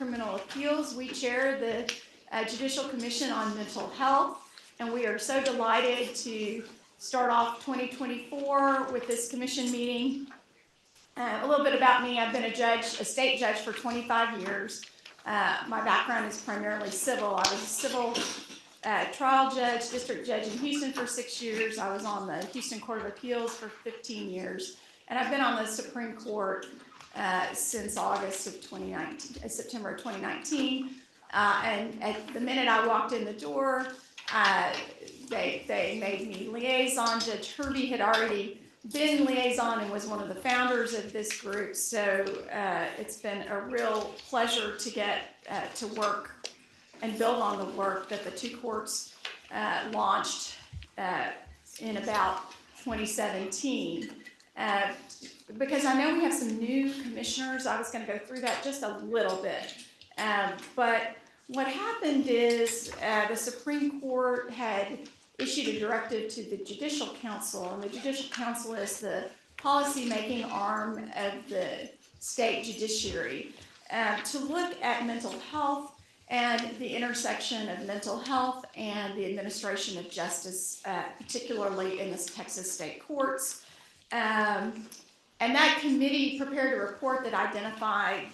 Criminal Appeals. We chair the Judicial Commission on Mental Health, and we are so delighted to start off 2024 with this commission meeting. A little bit about me: I've been a state judge for 25 years. My background is primarily civil. I was a civil trial judge, district judge in Houston for 6 years. I was on the Houston Court of Appeals for 15 years, and I've been on the Supreme Court since August of 2019, September of 2019. And at the minute I walked in the door, they made me liaison. Judge Hervey had already been liaison and was one of the founders of this group, so it's been a real pleasure to get to work and build on the work that the two courts launched in about 2017. Because I know we have some new commissioners, I was going to go through that just a little bit. But what happened is the Supreme Court had issued a directive to the Judicial Council, and the Judicial Council is the policy-making arm of the state judiciary, to look at mental health and the intersection of mental health and the administration of justice, particularly in the Texas state courts. And that committee prepared a report that identified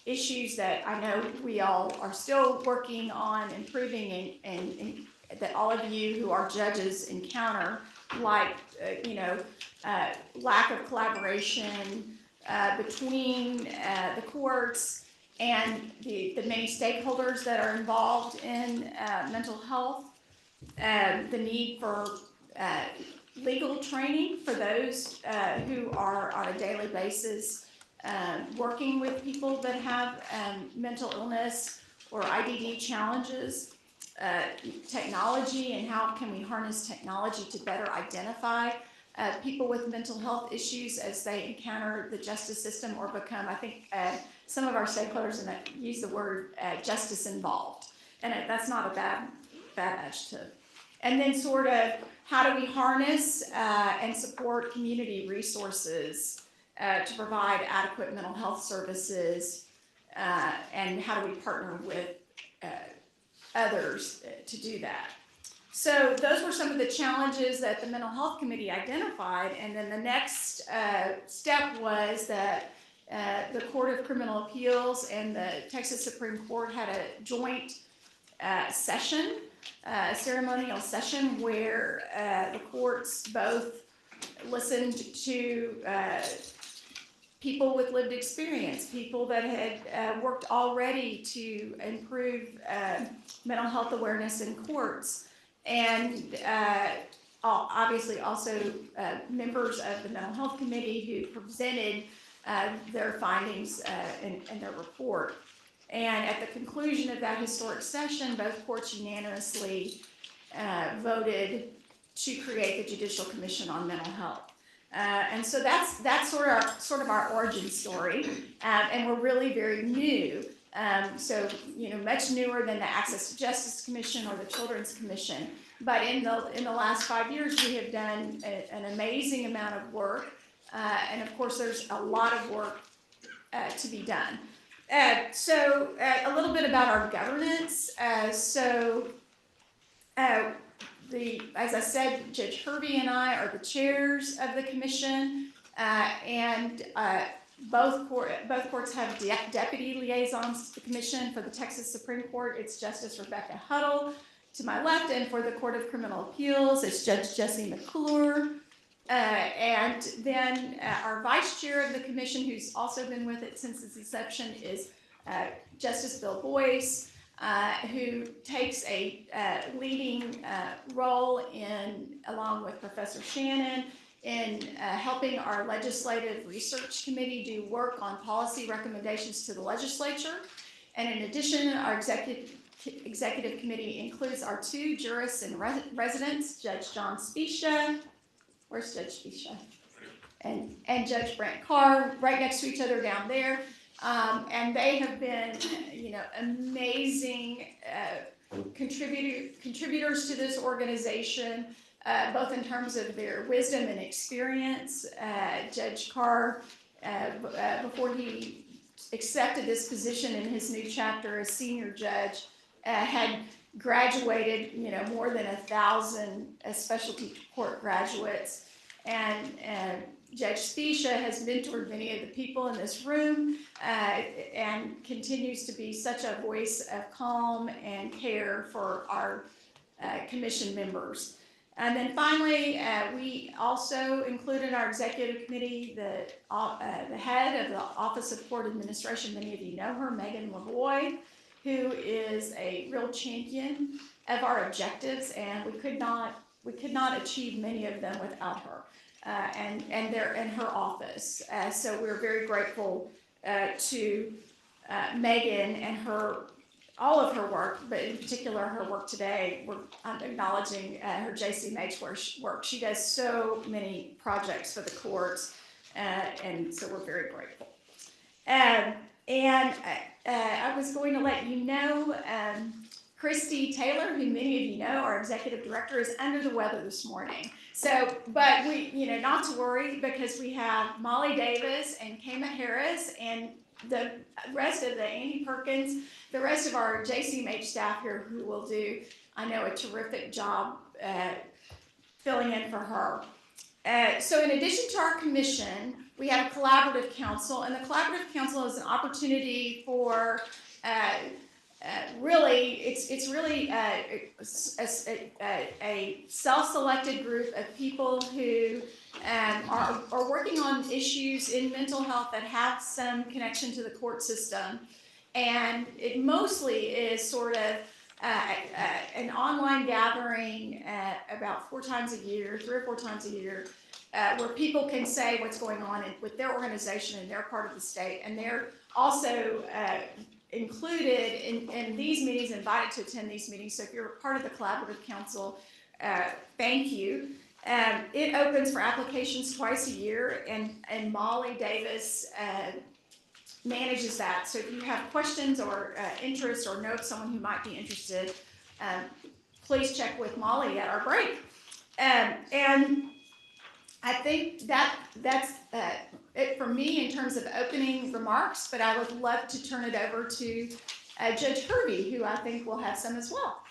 issues that I know we all are still working on improving, and that all of you who are judges encounter, like lack of collaboration between the courts and the many stakeholders that are involved in mental health, the need for legal training for those who are on a daily basis working with people that have mental illness or IDD challenges, technology, and how can we harness technology to better identify people with mental health issues as they encounter the justice system or become, I think some of our stakeholders use the word justice involved, and that's not a bad adjective. And then sort of how do we harness and support community resources to provide adequate mental health services, and how do we partner with others to do that. So those were some of the challenges that the Mental Health Committee identified, and then the next step was that the Court of Criminal Appeals and the Texas Supreme Court had a joint session, a ceremonial session where the courts both listened to people with lived experience, people that had worked already to improve mental health awareness in courts, and obviously also members of the Mental Health Committee who presented their findings in their report. And at the conclusion of that historic session, both courts unanimously voted to create the Judicial Commission on Mental Health. And so that's sort of our origin story, and we're really very new. So much newer than the Access to Justice Commission or the Children's Commission. But in the last 5 years, we have done an amazing amount of work, and of course, there's a lot of work to be done. So a little bit about our governance. As I said, Judge Hervey and I are the chairs of the commission, and both courts have deputy liaisons to the commission. For the Texas Supreme Court, it's Justice Rebecca Huddle to my left, and for the Court of Criminal Appeals, it's Judge Jesse McClure. And then our vice chair of the commission, who's also been with it since its inception, is Justice Bill Boyce, who takes a leading role along with Professor Shannon, in helping our Legislative Research Committee do work on policy recommendations to the legislature. And in addition, our Executive Committee includes our two jurists in residence, Judge John Specia, where's Judge Specia? And Judge Brent Carr, right next to each other down there. And they have been, amazing contributors to this organization, both in terms of their wisdom and experience. Judge Carr, before he accepted this position in his new chapter as senior judge, had graduated, more than 1,000 specialty court graduates, and Judge Spisha has mentored many of the people in this room, and continues to be such a voice of calm and care for our commission members. And then finally, we also included in our executive committee the head of the Office of Court Administration. Many of you know her, Megan Lavoie, who is a real champion of our objectives, and we could not achieve many of them without her and her office. So we're very grateful to Megan and all of her work, but in particular her work today. I'm acknowledging her JCMH work. She does so many projects for the courts, and so we're very grateful. I was going to let you know, Christy Taylor, who many of you know, our executive director, is under the weather this morning. So, but we, not to worry, because we have Molly Davis and Kama Harris and the rest of the Andy Perkins, the rest of our JCMH staff here who will do, I know, a terrific job filling in for her. So in addition to our commission, we have a collaborative council, and the collaborative council is an opportunity for really, it's really a self-selected group of people who are working on issues in mental health that have some connection to the court system. And it mostly is sort of an online gathering about 4 times a year, 3 or 4 times a year, where people can say what's going on with their organization in their part of the state. And they're also included in these meetings, invited to attend these meetings. So if you're part of the collaborative council, thank you. It opens for applications twice a year, and Molly Davis manages that. So if you have questions or interest, or know of someone who might be interested, please check with Molly at our break. And I think that's it for me in terms of opening remarks, but I would love to turn it over to Judge Hervey, who I think will have some as well.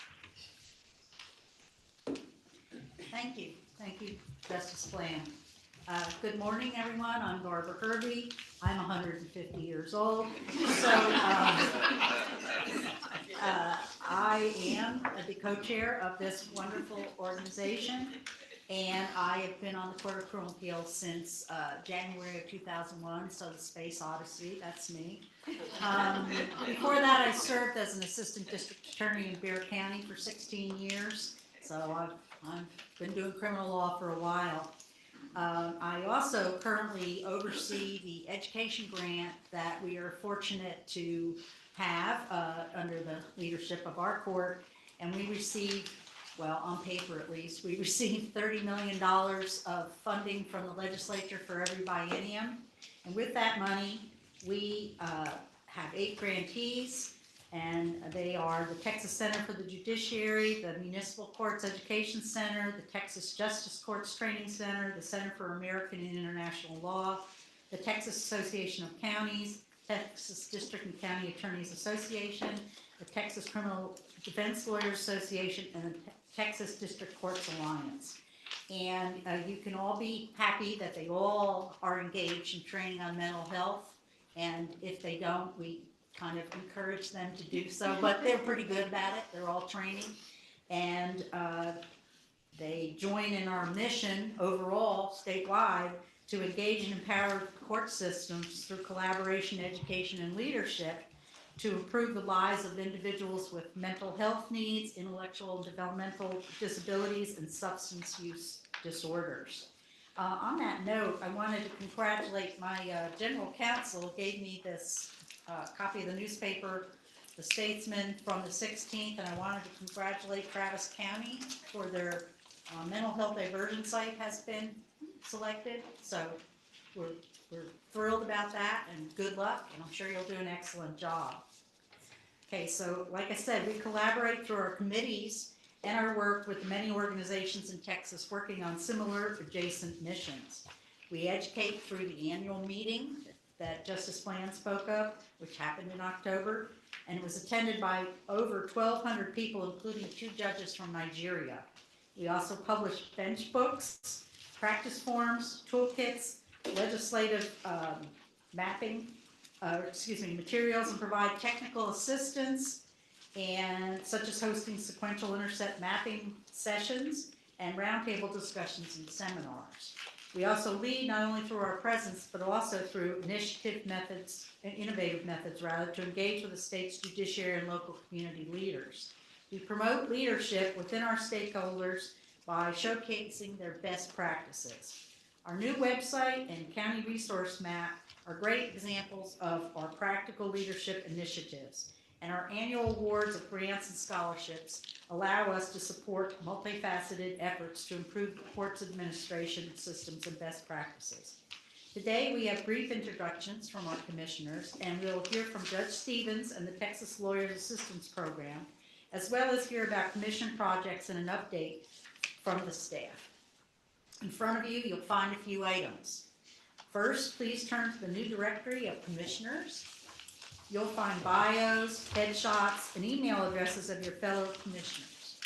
Thank you, Justice Bland. Good morning, everyone. I'm Barbara Hervey. I'm 150 years old. So I am the co-chair of this wonderful organization, and I have been on the Court of Criminal Appeals since January of 2001, so the Space Odyssey, that's me. Before that, I served as an assistant district attorney in Bexar County for 16 years, so I've been doing criminal law for a while. I also currently oversee the education grant that we are fortunate to have under the leadership of our court, and we received, well, on paper at least, we received $30 million of funding from the legislature for every biennium, and with that money, we have 8 grantees, and they are the Texas Center for the Judiciary, the Municipal Courts Education Center, the Texas Justice Courts Training Center, the Center for American and International Law, the Texas Association of Counties, Texas District and County Attorneys Association, the Texas Criminal Defense Lawyers Association, and the Texas District Courts Alliance. And you can all be happy that they all are engaged in training on mental health, and if they don't, we kind of encourage them to do so, but they're pretty good about it. They're all training, and they join in our mission overall statewide to engage and empower court systems through collaboration, education, and leadership to improve the lives of individuals with mental health needs, intellectual and developmental disabilities, and substance use disorders. On that note, I wanted to congratulate my general counsel who gave me this copy of the newspaper, The Statesman, from the 16th, and I wanted to congratulate Travis County for their mental health diversion site has been selected. So we're thrilled about that, and good luck, and I'm sure you'll do an excellent job. Okay, so like I said, we collaborate through our committees and our work with many organizations in Texas working on similar adjacent missions. We educate through the annual meeting that Justice Plan spoke of, which happened in October, and it was attended by over 1,200 people, including 2 judges from Nigeria. We also published bench books, practice forms, toolkits, legislative materials, and provide technical assistance, and such as hosting sequential intercept mapping sessions and roundtable discussions and seminars. We also lead not only through our presence, but also through innovative methods to engage with the state's judiciary and local community leaders. We promote leadership within our stakeholders by showcasing their best practices. Our new website and county resource map are great examples of our practical leadership initiatives, and our annual awards of grants and scholarships allow us to support multifaceted efforts to improve the court's administration systems and best practices. Today, we have brief introductions from our commissioners, and we'll hear from Judge Stevens and the Texas Lawyers Assistance Program, as well as hear about commission projects and an update from the staff. In front of you, you'll find a few items. First, please turn to the new directory of commissioners. You'll find bios, headshots, and email addresses of your fellow commissioners.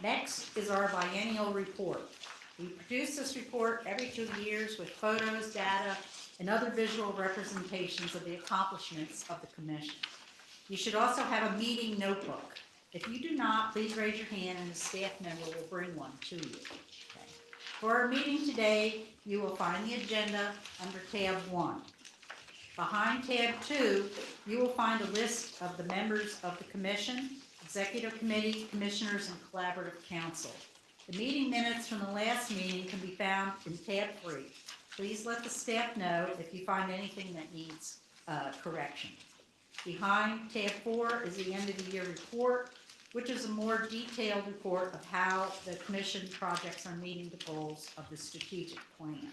Next is our biennial report. We produce this report every 2 years with photos, data, and other visual representations of the accomplishments of the commission. You should also have a meeting notebook. If you do not, please raise your hand and a staff member will bring one to you. Okay. For our meeting today, you will find the agenda under tab 1. Behind tab 2, you will find a list of the members of the commission, executive committee, commissioners, and collaborative council. The meeting minutes from the last meeting can be found in tab 3. Please let the staff know if you find anything that needs correction. Behind tab 4 is the end of the year report, which is a more detailed report of how the commission projects are meeting the goals of the strategic plan.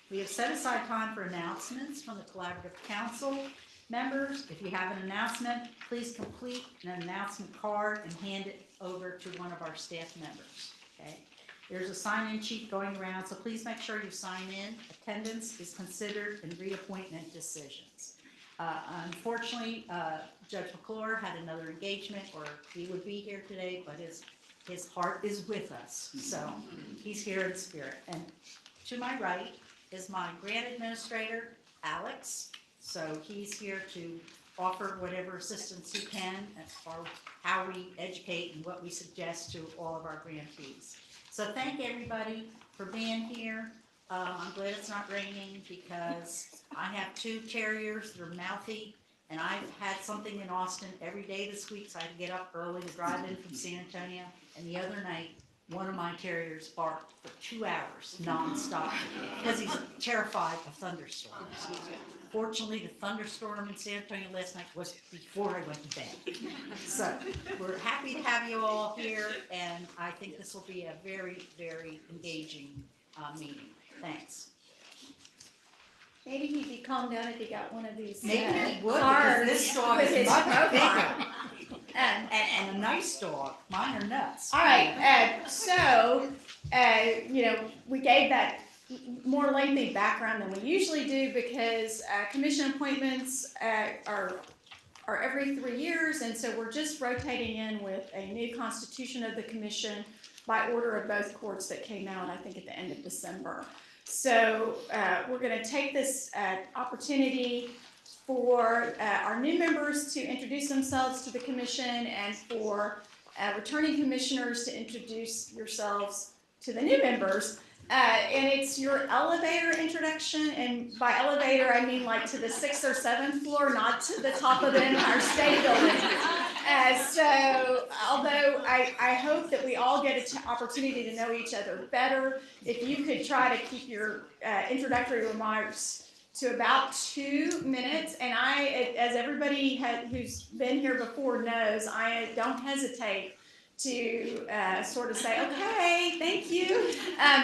We have set aside time for announcements from the Collaborative Council members. If you have an announcement, please complete an announcement card and hand it over to one of our staff members. Okay? There's a sign-in sheet going around, so please make sure you sign in. Attendance is considered in reappointment decisions. Unfortunately, Judge McClure had another engagement, or he would be here today, but his heart is with us, so he's here in spirit. And to my right is my grant administrator, Alex. So he's here to offer whatever assistance he can as far as how we educate and what we suggest to all of our grantees. So thank everybody for being here. I'm glad it's not raining because I have 2 terriers that are mouthy, and I've had something in Austin every day this week, so I had to get up early to drive in from San Antonio. And the other night, one of my terriers barked for 2 hours nonstop because he's terrified of thunderstorms. Fortunately, the thunderstorm in San Antonio last night was before I went to bed. So we're happy to have you all here, and I think this will be a very, very engaging meeting. Thanks. Maybe he'd be calmed down if he got one of these Maybe he would, because cards this dog with is his much profile. bigger. And a nice dog. Mine are nuts. All right, so we gave that more lengthy background than we usually do because commission appointments are every 3 years, and so we're just rotating in with a new constitution of the commission by order of both courts that came out, I think, at the end of December. So we're going to take this opportunity for our new members to introduce themselves to the commission and for returning commissioners to introduce yourselves to the new members. And it's your elevator introduction, and by elevator I mean like to the 6th or 7th floor, not to the top of the Empire State Building. So although I hope that we all get an opportunity to know each other better, if you could try to keep your introductory remarks to about 2 minutes, and as everybody who's been here before knows, I don't hesitate to sort of say, okay, thank you.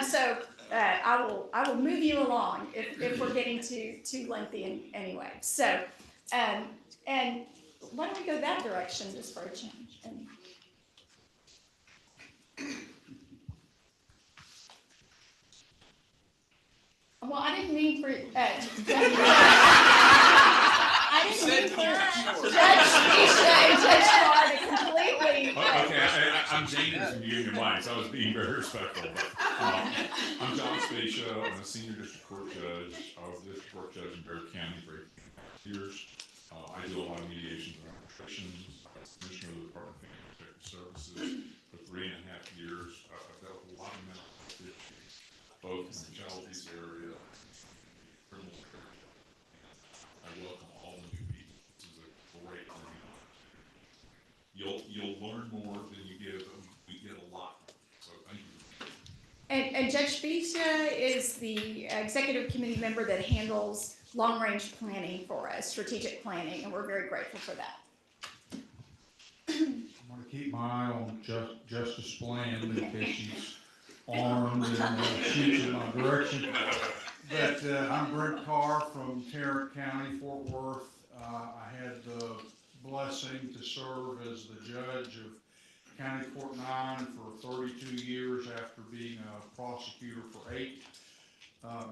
So I will move you along if we're getting too lengthy anyway. So, and why don't we go that direction just for a change? Well, I didn't mean for Judge Keisha and Judge Carr to completely. Okay, I'm James from Union Lights. I was being very respectful. But, I'm John Spacia. I'm a senior district court judge. I was a district court judge in Bexar County for 8 years. I do a lot of mediations and arbitrations. I was commissioner of the Department of Family and Protective Services for 3.5 years. I've dealt with a lot of mental health issues, both in the child abuse area and the criminal area. I welcome all the new people. This is a great learning opportunity. You'll learn more than you give, but we get a lot. So thank you. And Judge Keisha is the executive committee member that handles long-range planning for us, strategic planning, and we're very grateful for that. I'm going to keep my eye on Justice Bland in case she's armed and shoots in my direction. But I'm Brent Carr from Tarrant County, Fort Worth. I had the blessing to serve as the judge of County Court 9 for 32 years after being a prosecutor for 8.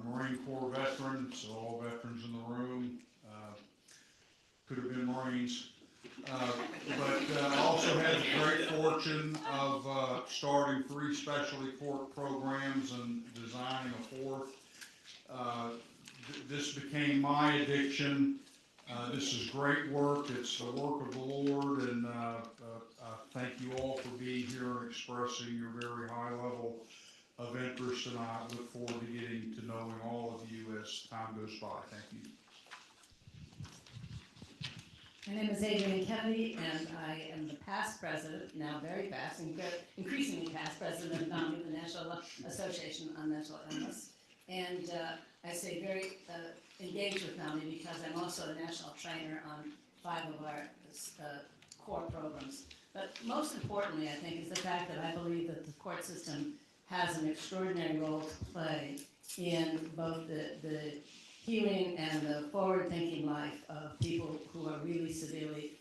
Marine Corps veteran, so all veterans in the room could have been Marines. But I also had the great fortune of starting 3 specialty court programs and designing a 4th. This became my addiction. This is great work. It's the work of the Lord, and I thank you all for being here and expressing your very high level of interest, and I look forward to getting to knowing all of you as time goes by. Thank you. My name is Adrienne Kennedy, and I am the past president, now very past, and increasingly past president of NAMI, the National Association on Mental Illness. And I say very engaged with NAMI because I'm also a national trainer on 5 of our core programs. But most importantly, I think, is the fact that I believe that the court system has an extraordinary role to play in both the healing and the forward-thinking life of people who are really severely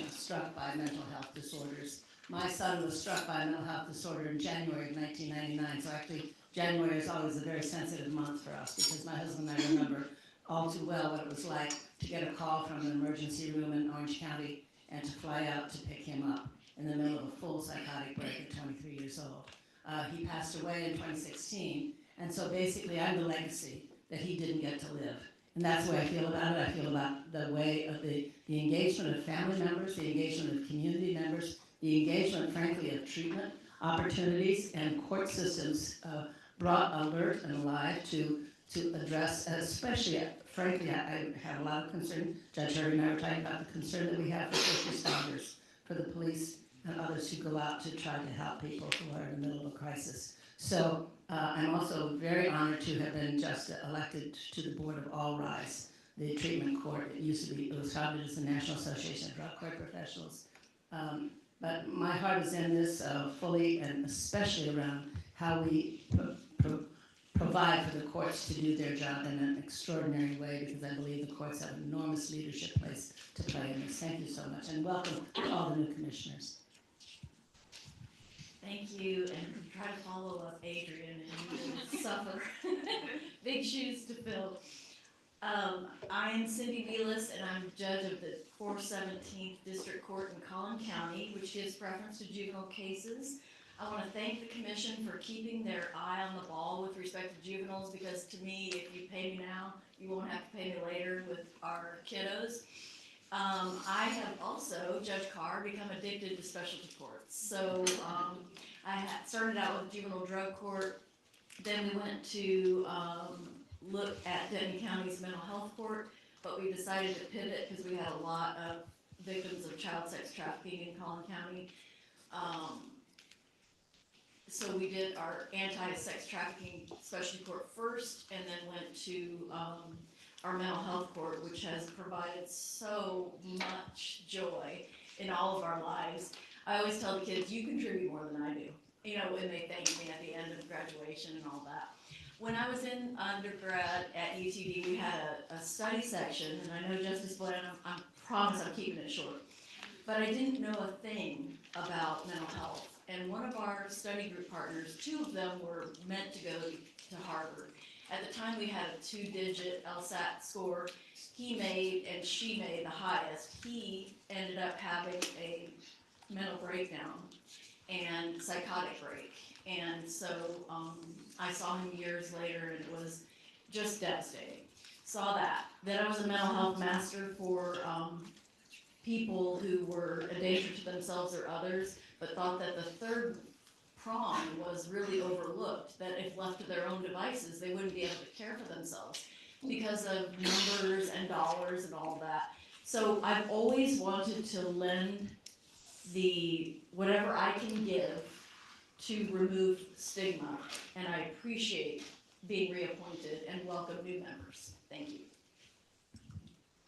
struck by mental health disorders. My son was struck by a mental health disorder in January of 1999, so actually January is always a very sensitive month for us because my husband and I remember all too well what it was like to get a call from an emergency room in Orange County and to fly out to pick him up in the middle of a full psychotic break at 23 years old. He passed away in 2016, and so basically I'm the legacy that he didn't get to live. And that's the way I feel about it. I feel about the way of the engagement of family members, the engagement of community members, the engagement, frankly, of treatment opportunities and court systems brought alert and alive to address, especially, frankly, I have a lot of concern. Judge Hurd and I were talking about the concern that we have for first responders, for the police and others who go out to try to help people who are in the middle of a crisis. So I'm also very honored to have been just elected to the board of All Rise, the treatment court. It was founded as the National Association of Drug Court Professionals. But my heart is in this fully, and especially around how we provide for the courts to do their job in an extraordinary way, because I believe the courts have an enormous leadership place to play in this. Thank you so much, and welcome to all the new commissioners. Thank you, and try to follow up Adrienne, and you will suffer. Big shoes to fill. I am Cindy Velas, and I'm judge of the 417th District Court in Collin County, which gives preference to juvenile cases. I want to thank the commission for keeping their eye on the ball with respect to juveniles, because to me, if you pay me now, you won't have to pay me later with our kiddos. I have also, Judge Carr, become addicted to specialty courts. So I started out with juvenile drug court, then we went to look at Denton County's mental health court, but we decided to pivot because we had a lot of victims of child sex trafficking in Collin County. So we did our anti-sex trafficking specialty court first, and then went to our mental health court, which has provided so much joy in all of our lives. I always tell the kids, you contribute more than I do, you know, when they thank me at the end of graduation and all that. When I was in undergrad at UTD, we had a study section, and I know Justice Bland, I promise I'm keeping it short, but I didn't know a thing about mental health. And one of our study group partners, 2 of them were meant to go to Harvard. At the time, we had a 2-digit LSAT score. He made and she made the highest. He ended up having a mental breakdown and psychotic break. And so I saw him years later, and it was just devastating. Saw that. Then I was a mental health master for people who were a danger to themselves or others, but thought that the third prong was really overlooked, that if left to their own devices, they wouldn't be able to care for themselves because of numbers and dollars and all that. So I've always wanted to lend whatever I can give to remove stigma, and I appreciate being reappointed and welcome new members. Thank you.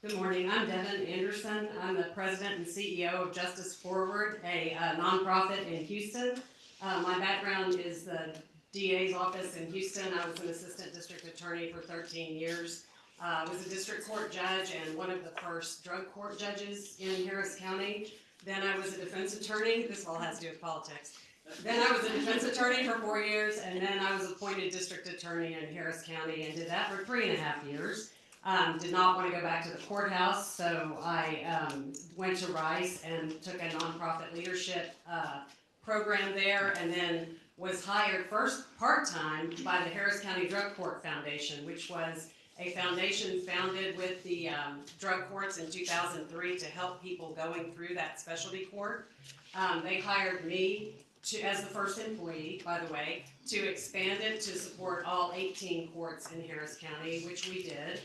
Good morning, I'm Devin Anderson. I'm the president and CEO of Justice Forward, a nonprofit in Houston. My background is the DA's office in Houston. I was an assistant district attorney for 13 years. I was a district court judge and one of the first drug court judges in Harris County. Then I was a defense attorney. This all has to do with politics. Then I was a defense attorney for 4 years, and then I was appointed district attorney in Harris County and did that for 3.5 years. Did not want to go back to the courthouse, so I went to Rice and took a nonprofit leadership program there, and then was hired first part-time by the Harris County Drug Court Foundation, which was a foundation founded with the drug courts in 2003 to help people going through that specialty court. They hired me as the first employee, by the way, to expand it to support all 18 courts in Harris County, which we did.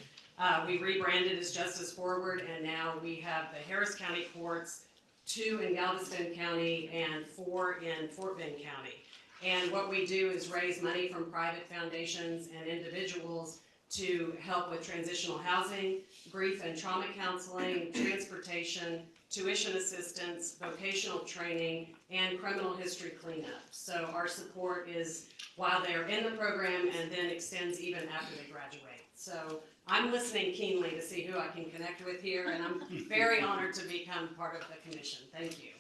We rebranded as Justice Forward, and now we have the Harris County courts, 2 in Galveston County and 4 in Fort Bend County. And what we do is raise money from private foundations and individuals to help with transitional housing, grief and trauma counseling, transportation, tuition assistance, vocational training, and criminal history cleanup. So our support is while they're in the program and then extends even after they graduate. So I'm listening keenly to see who I can connect with here, and I'm very honored to become part of the commission. Thank you.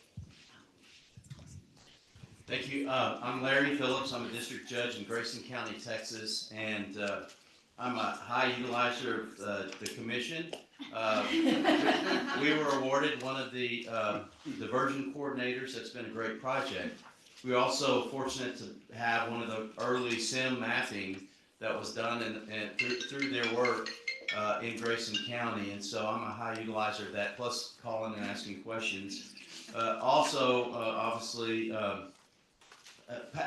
Thank you. I'm Larry Phillips. I'm a district judge in Grayson County, Texas, and I'm a high utilizer of the commission. We were awarded one of the diversion coordinators. That's been a great project. We were also fortunate to have one of the early SIM mapping that was done and through their work in Grayson County, and so I'm a high utilizer of that, plus calling and asking questions. Obviously,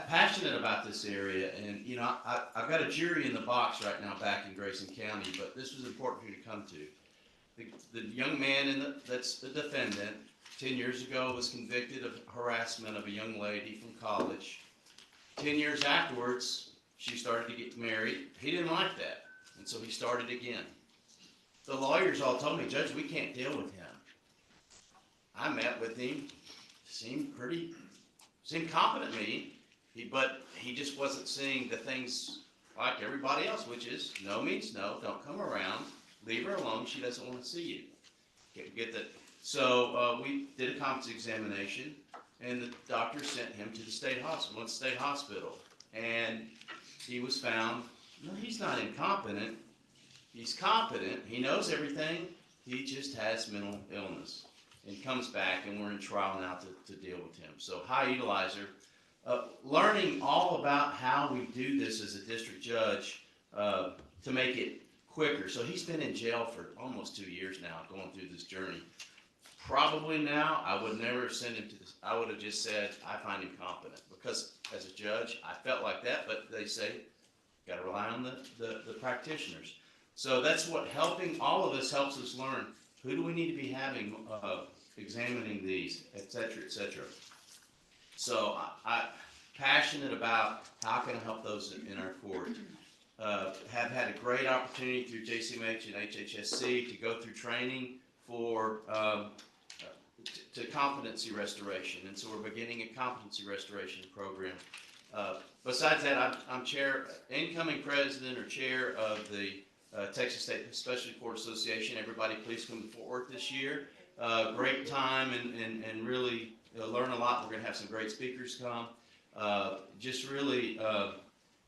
passionate about this area, and you know, I've got a jury in the box right now back in Grayson County, but this was important for you to come to. The young man that's the defendant 10 years ago was convicted of harassment of a young lady from college. 10 years afterwards, she started to get married. He didn't like that, and so he started again. The lawyers all told me, Judge, we can't deal with him. I met with him, seemed competent to me, but he just wasn't seeing the things like everybody else, which is no means no, don't come around, leave her alone, she doesn't want to see you. Get that? So we did a competency examination, and the doctor sent him to the state hospital, and he was found, no, he's not incompetent, he's competent, he knows everything, he just has mental illness. And comes back, and we're in trial now to deal with him. So high utilizer, learning all about how we do this as a district judge to make it quicker. So he's been in jail for almost 2 years now, going through this journey. Probably now, I would never have sent him to this. I would have just said, I find him competent. Because as a judge, I felt like that, but they say, got to rely on the practitioners. So that's what all of this helps us learn. Who do we need to be having examining these, et cetera, et cetera. So I'm passionate about how can I help those in our court. Have had a great opportunity through JCMH and HHSC to go through training for to competency restoration, and so we're beginning a competency restoration program. Besides that, I'm incoming president or chair of the Texas State Specialty Court Association. Everybody please come to Fort Worth this year. Great time and really learn a lot. We're going to have some great speakers come. Just really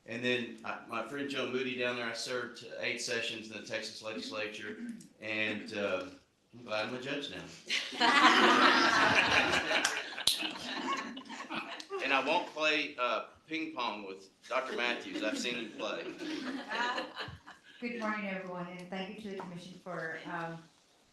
And then my friend Joe Moody down there, I served 8 sessions in the Texas legislature, and I'm glad I'm a judge now. And I won't play ping pong with Dr. Matthews. I've seen him play. Good morning, everyone, and thank you to the commission for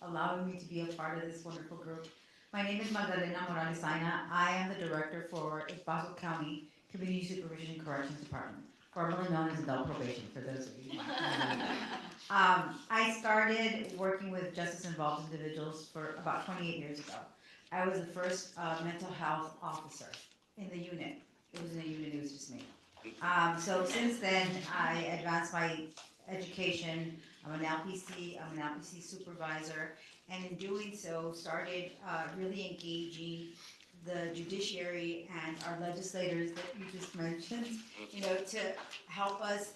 allowing me to be a part of this wonderful group. My name is Magdalena Morales Aina. I am the director for Espacio County Community Supervision and Corrections Department, formerly known as adult probation, for those of you who might not know. I started working with justice-involved individuals for about 28 years ago. I was the first mental health officer in the unit. It was in a unit, it was just me. So since then, I advanced my education. I'm an LPC supervisor, and in doing so, started really engaging the judiciary and our legislators that you just mentioned, to help us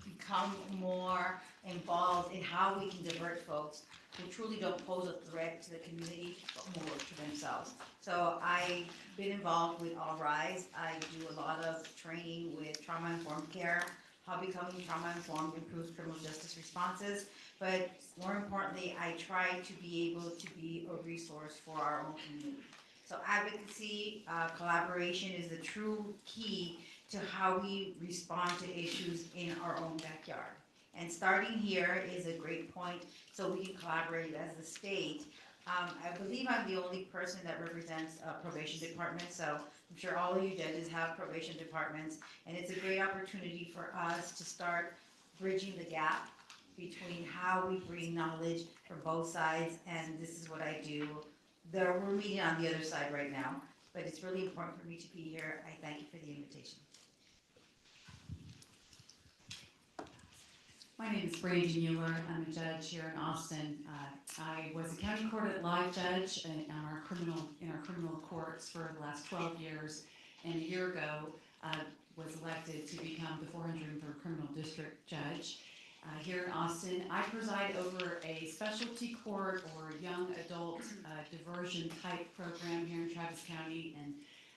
become more involved in how we can divert folks who truly don't pose a threat to the community, but more to themselves. So I've been involved with All Rise. I do a lot of training with trauma-informed care, how becoming trauma-informed improves criminal justice responses. But more importantly, I try to be able to be a resource for our own community. So advocacy, collaboration is the true key to how we respond to issues in our own backyard. And starting here is a great point, so we can collaborate as the state. I believe I'm the only person that represents a probation department, so I'm sure all of you judges have probation departments, and it's a great opportunity for us to start bridging the gap between how we bring knowledge from both sides, and this is what I do. We're meeting on the other side right now, but it's really important for me to be here. I thank you for the invitation. My name is Brandy Mueller. I'm a judge here in Austin. I was a county court at live judge in our criminal courts for the last 12 years, and a year ago was elected to become the 403rd Criminal District Judge. Here in Austin, I preside over a specialty court or young adult diversion type program here in Travis County, and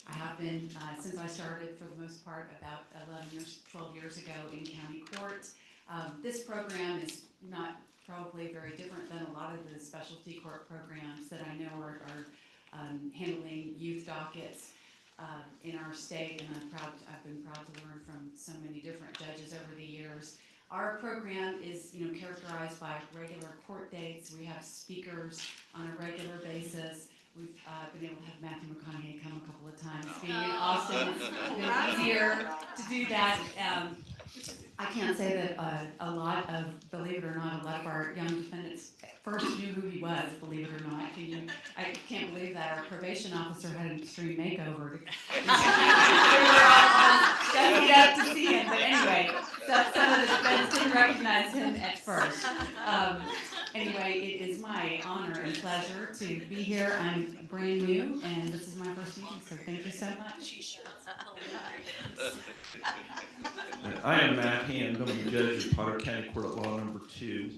I have been, since I started for the most part about 12 years ago in county court. This program is not probably very different than a lot of the specialty court programs that I know are handling youth dockets in our state, and I've been proud to learn from so many different judges over the years. Our program is, characterized by regular court dates. We have speakers on a regular basis. We've been able to have Matthew McConaughey come a couple of times. Being in Austin, it's been easier to do that. I can't say that believe it or not, a lot of our young defendants first knew who he was, believe it or not. I can't believe that our probation officer had an extreme makeover. We were all stepping up to see him, but anyway, some of the defendants didn't recognize him at first. Anyway, it is my honor and pleasure to be here. I'm brand new, and this is my first meeting, so thank you so much. I am Matt Hand. I'm the judge of Potter County Court at Law Number 2.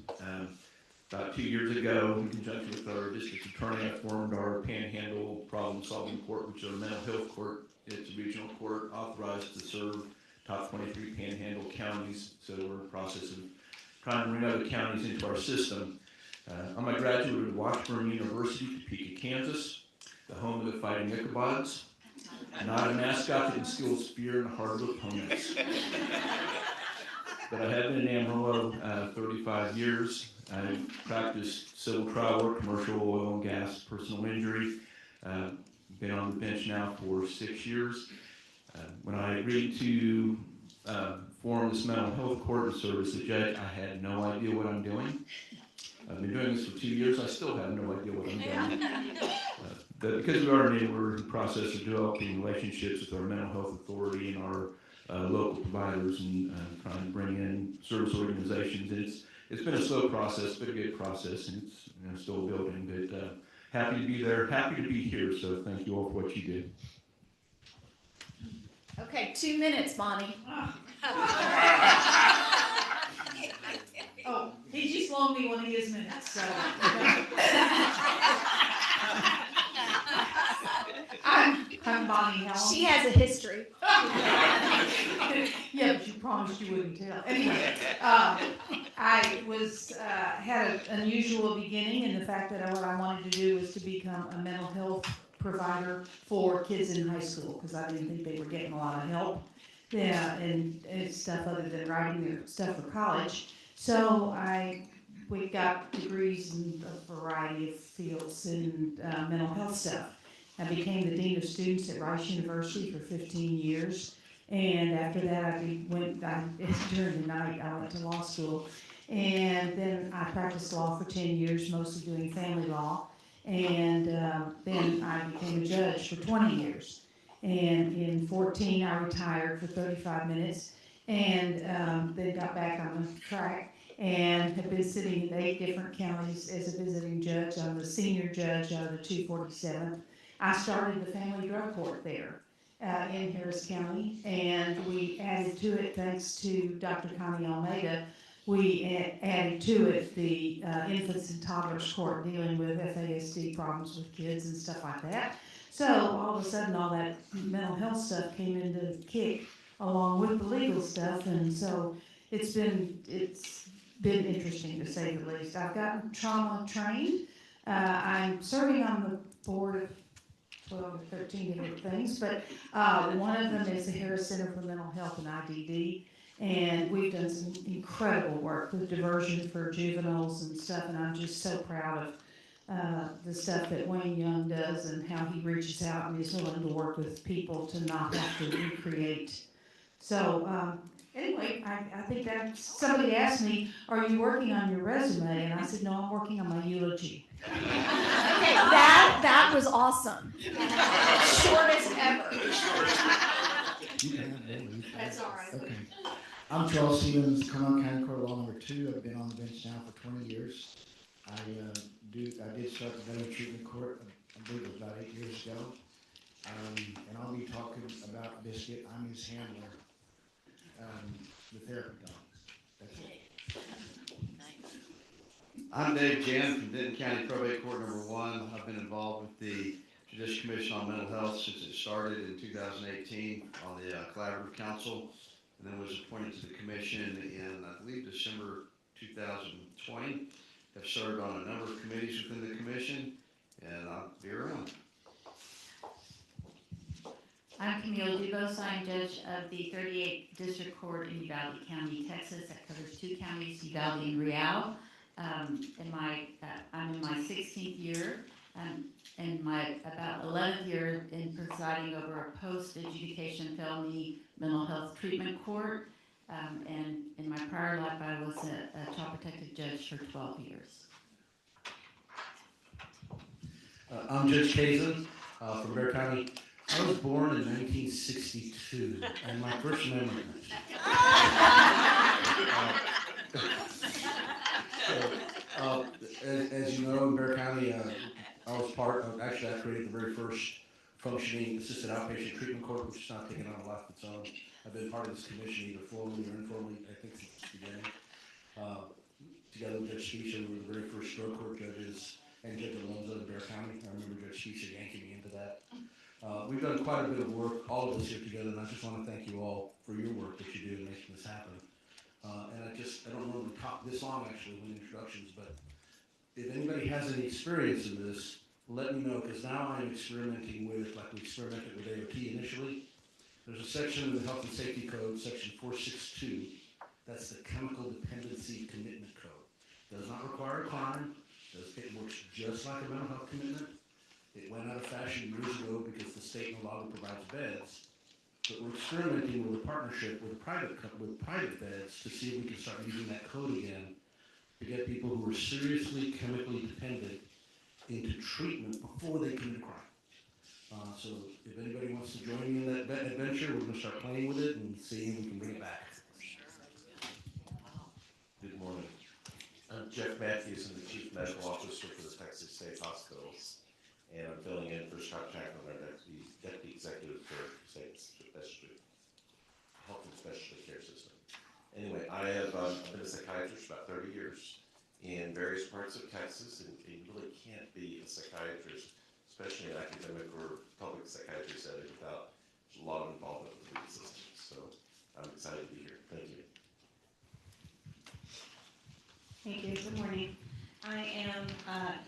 About 2 years ago, in conjunction with our district attorney, I formed our Panhandle Problem Solving Court, which is our mental health court. It's a regional court authorized to serve top 23 Panhandle counties. So we're in the process of trying to bring other counties into our system. I'm a graduate of Washburn University, Topeka, Kansas, the home of the Fighting Ichabods. Not a mascot that instills fear in the heart of opponents. But I have been in Amarillo 35 years. I've practiced civil trial work, commercial oil and gas, personal injury. Been on the bench now for 6 years. When I agreed to form this mental health court and serve as a judge, I had no idea what I'm doing. I've been doing this for 2 years. I still have no idea what I'm doing. But because we are new, we're in the process of developing relationships with our mental health authority and our local providers and trying to bring in service organizations. And it's been a slow process, but a good process, and it's still building. But happy to be there, happy to be here. So thank you all for what you did. Okay, 2 minutes, Bonnie. Oh, he just loaned me one of his minutes, so. I'm Bonnie Helen. She has a history. Yeah, but you promised you wouldn't tell. Anyway, I was, had an unusual beginning in the fact that what I wanted to do was to become a mental health provider for kids in high school, because I didn't think they were getting a lot of help. Yeah, and stuff other than writing their stuff for college. So we got degrees in a variety of fields in mental health stuff. I became the Dean of Students at Rice University for 15 years. And after that, during the night, I went to law school. And then I practiced law for 10 years, mostly doing family law. And then I became a judge for 20 years. And in 14, I retired for 35 minutes and then got back on the track and have been sitting in 8 different counties as a visiting judge. I'm the senior judge out of the 247th. I started the family drug court there in Harris County, and we added to it, thanks to Dr. Connie Almeida, we added to it the infants and toddlers court dealing with FASD problems with kids and stuff like that. So all of a sudden, all that mental health stuff came into the kick along with the legal stuff, and so it's been interesting to say the least. I've gotten trauma trained. I'm serving on the board of 12 or 13 different things, but one of them is the Harris Center for Mental Health and IDD, and we've done some incredible work with diversion for juveniles and stuff, and I'm just so proud of the stuff that Wayne Young does and how he reaches out and is willing to work with people to not have to recreate. So anyway, I think that somebody asked me, are you working on your resume? And I said, no, I'm working on my eulogy. Okay, that was awesome. Shortest ever. That's all right. Okay. I'm Charles Stevens, Cumberland County Court of Law number 2. I've been on the bench now for 20 years. I did start the Veteran Treatment Court, I believe it was about 8 years ago. And I'll be talking about Biscuit. I'm his handler, the therapy dog. That's it. I'm Dave Jan from Denton County Probate Court number 1. I've been involved with the Judicial Commission on Mental Health since it started in 2018 on the Collaborative Council, and then was appointed to the commission in, I believe, December 2020. Have served on a number of committees within the commission, and I'll be around. I'm Camille Dubos. I'm judge of the 38th District Court in Uvalde County, Texas. That covers 2 counties, Uvalde and Real. I'm in my 16th year, and my about 11th year in presiding over a post-adjudication felony mental health treatment court. And in my prior life, I was a child protective judge for 12 years. I'm Judge Kazin from Bear County. I was born in 1962, and my first memory. As you know, in Bear County, I was part of, actually I created the very first functioning assisted outpatient treatment court, which is now taking on a life of its own. I've been part of this commission either formally or informally, I think, since its beginning. Together with Judge Specia, we were the very first drug court judges and Judge Alonzo in Bear County. I remember Judge Specia yanking me into that. We've done quite a bit of work, all of us here together, and I just want to thank you all for your work that you do in making this happen. And I don't normally talk this long actually in introductions, but if anybody has any experience in this, let me know, because now I'm experimenting with, like we experimented with AOT initially. There's a section in the Health and Safety Code, section 462, that's the Chemical Dependency Commitment Code. Does not require a crime, it works just like a mental health commitment. It went out of fashion years ago because the state no longer provides beds. But we're experimenting with a partnership with private beds to see if we can start using that code again to get people who are seriously chemically dependent into treatment before they commit a crime. So if anybody wants to join me in that adventure, we're going to start playing with it and seeing if we can bring it back. Good morning. I'm Jeff Matthews. I'm the Chief Medical Officer for the Texas State Hospitals, and I'm filling in for Scott Chaplin, our Deputy Executive for Health and Specialty Care System. Anyway, I've been a psychiatrist for about 30 years in various parts of Texas, and you really can't be a psychiatrist, especially in academic or public psychiatry setting, without a lot of involvement with the legal system. So I'm excited to be here. Thank you. Thank you. Good morning. I am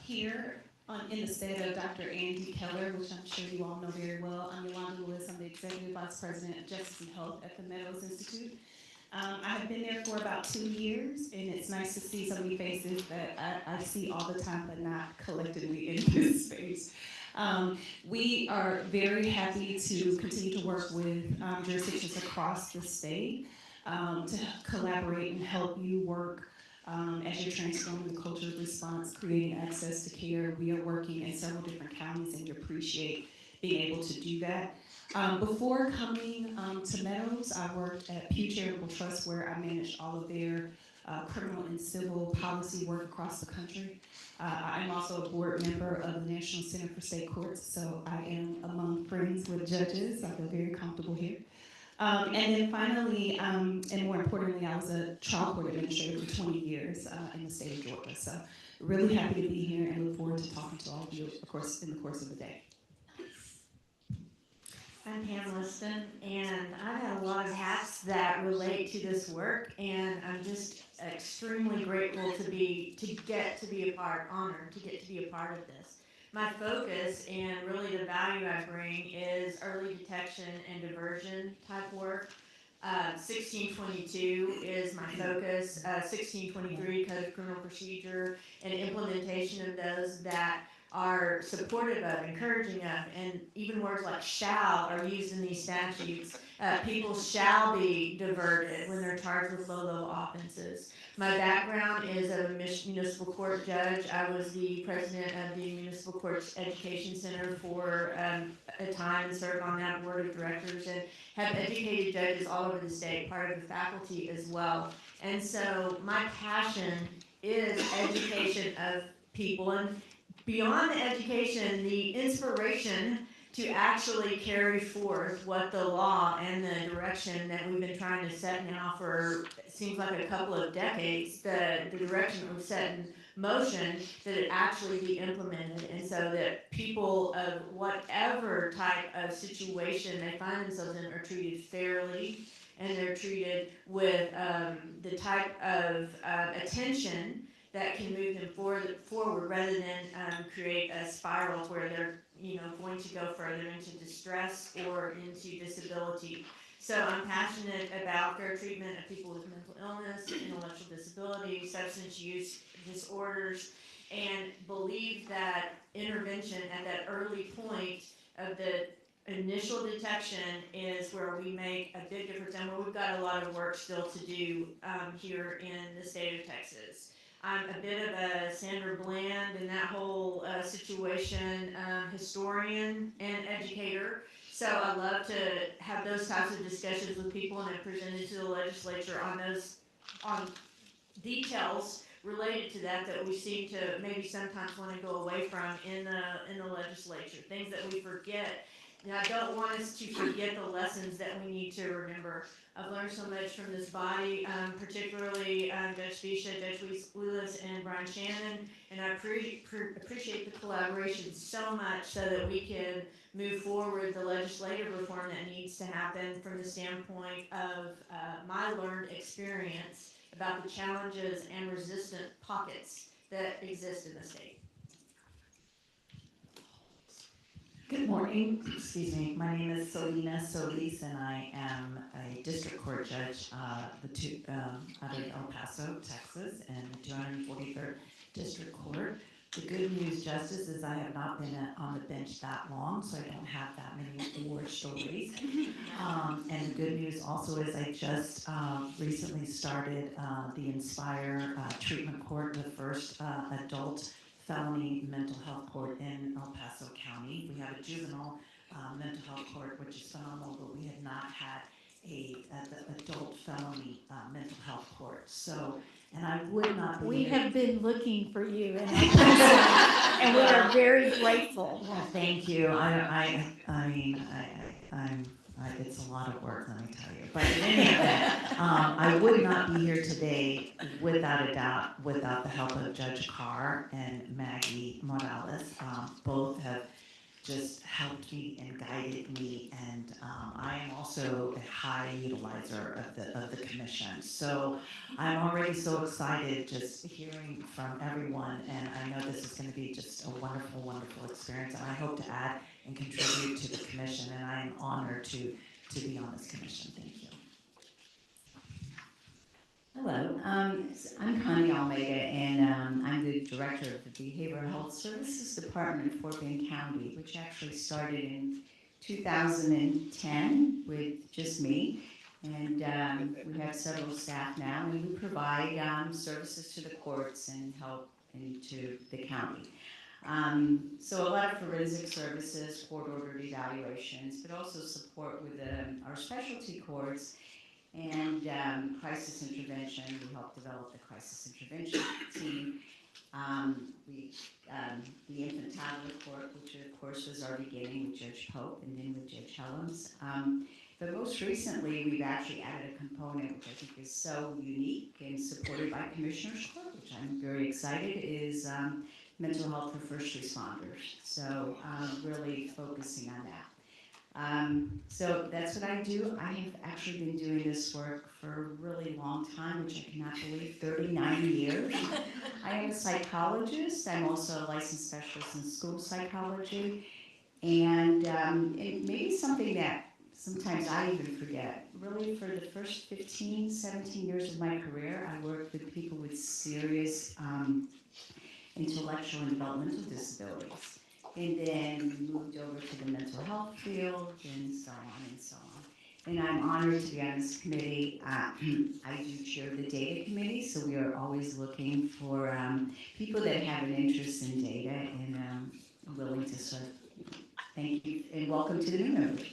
here in the stead of Dr. Andy Keller, which I'm sure you all know very well. I'm Yolanda Lewis. I'm the Executive Vice President of Justice and Health at the Meadows Institute. I have been there for about 2 years, and it's nice to see so many faces that I see all the time, but not collectively in this space. We are very happy to continue to work with jurisdictions across the state to collaborate and help you work as you're transforming the culture of response, creating access to care. We are working in several different counties, and we appreciate being able to do that. Before coming to Meadows, I worked at Pew Charitable Trust, where I managed all of their criminal and civil policy work across the country. I am also a board member of the National Center for State Courts, so I am among friends with judges. I feel very comfortable here. And then finally, and more importantly, I was a trial court administrator for 20 years in the state of Georgia. So really happy to be here and look forward to talking to all of you, of course, in the course of the day. I'm Pam Liston, and I've had a lot of hats that relate to this work, and I'm just extremely grateful to get to be a part, honored to get to be a part of this. My focus and really the value I bring is early detection and diversion type work. 1622 is my focus, 1623 Code of Criminal Procedure, and implementation of those that are supportive of, encouraging of, and even words like shall are used in these statutes. People shall be diverted when they're charged with low offenses. My background is a municipal court judge. I was the president of the Municipal Courts Education Center for a time and served on that board of directors and have educated judges all over the state, part of the faculty as well. And so my passion is education of people, and beyond the education, the inspiration to actually carry forth what the law and the direction that we've been trying to set now for, it seems like a couple of decades, the direction that we've set in motion, that it actually be implemented, and so that people of whatever type of situation they find themselves in are treated fairly, and they're treated with the type of attention that can move them forward rather than create a spiral where they're going to go further into distress or into disability. So I'm passionate about fair treatment of people with mental illness, intellectual disability, substance use disorders, and believe that intervention at that early point of the initial detection is where we make a big difference, and where we've got a lot of work still to do here in the state of Texas. I'm a bit of a Sandra Bland in that whole situation, historian and educator. So I love to have those types of discussions with people and have presented to the legislature on details related to that we seem to maybe sometimes want to go away from in the legislature, things that we forget. And I don't want us to forget the lessons that we need to remember. I've learned so much from this body, particularly Judge Fisha, Judge Willis, and Brian Shannon, and I appreciate the collaboration so much so that we can move forward the legislative reform that needs to happen from the standpoint of my learned experience about the challenges and resistant pockets that exist in the state. Good morning. Excuse me. My name is Selena Solis, and I am a district court judge out of El Paso, Texas, and the 243rd District Court. The good news, Justice, is I have not been on the bench that long, so I don't have that many war stories. And the good news also is I just recently started the Inspire Treatment Court, the first adult felony mental health court in El Paso County. We have a juvenile mental health court, which is phenomenal, but we have not had the adult felony mental health court. So, and I would not be We here. have been looking for you, and and we are very grateful. Well, thank you. It's a lot of work, let me tell you. But in any event, I would not be here today without a doubt, without the help of Judge Carr and Maggie Morales. Both have just helped me and guided me, and I am also a high utilizer of the commission. So I'm already so excited just hearing from everyone, and I know this is going to be just a wonderful, wonderful experience, and I hope to add and contribute to the commission, and I am honored to be on this commission. Thank you. Hello, I'm Connie Almeida, and I'm the Director of the Behavioral Health Services Department in Fort Bend County, which actually started in 2010 with just me. And we have several staff now, and we provide services to the courts and help into the county. So a lot of forensic services, court-ordered evaluations, but also support with our specialty courts and crisis intervention. We help develop the crisis intervention team. The infant toddler court, which of course was our beginning with Judge Pope and then with Judge Helms. But most recently, we've actually added a component which I think is so unique and supported by Commissioner's Court, which I'm very excited, is mental health for first responders. So really focusing on that. So that's what I do. I have actually been doing this work for a really long time, which I cannot believe, 39 years. I am a psychologist. I'm also a licensed specialist in school psychology. And it may be something that sometimes I even forget. Really, for the first 15, 17 years of my career, I worked with people with serious intellectual and developmental disabilities. And then moved over to the mental health field, and so on and so on. And I'm honored to be on this committee. I do chair the data committee, so we are always looking for people that have an interest in data and willing to serve. Thank you, and welcome to the new members.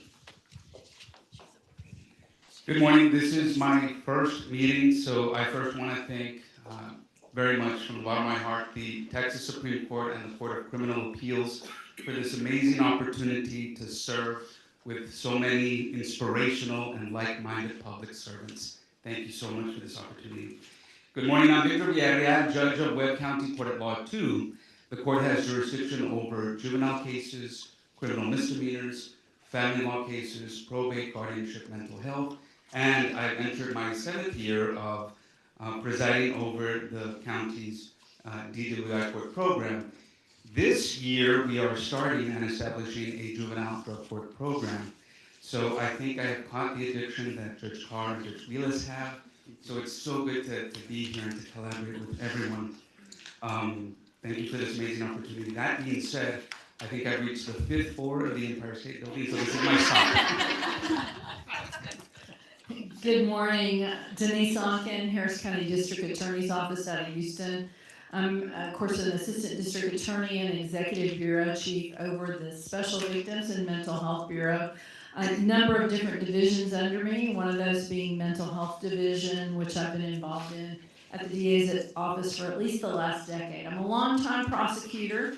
Good morning. This is my first meeting, so I first want to thank very much from the bottom of my heart the Texas Supreme Court and the Court of Criminal Appeals for this amazing opportunity to serve with so many inspirational and like-minded public servants. Thank you so much for this opportunity. Good morning. I'm Victor Villarreal, Judge of Webb County Court at Law 2. The court has jurisdiction over juvenile cases, criminal misdemeanors, family law cases, probate, guardianship, mental health, and I've entered my 7th year of presiding over the county's DWI court program. This year, we are starting and establishing a juvenile drug court program. So I think I have caught the addiction that Judge Carr and Judge Wheelis have. So it's so good to be here and to collaborate with everyone. Thank you for this amazing opportunity. That being said, I think I've reached the 5th floor of the Empire State Building, so this is my stop. Good morning, Denise Onken, Harris County District Attorney's Office out of Houston. I'm, of course, an Assistant District Attorney and Executive Bureau Chief over the Special Victims and Mental Health Bureau. A number of different divisions under me, one of those being Mental Health Division, which I've been involved in at the DA's office for at least the last decade. I'm a longtime prosecutor,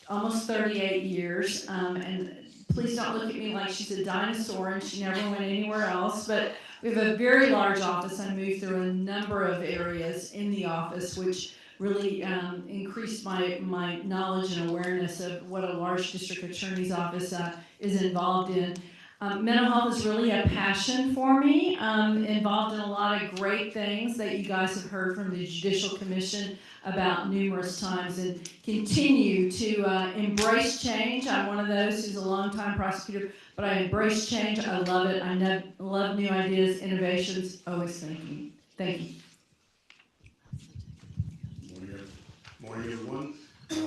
almost 38 years, and please don't look at me like she's a dinosaur and she never went anywhere else, but we have a very large office. I moved through a number of areas in the office, which really increased my knowledge and awareness of what a large district attorney's office is involved in. Mental health is really a passion for me, involved in a lot of great things that you guys have heard from the Judicial Commission about numerous times, and continue to embrace change. I'm one of those who's a longtime prosecutor, but I embrace change. I love it. I love new ideas, innovations, always thinking. Thank you. Morning, everyone.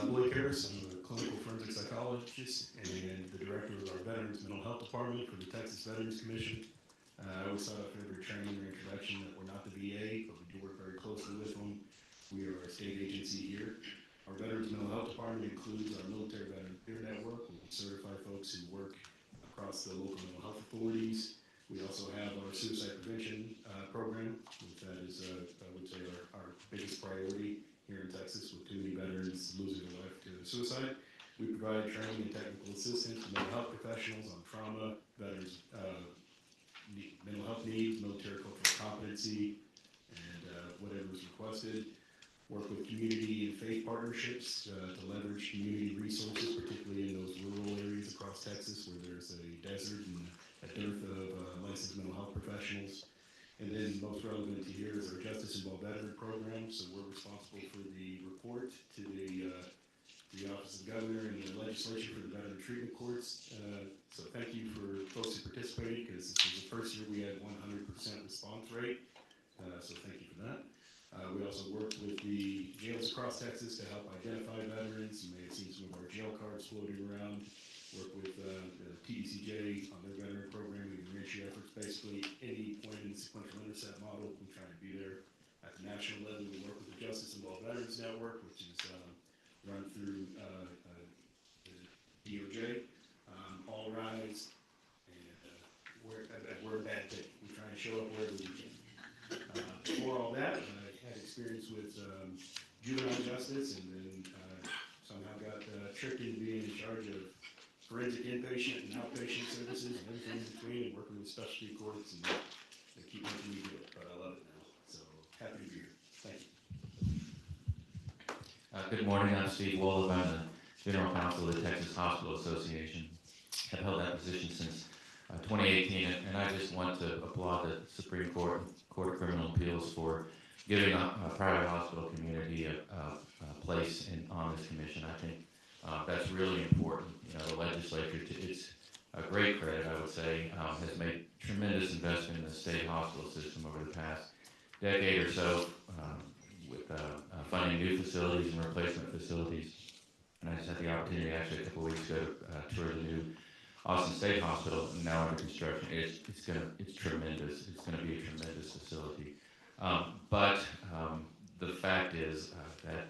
Blake Harris. I'm a clinical forensic psychologist and the director of our Veterans Mental Health Department for the Texas Veterans Commission. I always thought after every training or introduction that we're not the VA, but we do work very closely with them. We are a state agency here. Our Veterans Mental Health Department includes our military veteran peer network. We certify folks who work across the local mental health authorities. We also have our suicide prevention program, which that is, I would say, our biggest priority here in Texas, with too many veterans losing their life to suicide. We provide training and technical assistance to mental health professionals on trauma, veterans, mental health needs, military cultural competency, and whatever is requested. Work with community and faith partners partnerships to leverage community resources, particularly in those rural areas across Texas where there's a desert and a dearth of licensed mental health professionals. And then most relevant to here is our Justice Involved Veteran Program. So we're responsible for the report to the Office of Governor and the legislature for the veteran treatment courts. So thank you for folks who participated, because this was the first year we had 100% response rate. So thank you for that. We also worked with the jails across Texas to help identify veterans. You may have seen some of our jail cards floating around. Work with the TDCJ on their veteran programming and reentry efforts. Basically, any point in the sequential intercept model, we try to be there. At the national level, we work with the Justice Involved Veterans Network, which is run through the DOJ. All Rise, and we're a bad thing. We try and show up wherever we can. Before all that, I had experience with juvenile justice, and then somehow got tricked into being in charge of forensic inpatient and outpatient services and everything in between, and working with specialty courts, and they keep making me do it, but I love it now. So happy to be here. Thank you. Good morning, I'm Steve Wolf. I'm the General Counsel of the Texas Hospital Association. I've held that position since 2018, and I just want to applaud the Supreme Court, Court of Criminal Appeals for giving a private hospital community a place on this commission. I think that's really important. You know, the legislature, it's a great credit, I would say, has made tremendous investment in the state hospital system over the past decade or so, with funding new facilities and replacement facilities. And I just had the opportunity actually a couple weeks ago to tour the new Austin State Hospital, now under construction. It's tremendous. It's going to be a tremendous facility. But the fact is that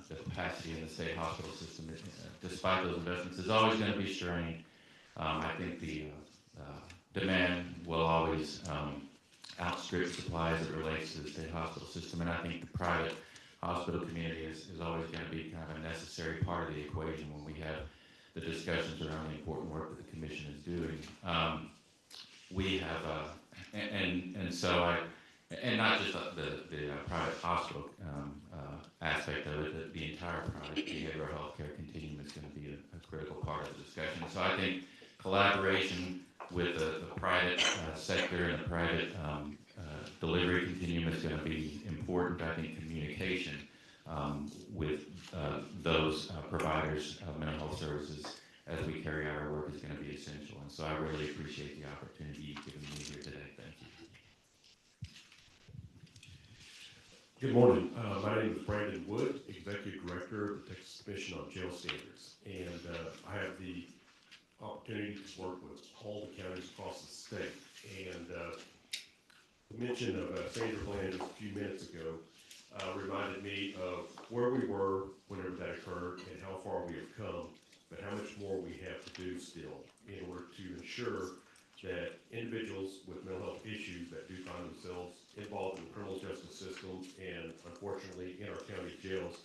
the capacity in the state hospital system, despite those investments, is always going to be strained. I think the demand will always outstrip supply as it relates to the state hospital system, and I think the private hospital community is always going to be kind of a necessary part of the equation when we have the discussions around the important work that the commission is doing. We have, and so and not just the private hospital aspect of it, the entire private behavioral health care continuum is going to be a critical part of the discussion. So I think collaboration with the private sector and the private delivery continuum is going to be important. I think communication with those providers of mental health services as we carry out our work is going to be essential. And so I really appreciate the opportunity you've given me here today. Thank you. Good morning. My name is Brandon Wood, Executive Director of the Texas Commission on Jail Standards. And I have the opportunity to work with all the counties across the state. And the mention of Sandra Plan just a few minutes ago reminded me of where we were whenever that occurred and how far we have come, but how much more we have to do still in order to ensure that individuals with mental health issues that do find themselves involved in the criminal justice system and unfortunately in our county jails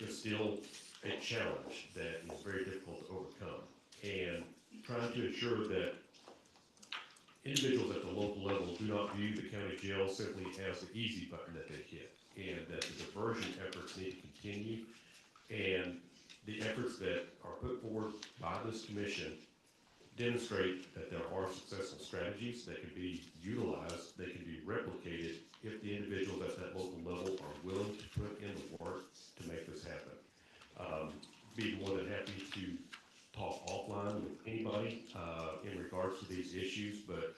is still a challenge that is very difficult to overcome. And trying to ensure that individuals at the local level do not view the county jail simply as the easy button that they hit, and that the diversion efforts need to continue, and the efforts that are put forward by this commission demonstrate that there are successful strategies that can be utilized, that can be replicated if the individuals at that local level are willing to put in the work to make this happen. Be more than happy to talk offline with anybody in regards to these issues, but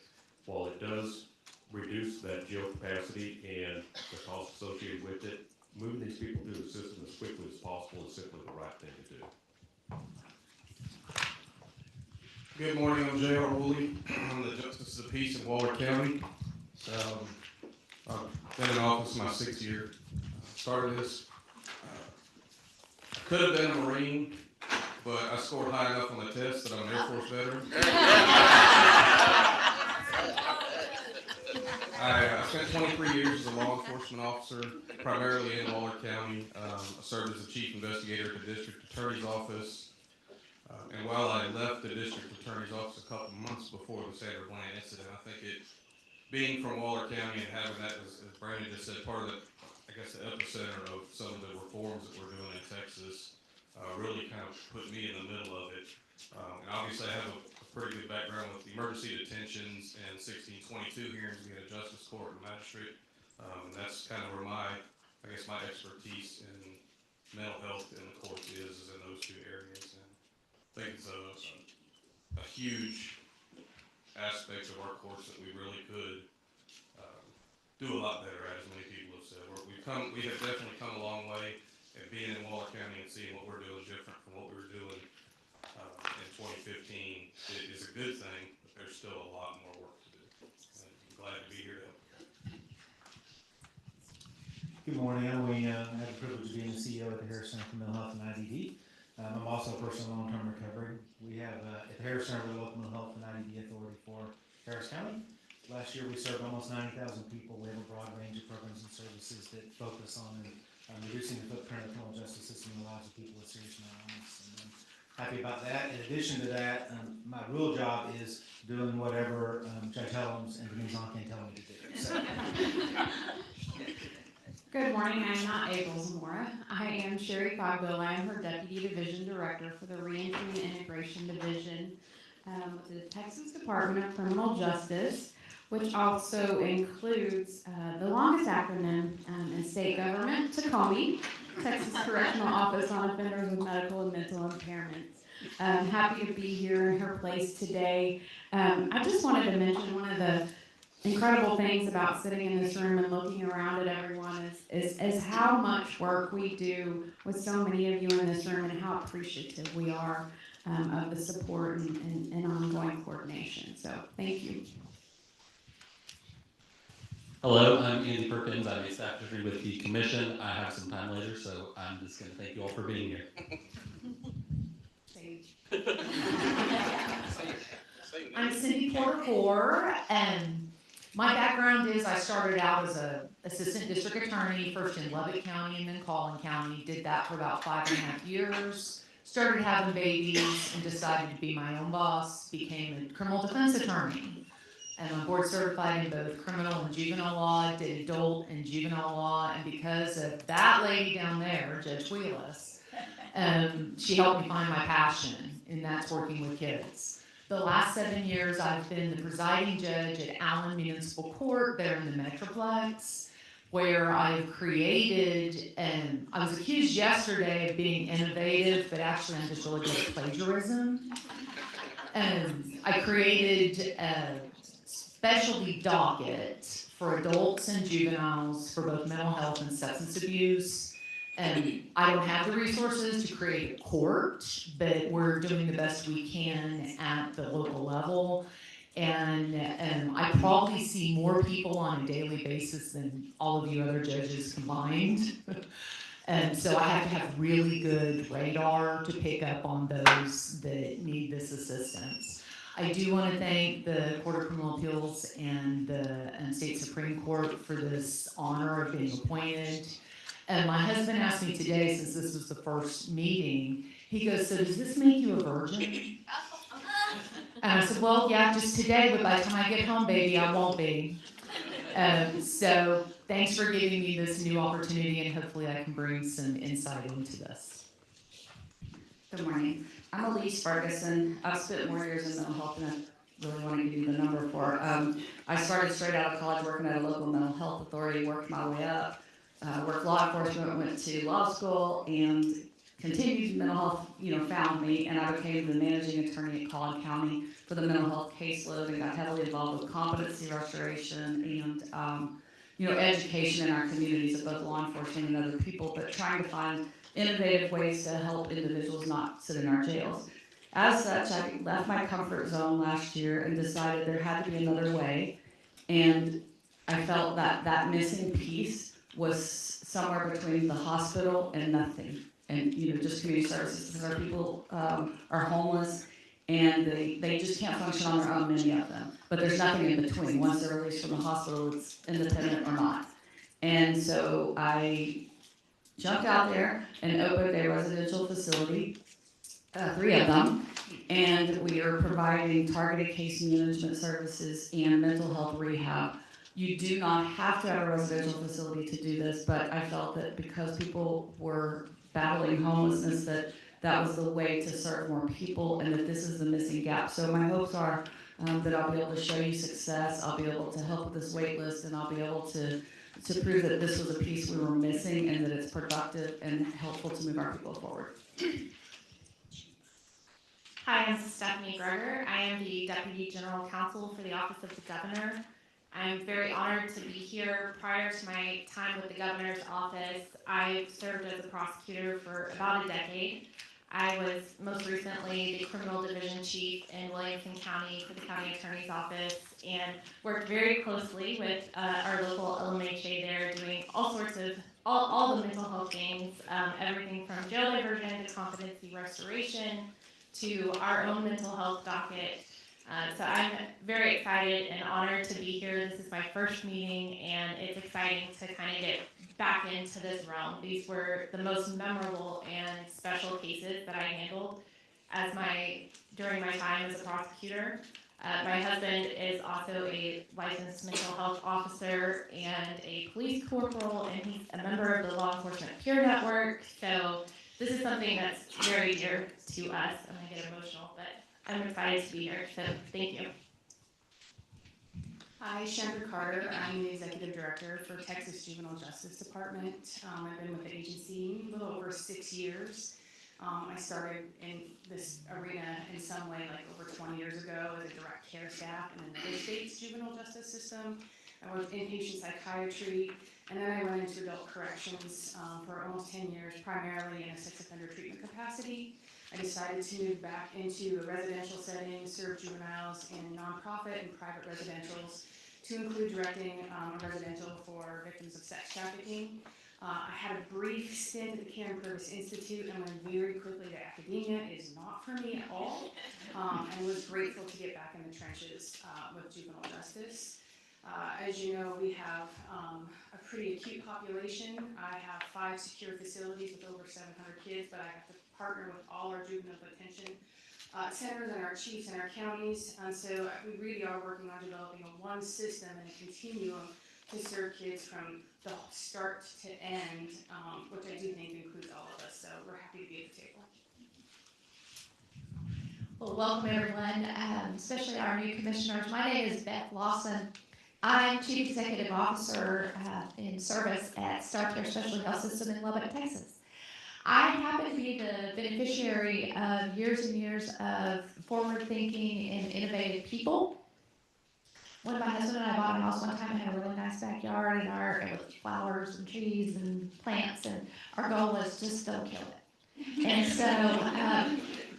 while it does reduce that jail capacity and the cost associated with it, moving these people through the system as quickly as possible is simply the right thing to do. Good morning, I'm J.R. Woolley. I'm the Justice of the Peace in Waller County. I've been in office my 6th year. Started this. I could have been a Marine, but I scored high enough on the test that I'm an Air Force veteran. I spent 23 years as a law enforcement officer, primarily in Waller County. I served as the chief investigator at the district attorney's office. And while I left the district attorney's office a couple months before the Sandra Bland incident, I think being from Waller County and having that, as Brandon just said, part of the, I guess, the epicenter of some of the reforms that we're doing in Texas, really kind of put me in the middle of it. And obviously I have a pretty good background with emergency detentions and 1622 hearings, being a justice court and magistrate. And that's kind of where my expertise in mental health in the courts is in those two areas. And I think it's a huge aspect of our courts that we really could do a lot better at, as many people have said. We have definitely come a long way at being in Waller County and seeing what we're doing different from what we were doing in 2015. It is a good thing, but there's still a lot more work to do. And I'm glad to be here to help. Good morning, I'm Wayne. I have the privilege of being the CEO at the Harris Center for Mental Health and IDD. I'm also a person in long-term recovery. We have at the Harris Center, we're the local mental health and IDD authority for Harris County. Last year, we served almost 90,000 people. We have a broad range of programs and services that focus on reducing the footprint of the criminal justice system in the lives of people with serious mental illness. And I'm happy about that. In addition to that, my real job is doing whatever Judge Helms and Denise Onken tell me to do. So. Good morning, I'm not Abel Zamora. I am Sherry Cogbill. I am her Deputy Division Director for the Reentry and Integration Division with the Texas Department of Criminal Justice, which also includes the longest acronym in state government, TCOME, Texas Correctional Office on Offenders with Medical and Mental Impairments. I'm happy to be here in her place today. I just wanted to mention one of the incredible things about sitting in this room and looking around at everyone is how much work we do with so many of you in this room and how appreciative we are of the support and ongoing coordination. So thank you. Hello, I'm Andy Perkins. I'm a staff attorney with the commission. I have some time later, so I'm just going to thank you all for being here. I'm Cindy Porter, and my background is I started out as an assistant district attorney, first in Lubbock County and then Collin County. Did that for about 5.5 years. Started having babies and decided to be my own boss. Became a criminal defense attorney. And I'm board certified in both criminal and juvenile law, did adult and juvenile law, and because of that lady down there, Judge Wheelis, she helped me find my passion, and that's working with kids. The last 7 years, I've been the presiding judge at Allen Municipal Court there in the Metroplex, where I've created, and I was accused yesterday of being innovative, but actually I'm just really good at plagiarism. I created a specialty docket for adults and juveniles for both mental health and substance abuse. I don't have the resources to create a court, but we're doing the best we can at the local level. And I probably see more people on a daily basis than all of you other judges combined. And so I have to have really good radar to pick up on those that need this assistance. I do want to thank the Court of Criminal Appeals and the State Supreme Court for this honor of being appointed. And my husband asked me today, since this was the first meeting, he goes, "So does this make you a virgin?" And I said, "Well, yeah, just today, but by the time I get home, baby, I won't be." So thanks for giving me this new opportunity, and hopefully I can bring some insight into this. Good morning. I'm Elise Ferguson. I've spent more years in mental health than I really want to give you the number for. I started straight out of college working at a local mental health authority, worked my way up, worked law enforcement, went to law school, and continued mental health, found me, and I became the managing attorney at Collin County for the mental health caseload and got heavily involved with competency restoration and, education in our communities of both law enforcement and other people, but trying to find innovative ways to help individuals not sit in our jails. As such, I left my comfort zone last year and decided there had to be another way, and I felt that that missing piece was somewhere between the hospital and nothing, and just community services, because our people are homeless and they just can't function on their own, many of them, but there's nothing in between. Once they're released from the hospital, it's independent or not. And so I jumped out there and opened a residential facility, 3 of them, and we are providing targeted case management services and mental health rehab You do not have to have a residential facility to do this, but I felt that because people were battling homelessness, that was the way to serve more people, and that this is the missing gap. So my hopes are that I'll be able to show you success, I'll be able to help with this wait list, and I'll be able to prove that this was a piece we were missing and that it's productive and helpful to move our people forward. Hi, I'm Stephanie Greger. I am the Deputy General Counsel for the Office of the Governor. I'm very honored to be here. Prior to my time with the Governor's office, I served as a prosecutor for about a decade. I was most recently the Criminal Division Chief in Williamson County for the County Attorney's Office and worked very closely with our local LMHA there, doing all sorts of, all the mental health things, everything from jail diversion to competency restoration, to our own mental health docket. So I'm very excited and honored to be here. This is my first meeting, and it's exciting to kind of get back into this realm. These were the most memorable and special cases that I handled during my time as a prosecutor. My husband is also a licensed mental health officer and a police corporal, and he's a member of the Law Enforcement Peer Network. So this is something that's very dear to us, and I get emotional, but I'm excited to be here, so thank you. Hi, Chandra Carter. I'm the Executive Director for Texas Juvenile Justice Department. I've been with the agency a little over 6 years. I started in this arena in some way like over 20 years ago as a direct care staff in another state's juvenile justice system. I worked inpatient psychiatry, and then I went into adult corrections for almost 10 years, primarily in a sex offender treatment capacity. I decided to move back into a residential setting, serve juveniles in nonprofit and private residentials, to include directing a residential for victims of sex trafficking. I had a brief stint at the Care and Purpose Institute and went very quickly to academia. It is not for me at all, and was grateful to get back in the trenches with juvenile justice. As you know, we have a pretty acute population. I have 5 secure facilities with over 700 kids, but I have to partner with all our juvenile detention centers and our chiefs and our counties. And so we really are working on developing a one system and a continuum to serve kids from the start to end, which I do think includes all of us. So we're happy to be at the table. Well, welcome everyone, especially our new commissioners. My name is Beth Lawson. I'm Chief Executive Officer in service at Star Care Special Health System in Lubbock, Texas. I happen to be the beneficiary of years and years of forward-thinking and innovative people. When my husband and I bought a house one time, it had a really nice backyard and with flowers and trees and plants, and our goal was just don't kill it. And so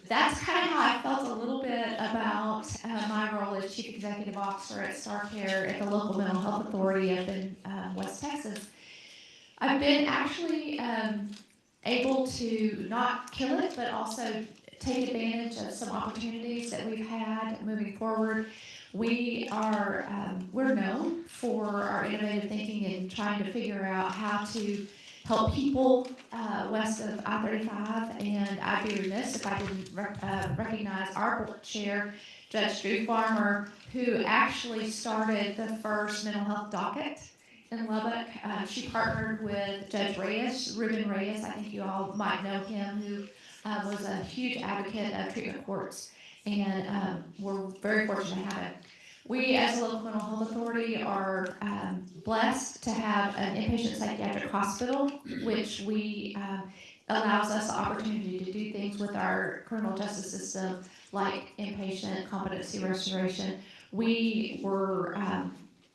that's kind of how I felt a little bit about my role as Chief Executive Officer at Star Care at the local mental health authority up in West Texas. I've been actually able to not kill it, but also take advantage of some opportunities that we've had moving forward. We are, we're known for our innovative thinking and trying to figure out how to help people west of I-35, and I'd be remiss if I didn't recognize our board chair, Judge Drew Farmer, who actually started the first mental health docket in Lubbock. She partnered with Judge Reyes, Ruben Reyes, I think you all might know him, who was a huge advocate of treatment courts, and we're very fortunate to have him. We, as a local mental health authority, are blessed to have an inpatient psychiatric hospital, which allows us the opportunity to do things with our criminal justice system, like inpatient competency restoration. We were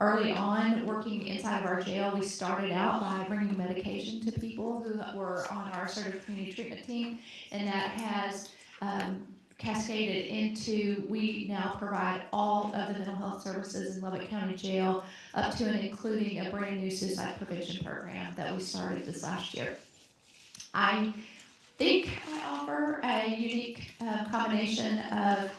early on working inside of our jail. We started out by bringing medication to people who were on our assertive community treatment team, and that has cascaded into, we now provide all of the mental health services in Lubbock County Jail, up to and including a brand new suicide prevention program that we started this last year. I think I offer a unique combination of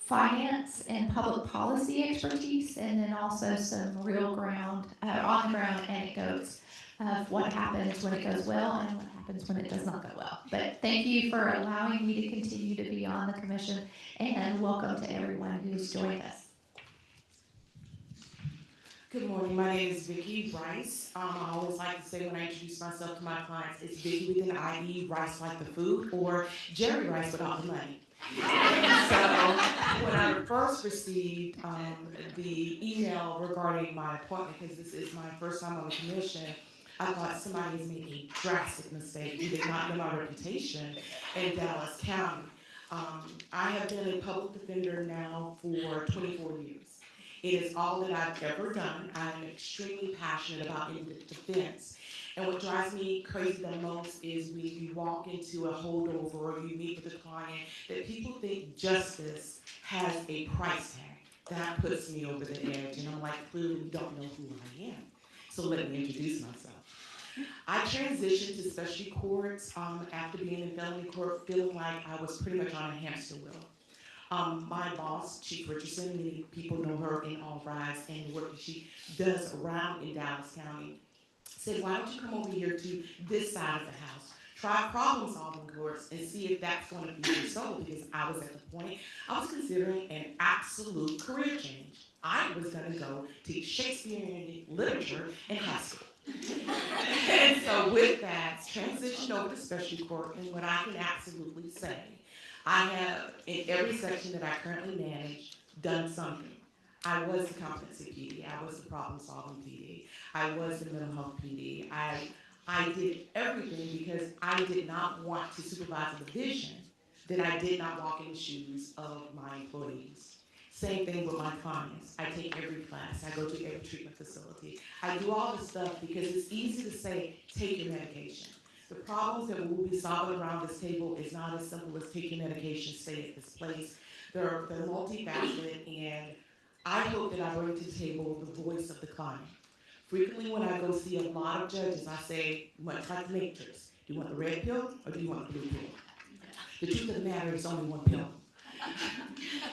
finance and public policy expertise, and then also some real ground, on-the-ground anecdotes of what happens when it goes well and what happens when it does not go well. But thank you for allowing me to continue to be on the commission, and welcome to everyone who's joined us. Good morning, my name is Vicki Rice. I always like to say when I introduce myself to my clients, it's Vicki with an I-E, Rice like the food, or Jerry Rice without the money. So when I first received the email regarding my appointment, because this is my first time on the commission, I thought somebody has made a drastic mistake. You did not know my reputation in Dallas County. I have been a public defender now for 24 years. It is all that I've ever done. I'm extremely passionate about defense. And what drives me crazy the most is when you walk into a holdover or you meet with a client that people think justice has a price tag. That puts me over the edge, and I'm like, clearly you don't know who I am. So let me introduce myself. I transitioned to specialty courts after being in felony court, feeling like I was pretty much on a hamster wheel. My boss, Chief Richardson, many people know her in All Rise and the work that she does around in Dallas County, said, why don't you come over here to this side of the house, try problem solving courts and see if that's going to be your soul, because I was at the point, I was considering an absolute career change. I was going to go teach Shakespearean literature in high school. And so with that, transitioned over to specialty court, and what I can absolutely say, I have, in every section that I currently manage, done something. I was the competency PD, I was the problem solving PD, I was the mental health PD. I did everything because I did not want to supervise a division that I did not walk in the shoes of my employees. Same thing with my clients. I take every class, I go to every treatment facility. I do all this stuff because it's easy to say, take your medication. The problems that we'll be solving around this table is not as simple as take your medication, stay at this place. They're multifaceted, and I hope that I bring to the table the voice of the client. Frequently when I go see a lot of judges, I say, much like the Matrix, do you want the red pill or do you want the blue pill? The truth of the matter is only one pill.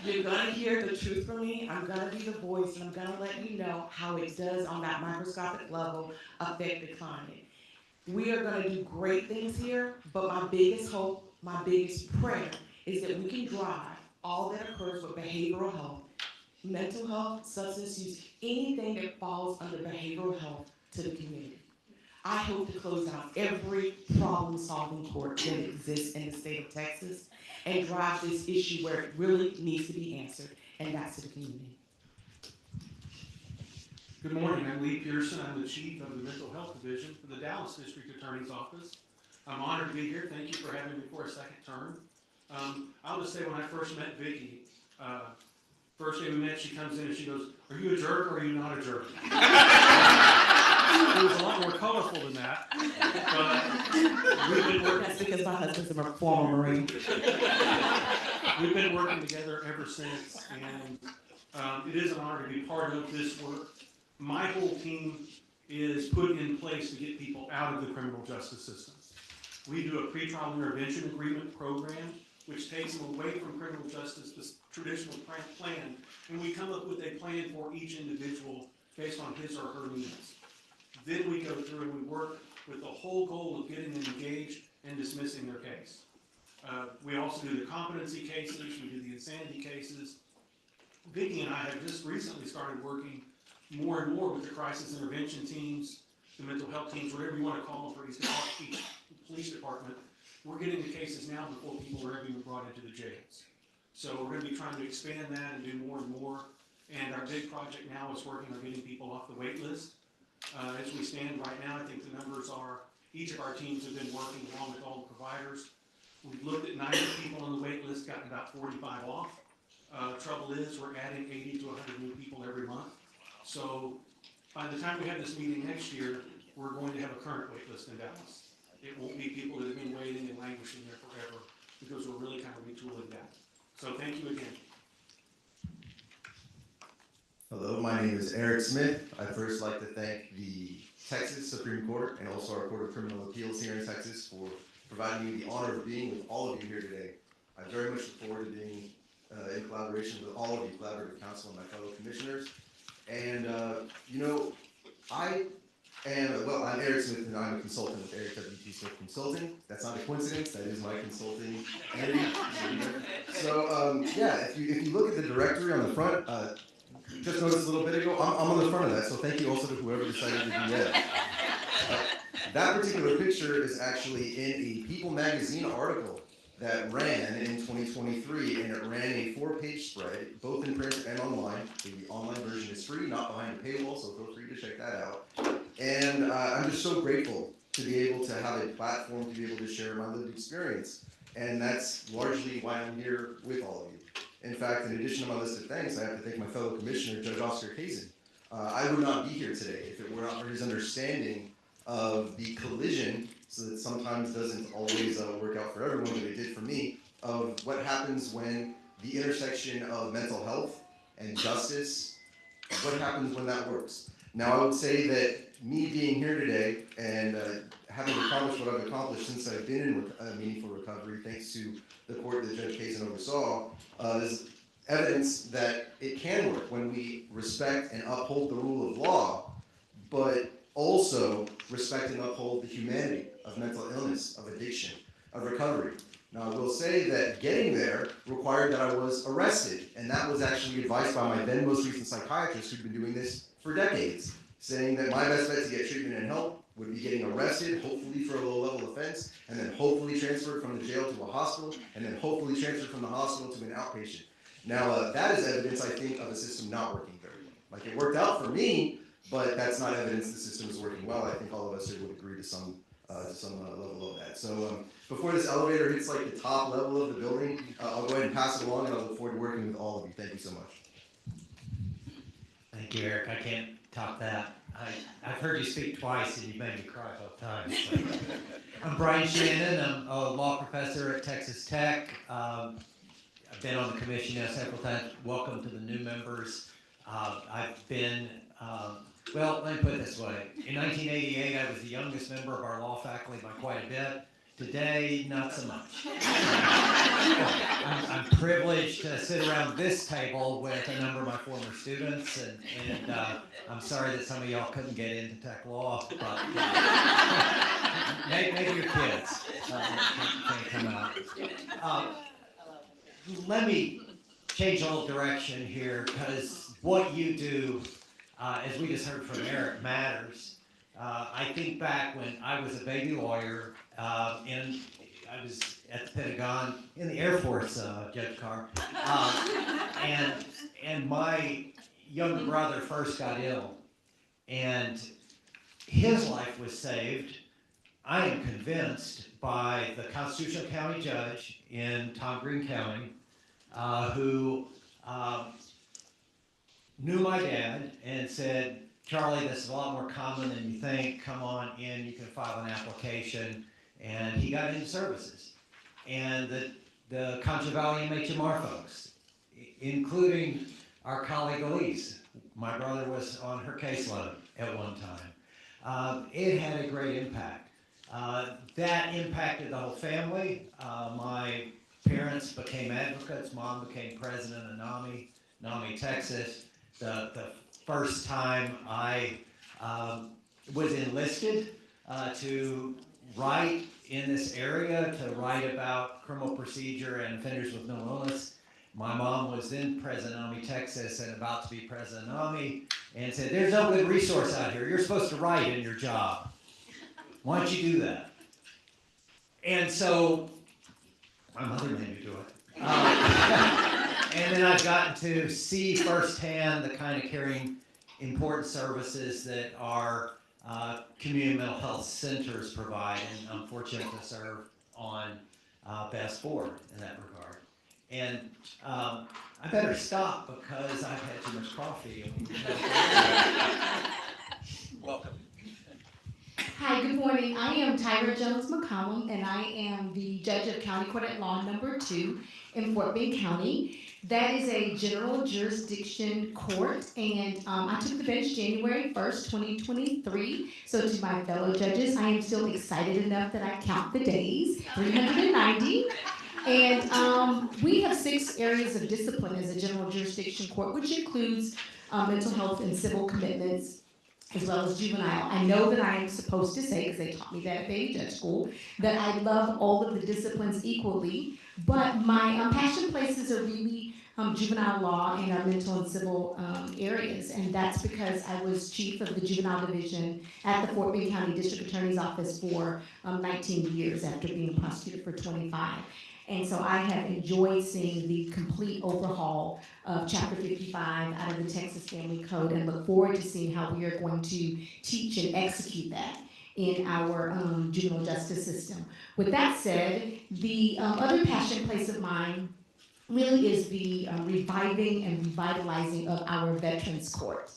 You're gonna hear the truth from me, I'm gonna be the voice, and I'm gonna let you know how it does on that microscopic level affect the client. We are gonna do great things here, but my biggest hope, my biggest prayer is that we can drive all that occurs with behavioral health, mental health, substance use, anything that falls under behavioral health to the community. I hope to close out every problem-solving court that exists in the state of Texas and drive this issue where it really needs to be answered, and that's to the community. Good morning, I'm Lee Pearson. I'm the Chief of the Mental Health Division for the Dallas District Attorney's Office. I'm honored to be here. Thank you for having me for a second term. I'll just say when I first met Vicki, first day we met, she comes in and she goes, are you a jerk or are you not a jerk? It was a lot more colorful than that. But we've been working. That's because my husband's a former Marine. We've been working together ever since, and it is an honor to be part of this work. My whole team is put in place to get people out of the criminal justice system. We do a pretrial intervention agreement program, which takes them away from criminal justice, this traditional plan, and we come up with a plan for each individual based on his or her needs. Then we go through and we work with the whole goal of getting them engaged and dismissing their case. We also do the competency cases, we do the insanity cases. Vicki and I have just recently started working more and more with the crisis intervention teams, the mental health teams, whatever you want to call them for each police department. We're getting the cases now before people are being brought into the jails. So we're going to be trying to expand that and do more and more. And our big project now is working on getting people off the wait list. As we stand right now, I think the numbers are, each of our teams have been working along with all the providers. We've looked at 90 people on the wait list, gotten about 45 off. Trouble is, we're adding 80 to 100 new people every month. So by the time we have this meeting next year, we're going to have a current wait list in Dallas. It won't be people that have been waiting and languishing there forever, because we're really kind of retooling that. So thank you again. Hello, my name is Eric Smith. I'd first like to thank the Texas Supreme Court and also our Court of Criminal Appeals here in Texas for providing me the honor of being with all of you here today. I very much look forward to being in collaboration with all of you, collaborative counsel and my fellow commissioners. And, you know, I'm Eric Smith, and I'm a consultant with Eric W.T. Smith Consulting. That's not a coincidence, that is my consulting entity. So, yeah, if you look at the directory on the front, just noticed a little bit ago, I'm on the front of that, so thank you also to whoever decided to do that. That particular picture is actually in a People magazine article that ran in 2023, and it ran a 4-page spread, both in print and online. The online version is free, not behind a paywall, so feel free to check that out. And I'm just so grateful to be able to have a platform to be able to share my lived experience. And that's largely why I'm here with all of you. In fact, in addition to my list of thanks, I have to thank my fellow commissioner, Judge Oscar Kazin. I would not be here today if it were not for his understanding of the collision, so that sometimes doesn't always work out for everyone, but it did for me, of what happens when the intersection of mental health and justice, what happens when that works. Now, I would say that me being here today and having accomplished what I've accomplished since I've been in meaningful recovery, thanks to the court that Judge Kazin oversaw, is evidence that it can work when we respect and uphold the rule of law, but also respect and uphold the humanity of mental illness, of addiction, of recovery. Now, I will say that getting there required that I was arrested, and that was actually advised by my then most recent psychiatrist who'd been doing this for decades, saying that my best bet to get treatment and help would be getting arrested, hopefully for a low-level offense, and then hopefully transferred from the jail to a hospital, and then hopefully transferred from the hospital to an outpatient. Now, that is evidence, I think, of a system not working very well. Like, it worked out for me, but that's not evidence the system is working well. I think all of us here would agree to some level of that. So before this elevator hits like the top level of the building, I'll go ahead and pass it along, and I look forward to working with all of you. Thank you so much. Thank you, Eric. I can't top that. I've heard you speak twice, and you made me cry both times. So. I'm Brian Shannon. I'm a law professor at Texas Tech. I've been on the commission now several times. Welcome to the new members. I've been well, let me put it this way. In 1988, I was the youngest member of our law faculty by quite a bit. Today, not so much. I'm privileged to sit around this table with a number of my former students, and I'm sorry that some of y'all couldn't get into tech law, but maybe your kids can come out. Let me change a little direction here, because what you do, as we just heard from Eric, matters. I think back when I was a baby lawyer, and I was at the Pentagon in the Air Force, Judge Carr, and my younger brother first got ill, and his life was saved, I am convinced, by the Constitutional County Judge in Tom Green County, who knew my dad and said, Charlie, this is a lot more common than you think. Come on in, you can file an application. And he got into services. And the Concho Valley MHMR folks, including our colleague Elise, my brother was on her caseload at one time. It had a great impact. That impacted the whole family. My parents became advocates. Mom became president of NAMI, Texas. The first time I was enlisted to write in this area, to write about criminal procedure and offenders with mental illness. My mom was then president of NAMI, Texas, and about to be president of NAMI, and said, there's no good resource out here. You're supposed to write in your job. Why don't you do that? And so, my mother made me do it. And then I've gotten to see firsthand the kind of caring, important services that our community mental health centers provide, and I'm fortunate to serve on Best Board in that regard. And I better stop because I've had too much coffee. Welcome. Hi, good morning. I am Tyra Jones McCollum, and I am the Judge of County Court at Law number 2 in Fort Bend County. That is a general jurisdiction court, and I took the bench January 1st, 2023. So to my fellow judges, I am still excited enough that I count the days, 390. And we have 6 areas of discipline as a general jurisdiction court, which includes mental health and civil commitments, as well as juvenile. I know that I am supposed to say, because they taught me that at baby judge school, that I love all of the disciplines equally, but my passion places are really juvenile law in our mental and civil areas. And that's because I was chief of the juvenile division at the Fort Bend County District Attorney's Office for 19 years after being a prosecutor for 25. And so I have enjoyed seeing the complete overhaul of Chapter 55 out of the Texas Family Code and look forward to seeing how we are going to teach and execute that in our juvenile justice system. With that said, the other passion place of mine really is the reviving and revitalizing of our Veterans Court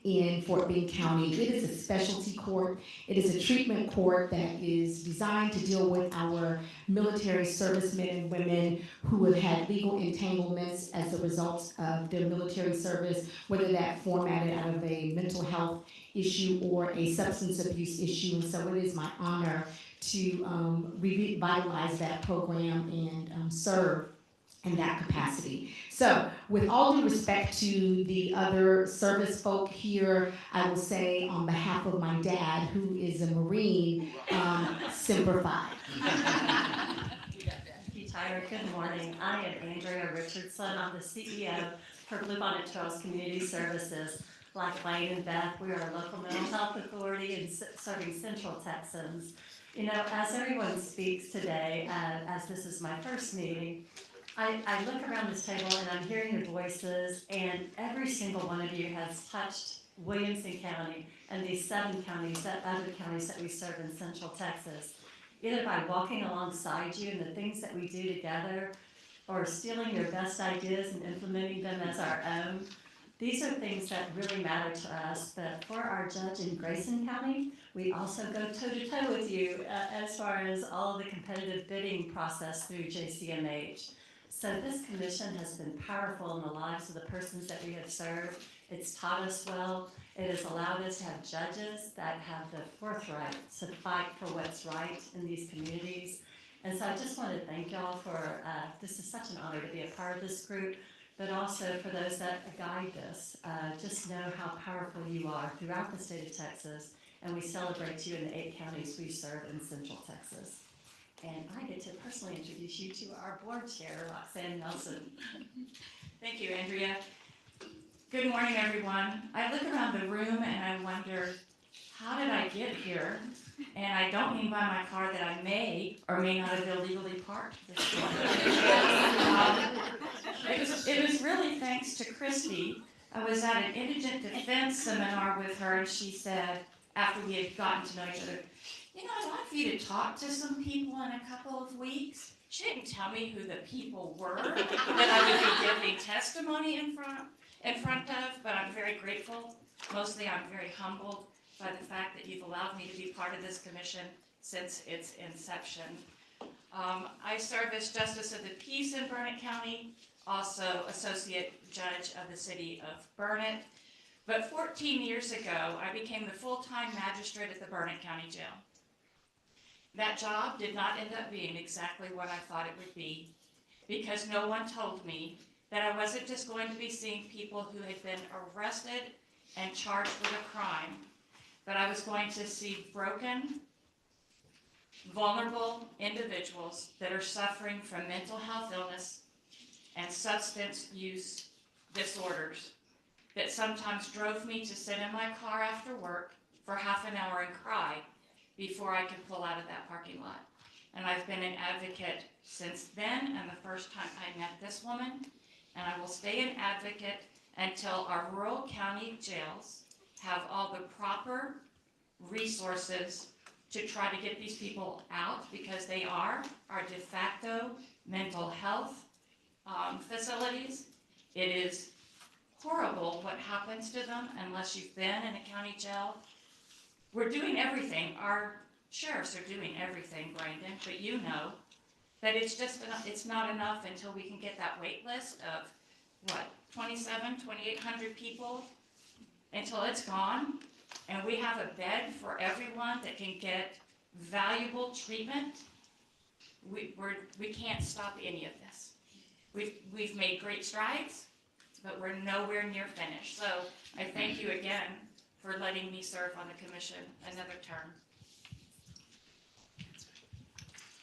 in Fort Bend County. It is a specialty court. It is a treatment court that is designed to deal with our military servicemen and women who have had legal entanglements as a result of their military service, whether that formatted out of a mental health issue or a substance abuse issue. And so it is my honor to revitalize that program and serve in that capacity. So, with all due respect to the other service folk here, I will say on behalf of my dad, who is a Marine, Semper Fi. Thank you, Tyra. Good morning. I am Andrea Richardson. I'm the CEO for Bluebonnet Trails Community Services. Like Wayne and Beth, we are a local mental health authority and serving Central Texans. You know, as everyone speaks today, as this is my first meeting, I look around this table and I'm hearing your voices, and every single one of you has touched Williamson County and these 7 counties, other counties that we serve in Central Texas, either by walking alongside you and the things that we do together, or stealing your best ideas and implementing them as our own. These are things that really matter to us, but for our judge in Grayson County, we also go toe-to-toe with you as far as all the competitive bidding process through JCMH. So this commission has been powerful in the lives of the persons that we have served. It's taught us well. It has allowed us to have judges that have the forthright to fight for what's right in these communities. And so I just want to thank y'all for, this is such an honor to be a part of this group, but also for those that guide this. Just know how powerful you are throughout the state of Texas, and we celebrate you in the 8 counties we serve in Central Texas. And I get to personally introduce you to our board chair, Roxanne Nelson. Thank you, Andrea. Good morning, everyone. I look around the room and I wonder, how did I get here? And I don't mean by my car that I may or may not have illegally parked this morning. It was really thanks to Christy. I was at an indigent defense seminar with her, and she said, after we had gotten to know each other, you know, I'd like for you to talk to some people in a couple of weeks. She didn't tell me who the people were that I would be giving testimony in front of, but I'm very grateful. Mostly I'm very humbled by the fact that you've allowed me to be part of this commission since its inception. I serve as Justice of the Peace in Burnett County, also Associate Judge of the City of Burnett. But 14 years ago, I became the full-time magistrate at the Burnett County Jail. That job did not end up being exactly what I thought it would be, because no one told me that I wasn't just going to be seeing people who had been arrested and charged with a crime, but I was going to see broken, vulnerable individuals that are suffering from mental health illness and substance use disorders that sometimes drove me to sit in my car after work for half an hour and cry before I could pull out of that parking lot. And I've been an advocate since then, and the first time I met this woman, and I will stay an advocate until our rural county jails have all the proper resources to try to get these people out, because they are our de facto mental health facilities. It is horrible what happens to them unless you've been in a county jail. We're doing everything. Our sheriffs are doing everything, Brandon, but you know that it's not enough until we can get that wait list of, what, 2,800 people until it's gone, and we have a bed for everyone that can get valuable treatment. We can't stop any of this. We've made great strides, but we're nowhere near finished. So I thank you again for letting me serve on the commission another term.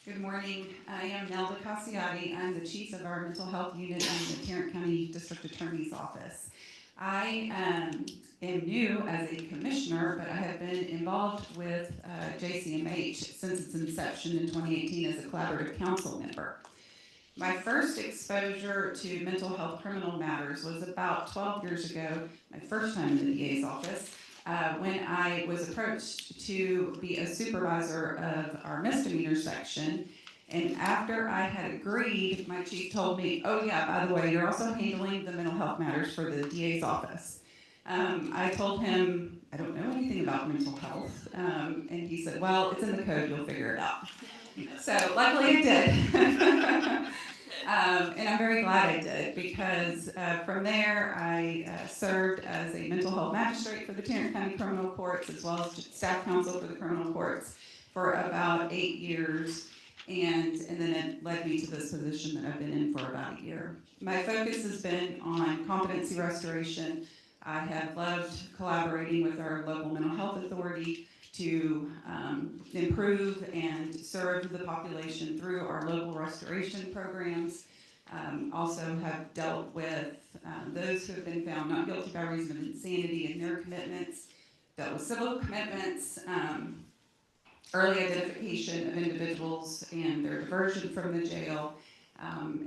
Good morning. I am Nelda Cassiati. I'm the chief of our mental health unit in the Tarrant County District Attorney's Office. I am new as a commissioner, but I have been involved with JCMH since its inception in 2018 as a collaborative council member. My first exposure to mental health criminal matters was about 12 years ago, my first time in the DA's office, when I was approached to be a supervisor of our misdemeanor section. And after I had agreed, my chief told me, oh yeah, by the way, you're also handling the mental health matters for the DA's office. I told him, I don't know anything about mental health. And he said, well, it's in the code, you'll figure it out. So luckily I did. And I'm very glad I did, because from there I served as a mental health magistrate for the Tarrant County Criminal Courts, as well as staff counsel for the criminal courts for about 8 years. And then it led me to this position that I've been in for about a year. My focus has been on competency restoration. I have loved collaborating with our local mental health authority to improve and serve the population through our local restoration programs. Also have dealt with those who have been found not guilty by reason of insanity in their commitments, dealt with civil commitments, early identification of individuals and their diversion from the jail,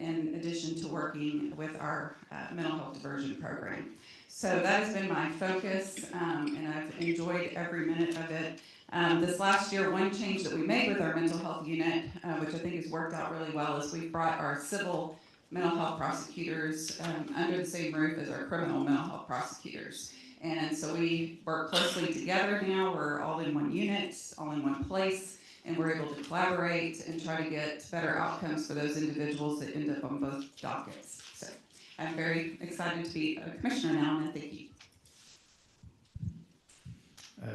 in addition to working with our mental health diversion program. So that has been my focus, and I've enjoyed every minute of it. This last year, one change that we made with our mental health unit, which I think has worked out really well, is we've brought our civil mental health prosecutors under the same roof as our criminal mental health prosecutors. And so we work closely together now. We're all in one unit, all in one place, and we're able to collaborate and try to get better outcomes for those individuals that end up on both dockets. So I'm very excited to be a commissioner now, and thank you.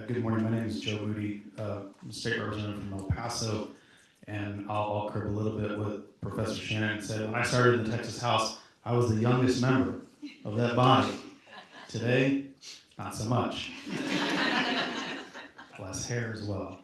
Good morning. My name is Joe Moody. I'm a state representative from El Paso, and I'll crib a little bit what Professor Shannon said. When I started in the Texas House, I was the youngest member of that body. Today, not so much. Less hair as well.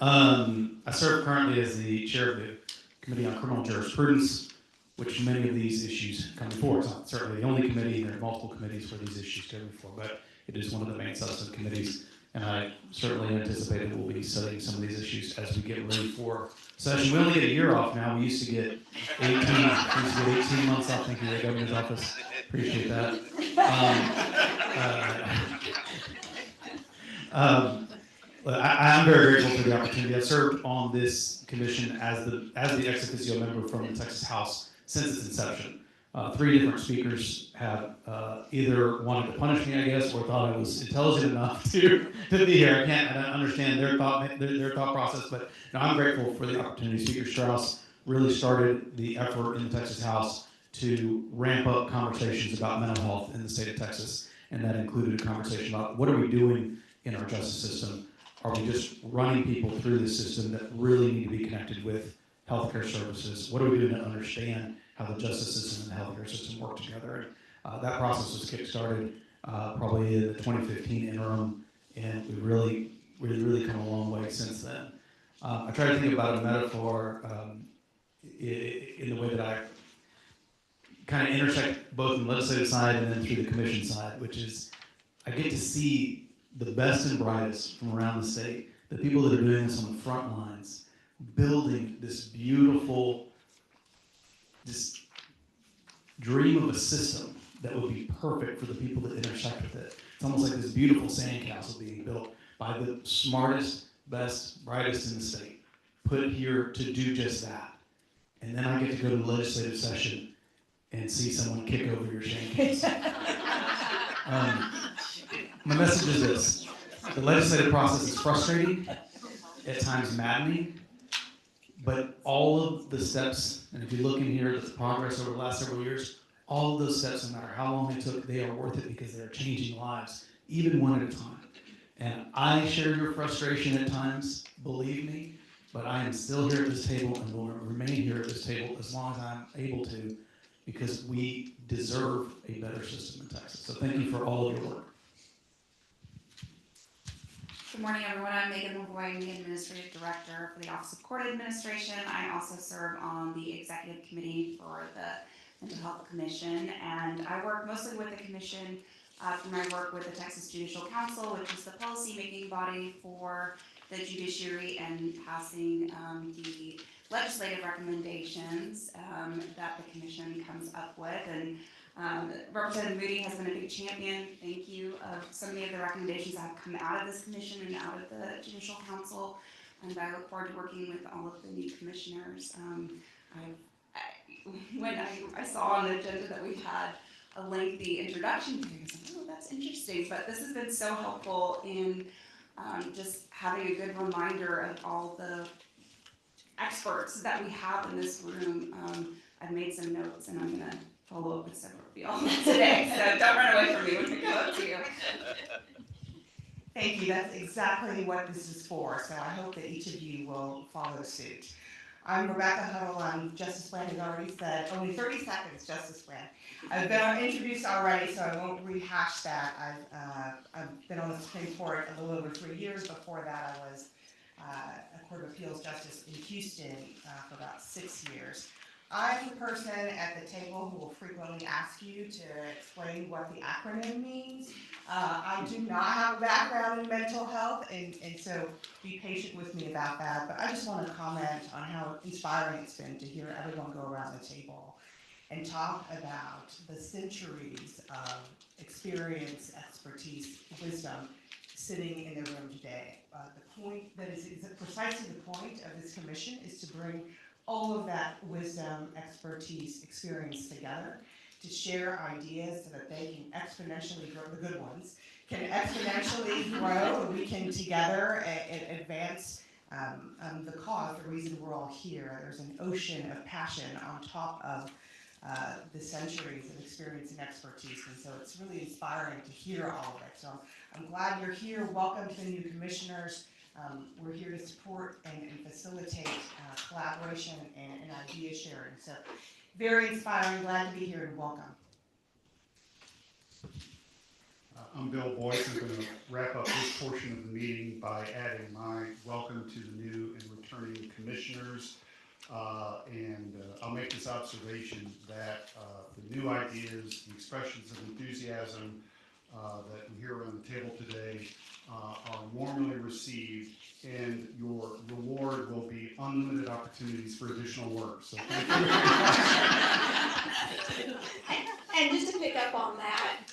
I serve currently as the chair of the Committee on Criminal Jurisprudence, which many of these issues come before. It's not certainly the only committee. There are multiple committees where these issues go before, but it is one of the main substantive committees. And I certainly anticipate that we'll be studying some of these issues as we get ready for session. We only get a year off now. We used to get 18 months off. Thank you, the governor's office. Appreciate that. I'm very grateful for the opportunity. I've served on this commission as the ex officio member from the Texas House since its inception. 3 different speakers have either wanted to punish me, I guess, or thought I was intelligent enough to be here. I don't understand their thought process, but no, I'm grateful for the opportunity. Speaker Strauss really started the effort in the Texas House to ramp up conversations about mental health in the state of Texas, and that included a conversation about what are we doing in our justice system. Are we just running people through the system that really need to be connected with healthcare services? What are we doing to understand how the justice system and the healthcare system work together? And that process was kick-started probably in the 2015 interim, and we've really come a long way since then. I try to think about a metaphor in the way that I kind of intersect both in the legislative side and then through the commission side, which is I get to see the best and brightest from around the state, the people that are doing this on the front lines, building this beautiful, this dream of a system that would be perfect for the people that intersect with it. It's almost like this beautiful sandcastle being built by the smartest, best, brightest in the state, put here to do just that. And then I get to go to the legislative session and see someone kick over your sandcastle. My message is this: the legislative process is frustrating, at times maddening, but all of the steps, and if you look in here at the progress over the last several years, all of those steps, no matter how long they took, they are worth it because they are changing lives, even one at a time. And I share your frustration at times, believe me, but I am still here at this table and will remain here at this table as long as I'm able to, because we deserve a better system in Texas. So thank you for all of your work. Good morning, everyone. I'm Megan McVoy, the Administrative Director for the Office of Court Administration. I also serve on the Executive Committee for the Mental Health Commission, and I work mostly with the Commission through my work with the Texas Judicial Council, which is the policy-making body for the judiciary, and passing the legislative recommendations that the Commission comes up with. And Representative Moody has been a big champion, thank you, of so many of the recommendations that have come out of this commission and out of the Judicial Council, and I look forward to working with all of the new commissioners. When I saw on the agenda that we had a lengthy introduction period, I was like, oh, that's interesting, but this has been so helpful in just having a good reminder of all the experts that we have in this room. I've made some notes, and I'm going to follow up with several of y'all today, so don't run away from me when we come up to you. Thank you. That's exactly what this is for, so I hope that each of you will follow suit. I'm Rebecca Huddle. Justice Bland has already said, only 30 seconds, Justice Bland. I've been introduced already, so I won't rehash that. I've been on the Supreme Court a little over 3 years. Before that, I was a Court of Appeals Justice in Houston for about 6 years. I'm the person at the table who will frequently ask you to explain what the acronym means. I do not have a background in mental health, and so be patient with me about that. But I just want to comment on how inspiring it's been to hear everyone go around the table and talk about the centuries of experience, expertise, wisdom sitting in the room today. The point that is precisely the point of this commission is to bring all of that wisdom, expertise, experience together to share ideas so that they can exponentially grow, the good ones, can exponentially grow, and we can together advance the cause, the reason we're all here. There's an ocean of passion on top of the centuries of experience and expertise, and so it's really inspiring to hear all of it. So I'm glad you're here. Welcome to the new commissioners. We're here to support and facilitate collaboration and idea sharing. So very inspiring, glad to be here, and welcome. I'm Bill Boyce. I'm going to wrap up this portion of the meeting by adding my welcome to the new and returning commissioners. I'll make this observation that the new ideas, the expressions of enthusiasm that we hear around the table today are warmly received, and your reward will be unlimited opportunities for additional work. So thank you. And just to pick up on that,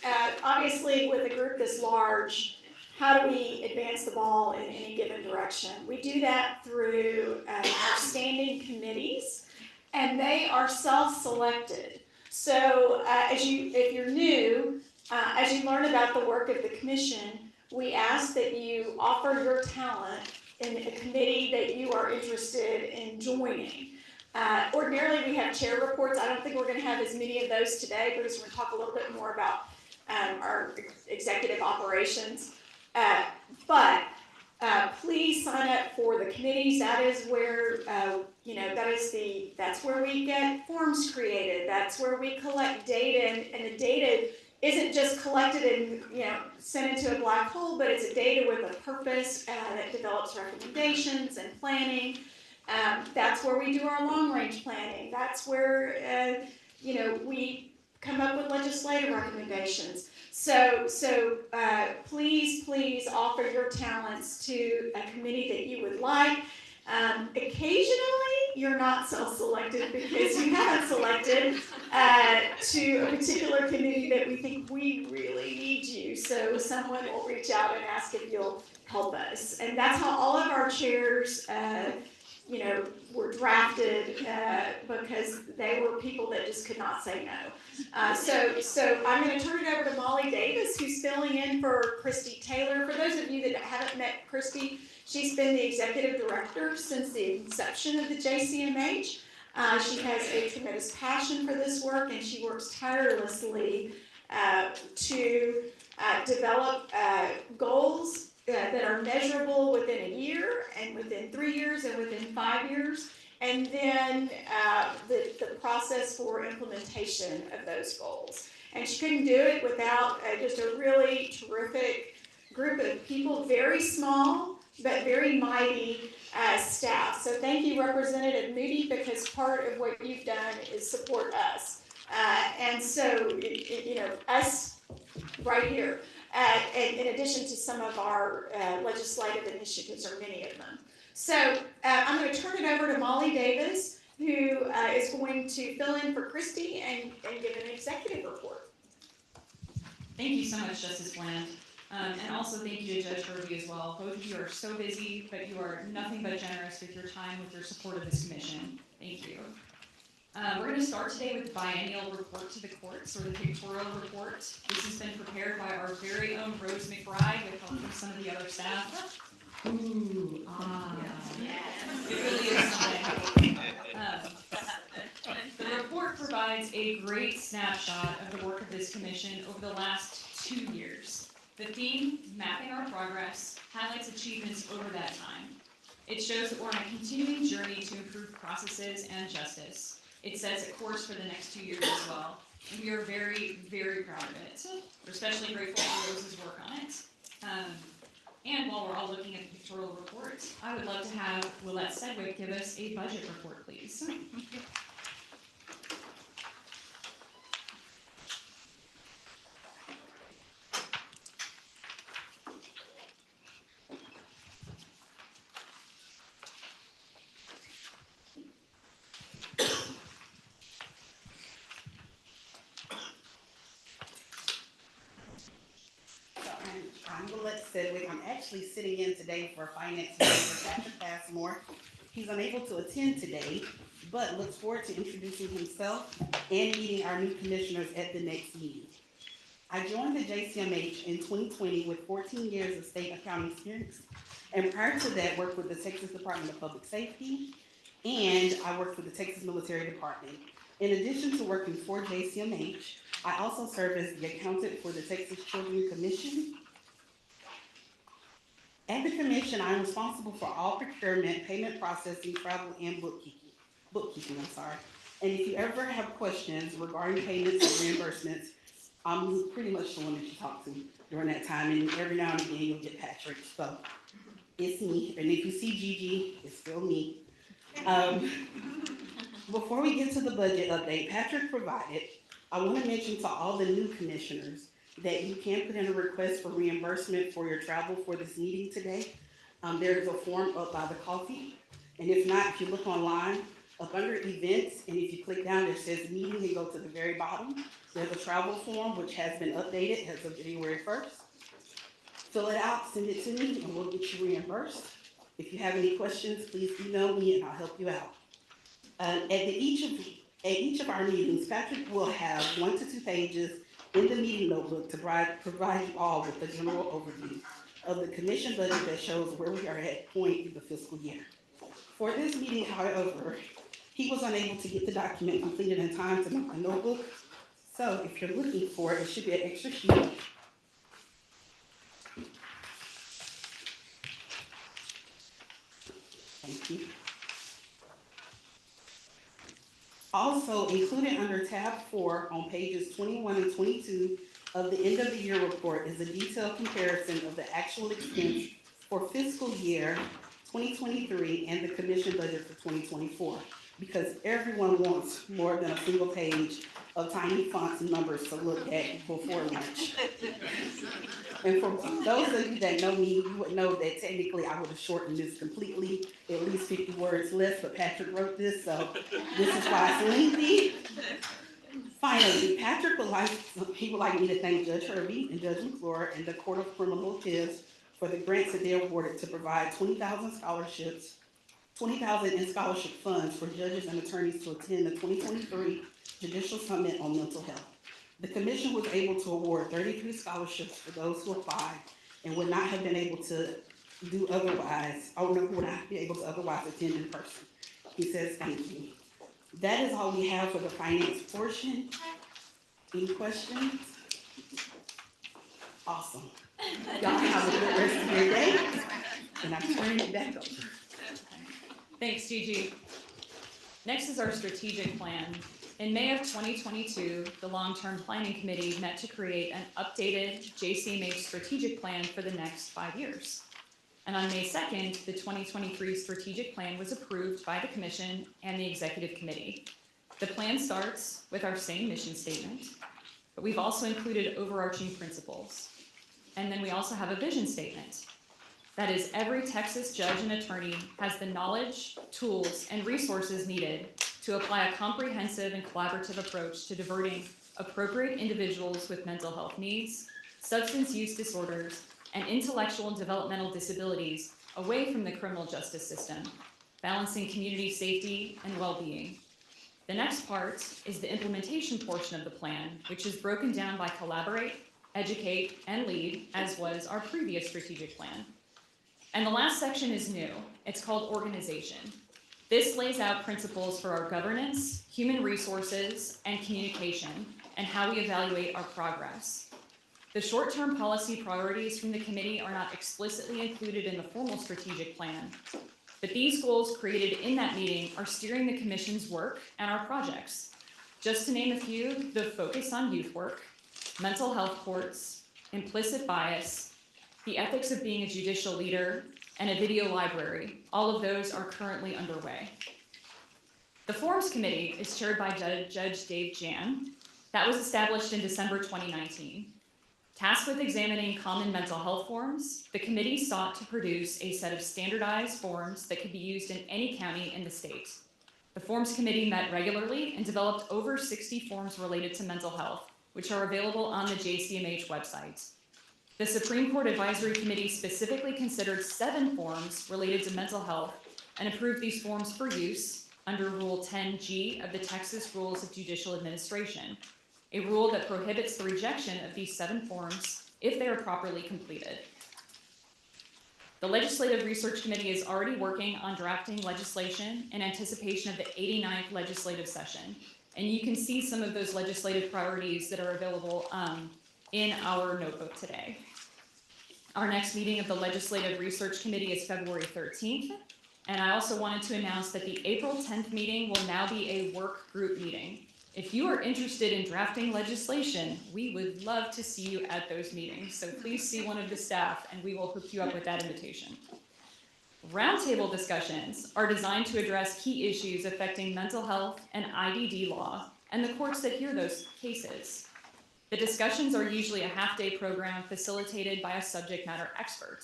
obviously with a group this large, how do we advance the ball in any given direction? We do that through our standing committees, and they are self-selected. So if you're new, as you learn about the work of the commission, we ask that you offer your talent in a committee that you are interested in joining. Ordinarily, we have chair reports. I don't think we're going to have as many of those today because we're going to talk a little bit more about our executive operations. But please sign up for the committees. That is where that's where we get forms created. That's where we collect data, and the data isn't just collected and sent into a black hole, but it's a data with a purpose that develops recommendations and planning. That's where we do our long-range planning. That's where we come up with legislative recommendations. So please offer your talents to a committee that you would like. Occasionally, you're not self-selected because you haven't selected to a particular committee that we think we really need you. So someone will reach out and ask if you'll help us. And that's how all of our chairs were drafted because they were people that just could not say no. So I'm going to turn it over to Molly Davis, who's filling in for Christy Taylor. For those of you that haven't met Christy, she's been the executive director since the inception of the JCMH. She has a tremendous passion for this work, and she works tirelessly to develop goals that are measurable within a year, and within 3 years, and within 5 years, and then the process for implementation of those goals. And she couldn't do it without just a really terrific group of people, very small, but very mighty staff. So thank you, Representative Moody, because part of what you've done is support us. And so, us right here, in addition to some of our legislative initiatives, or many of them. So I'm going to turn it over to Molly Davis, who is going to fill in for Christy and give an executive report. Thank you so much, Justice Bland. And also thank you to Judge Hervey as well. Both of you are so busy, but you are nothing but generous with your time, with your support of this commission. Thank you. We're going to start today with the biennial report to the courts, or the pictorial report. This has been prepared by our very own Rose McBride with help from some of the other staff. Ooh, yes. It really is something. The report provides a great snapshot of the work of this commission over the last 2 years. The theme, Mapping Our Progress, highlights achievements over that time. It shows that we're on a continuing journey to improve processes and justice. It sets a course for the next 2 years as well, and we are very, very proud of it. We're especially grateful for Rose's work on it. And while we're all looking at the pictorial report, I would love to have Willette Sedgwick give us a budget report, please. I'm Willette Sedgwick. I'm actually sitting in today for Finance Manager Patrick Passmore. He's unable to attend today, but looks forward to introducing himself and meeting our new commissioners at the next meeting. I joined the JCMH in 2020 with 14 years of state accounting experience, and prior to that worked with the Texas Department of Public Safety, and I worked with the Texas Military Department. In addition to working for JCMH, I also serve as the accountant for the Texas Children's Commission. At the commission, I am responsible for all procurement, payment processing, travel, and bookkeeping. And if you ever have questions regarding payments or reimbursements, I'm pretty much the one that you talk to during that time. And every now and again, you'll get Patrick. So it's me. And if you see Gigi, it's still me. Before we get to the budget update Patrick provided, I want to mention to all the new commissioners that you can put in a request for reimbursement for your travel for this meeting today. There is a form up by the coffee, and if not, if you look online, up under events, and if you click down, it says meeting and go to the very bottom. There's a travel form which has been updated as of January 1st. Fill it out, send it to me, and we'll get you reimbursed. If you have any questions, please email me and I'll help you out. At each of our meetings, Patrick will have 1 to 2 pages in the meeting notebook to provide you all with a general overview of the commission budget that shows where we are at point in the fiscal year. For this meeting, however, he was unable to get the document completed in time to make my notebook. So if you're looking for it, it should be an extra sheet. Thank you. Also included under tab 4 on pages 21 and 22 of the end of the year report is a detailed comparison of the actual expense for fiscal year 2023 and the commission budget for 2024, because everyone wants more than a single page of tiny fonts and numbers to look at before lunch. And for those of you that know me, you would know that technically I would have shortened this completely, at least 50 words less, but Patrick wrote this, so this is why it's lengthy. Finally, Patrick would like me to thank Judge Hervey and Judge McClure and the Court of Criminal Appeals for the grants that they awarded to provide 20,000 in scholarship funds for judges and attorneys to attend the 2023 Judicial Summit on Mental Health. The commission was able to award 33 scholarships for those who applied and would not have been able to do otherwise, or would not be able to otherwise attend in person. He says, thank you. That is all we have for the finance portion. Any questions? Awesome. Y'all have a good rest of your day, and I'm turning it back over. Thanks, Gigi. Next is our strategic plan. In May of 2022, the Long-Term Planning Committee met to create an updated JCMH strategic plan for the next 5 years. And on May 2nd, the 2023 strategic plan was approved by the Commission and the Executive Committee. The plan starts with our same mission statement, but we've also included overarching principles. And then we also have a vision statement. That is, every Texas judge and attorney has the knowledge, tools, and resources needed to apply a comprehensive and collaborative approach to diverting appropriate individuals with mental health needs, substance use disorders, and intellectual and developmental disabilities away from the criminal justice system, balancing community safety and well-being. The next part is the implementation portion of the plan, which is broken down by collaborate, educate, and lead, as was our previous strategic plan. And the last section is new. It's called organization. This lays out principles for our governance, human resources, and communication, and how we evaluate our progress. The short-term policy priorities from the committee are not explicitly included in the formal strategic plan, but these goals created in that meeting are steering the Commission's work and our projects. Just to name a few, the focus on youth work, mental health courts, implicit bias, the ethics of being a judicial leader, and a video library. All of those are currently underway. The Forums Committee is chaired by Judge Dave Jan. That was established in December 2019. Tasked with examining common mental health forms, the committee sought to produce a set of standardized forms that could be used in any county in the state. The Forms Committee met regularly and developed over 60 forms related to mental health, which are available on the JCMH website. The Supreme Court Advisory Committee specifically considered 7 forms related to mental health and approved these forms for use under Rule 10G of the Texas Rules of Judicial Administration, a rule that prohibits the rejection of these 7 forms if they are properly completed. The Legislative Research Committee is already working on drafting legislation in anticipation of the 89th legislative session. And you can see some of those legislative priorities that are available in our notebook today. Our next meeting of the Legislative Research Committee is February 13th. And I also wanted to announce that the April 10th meeting will now be a work group meeting. If you are interested in drafting legislation, we would love to see you at those meetings. So please see one of the staff and we will hook you up with that invitation. Roundtable discussions are designed to address key issues affecting mental health and IDD law and the courts that hear those cases. The discussions are usually a half-day program facilitated by a subject matter expert.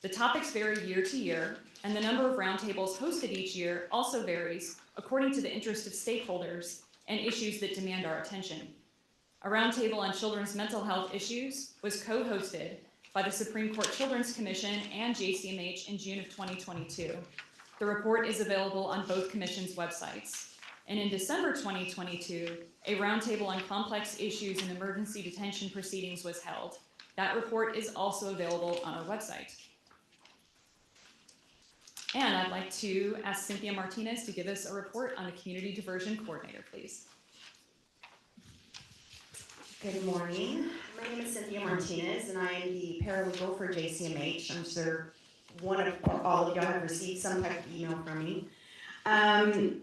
The topics vary year to year, and the number of roundtables hosted each year also varies according to the interest of stakeholders and issues that demand our attention. A roundtable on children's mental health issues was co-hosted by the Supreme Court Children's Commission and JCMH in June of 2022. The report is available on both commissions' websites. And in December 2022, a roundtable on complex issues in emergency detention proceedings was held. That report is also available on our website. And I'd like to ask Cynthia Martinez to give us a report on the Community Diversion Coordinator, please. Good morning. My name is Cynthia Martinez, and I am the paralegal for JCMH. I'm sure all of y'all have received some type of email from me. And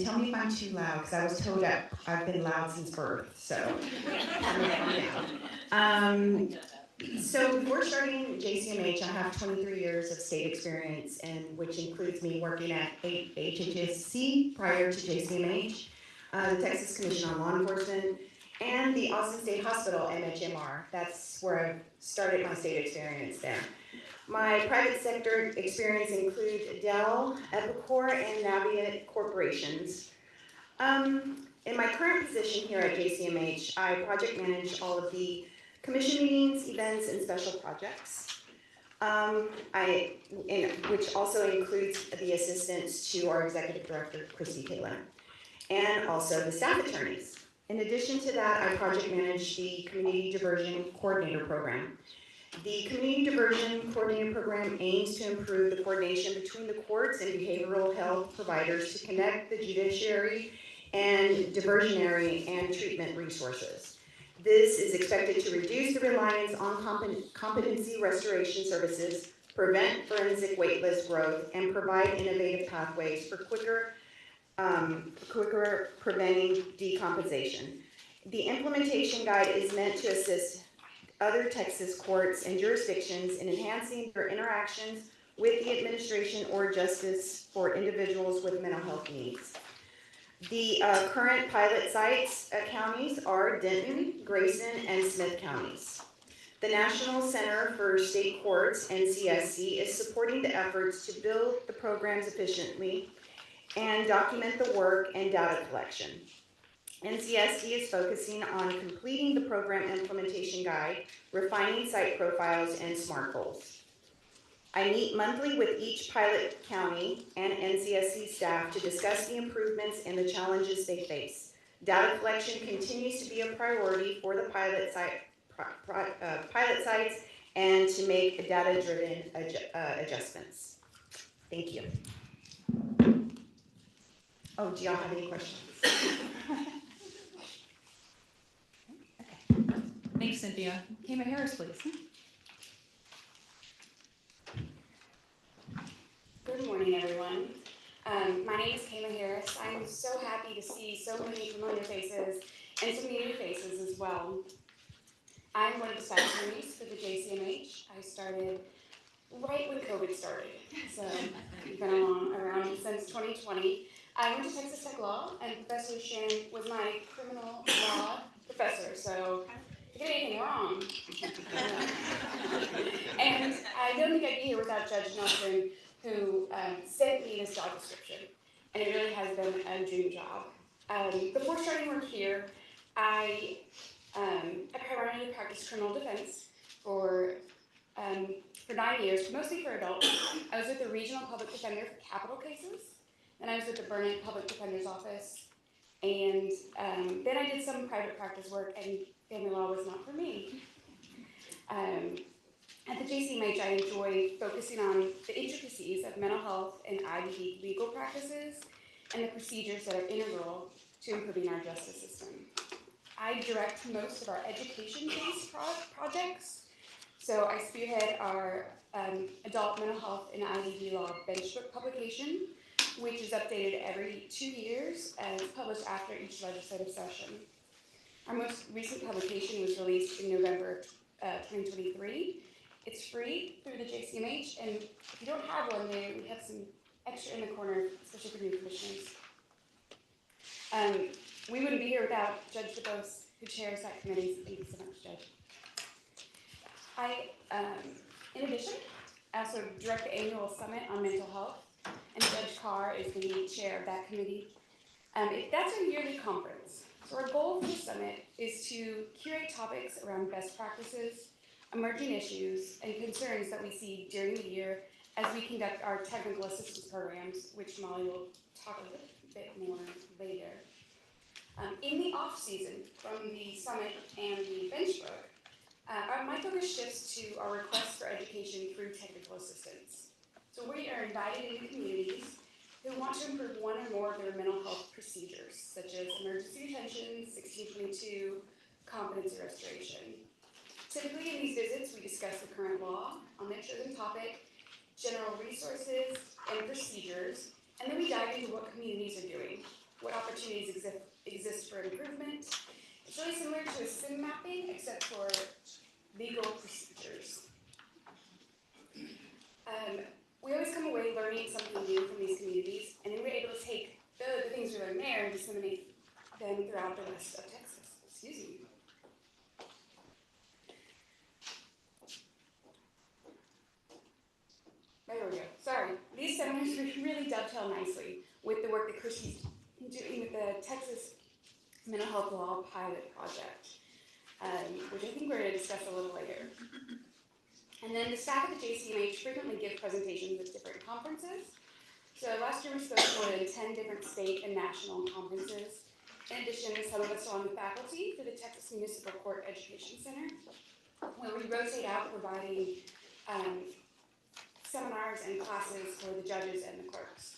tell me if I'm too loud, because I was told that I've been loud since birth, so I'm gonna calm down. So before starting JCMH, I have 23 years of state experience, which includes me working at HHSC prior to JCMH, the Texas Commission on Law Enforcement, and the Austin State Hospital MHMR. That's where I started my state experience there. My private sector experience includes Dell, Epicor, and Navient corporations. In my current position here at JCMH, I project manage all of the commission meetings, events, and special projects, which also includes the assistance to our executive director, Christy Taylor, and also the staff attorneys. In addition to that, I project manage the Community Diversion Coordinator Program. The Community Diversion Coordinator Program aims to improve the coordination between the courts and behavioral health providers to connect the judiciary and diversionary and treatment resources. This is expected to reduce the reliance on competency restoration services, prevent forensic waitlist growth, and provide innovative pathways for quicker quicker preventing decomposition. The implementation guide is meant to assist other Texas courts and jurisdictions in enhancing their interactions with the administration or justice for individuals with mental health needs. The current pilot sites counties are Denton, Grayson, and Smith counties. The National Center for State Courts, NCSC, is supporting the efforts to build the programs efficiently and document the work and data collection. NCSC is focusing on completing the program implementation guide, refining site profiles, and SMART goals. I meet monthly with each pilot county and NCSC staff to discuss the improvements and the challenges they face. Data collection continues to be a priority for the pilot sites and to make data-driven adjustments. Thank you. Oh, do y'all have any questions? Thanks, Cynthia. Kama Harris, please. Good morning, everyone. My name is Kama Harris. I'm so happy to see so many familiar faces and some new faces as well. I'm one of the staff attorneys for the JCMH. I started right when COVID started, so I've been around since 2020. I went to Texas Tech Law, and Professor Shannon was my criminal law professor, so if I get anything wrong. And I don't think I'd be here without Judge Nelson, who sent me this job description, and it really has been a dream job. Before starting work here, I primarily practiced criminal defense for 9 years, mostly for adults. I was with the Regional Public Defender for capital cases, then I was with the Burnett Public Defender's Office, and then I did some private practice work, and family law was not for me. At the JCMH, I enjoy focusing on the intricacies of mental health and IDD legal practices and the procedures that are integral to improving our justice system. I direct most of our education-based projects. So I spearhead our adult mental health and IDD law benchbook publication, which is updated every 2 years and is published after each legislative session. Our most recent publication was released in November 2023. It's free through the JCMH, and if you don't have one there, we have some extra in the corner, especially for new commissioners. We wouldn't be here without Judge DeBose, who chairs that committee, so thank you so much, Judge. In addition, I also direct the annual summit on mental health, and Judge Carr is the chair of that committee. That's a yearly conference. So our goal for the summit is to curate topics around best practices, emerging issues, and concerns that we see during the year as we conduct our technical assistance programs, which Molly will talk a little bit more later. In the off-season, from the summit and the benchbook, my focus shifts to our requests for education through technical assistance. So we are invited into communities who want to improve one or more of their mental health procedures, such as emergency detention, 1622, competency restoration. Typically in these visits, we discuss the current law on their chosen topic, general resources and procedures, and then we dive into what communities are doing, what opportunities exist for improvement. It's really similar to a sim mapping, except for legal procedures. We always come away learning something new from these communities, and then we're able to take the things we learn there and disseminate them throughout the rest of Texas. Excuse me. There we go. Sorry. These seminars really dovetail nicely with the work that Christy's doing with the Texas Mental Health Law Pilot Project, which I think we're going to discuss a little later. And then the staff at the JCMH frequently give presentations at different conferences. So last year we spoke at more than 10 different state and national conferences. In addition, some of us are on the faculty for the Texas Municipal Court Education Center, where we rotate out providing seminars and classes for the judges and the clerks.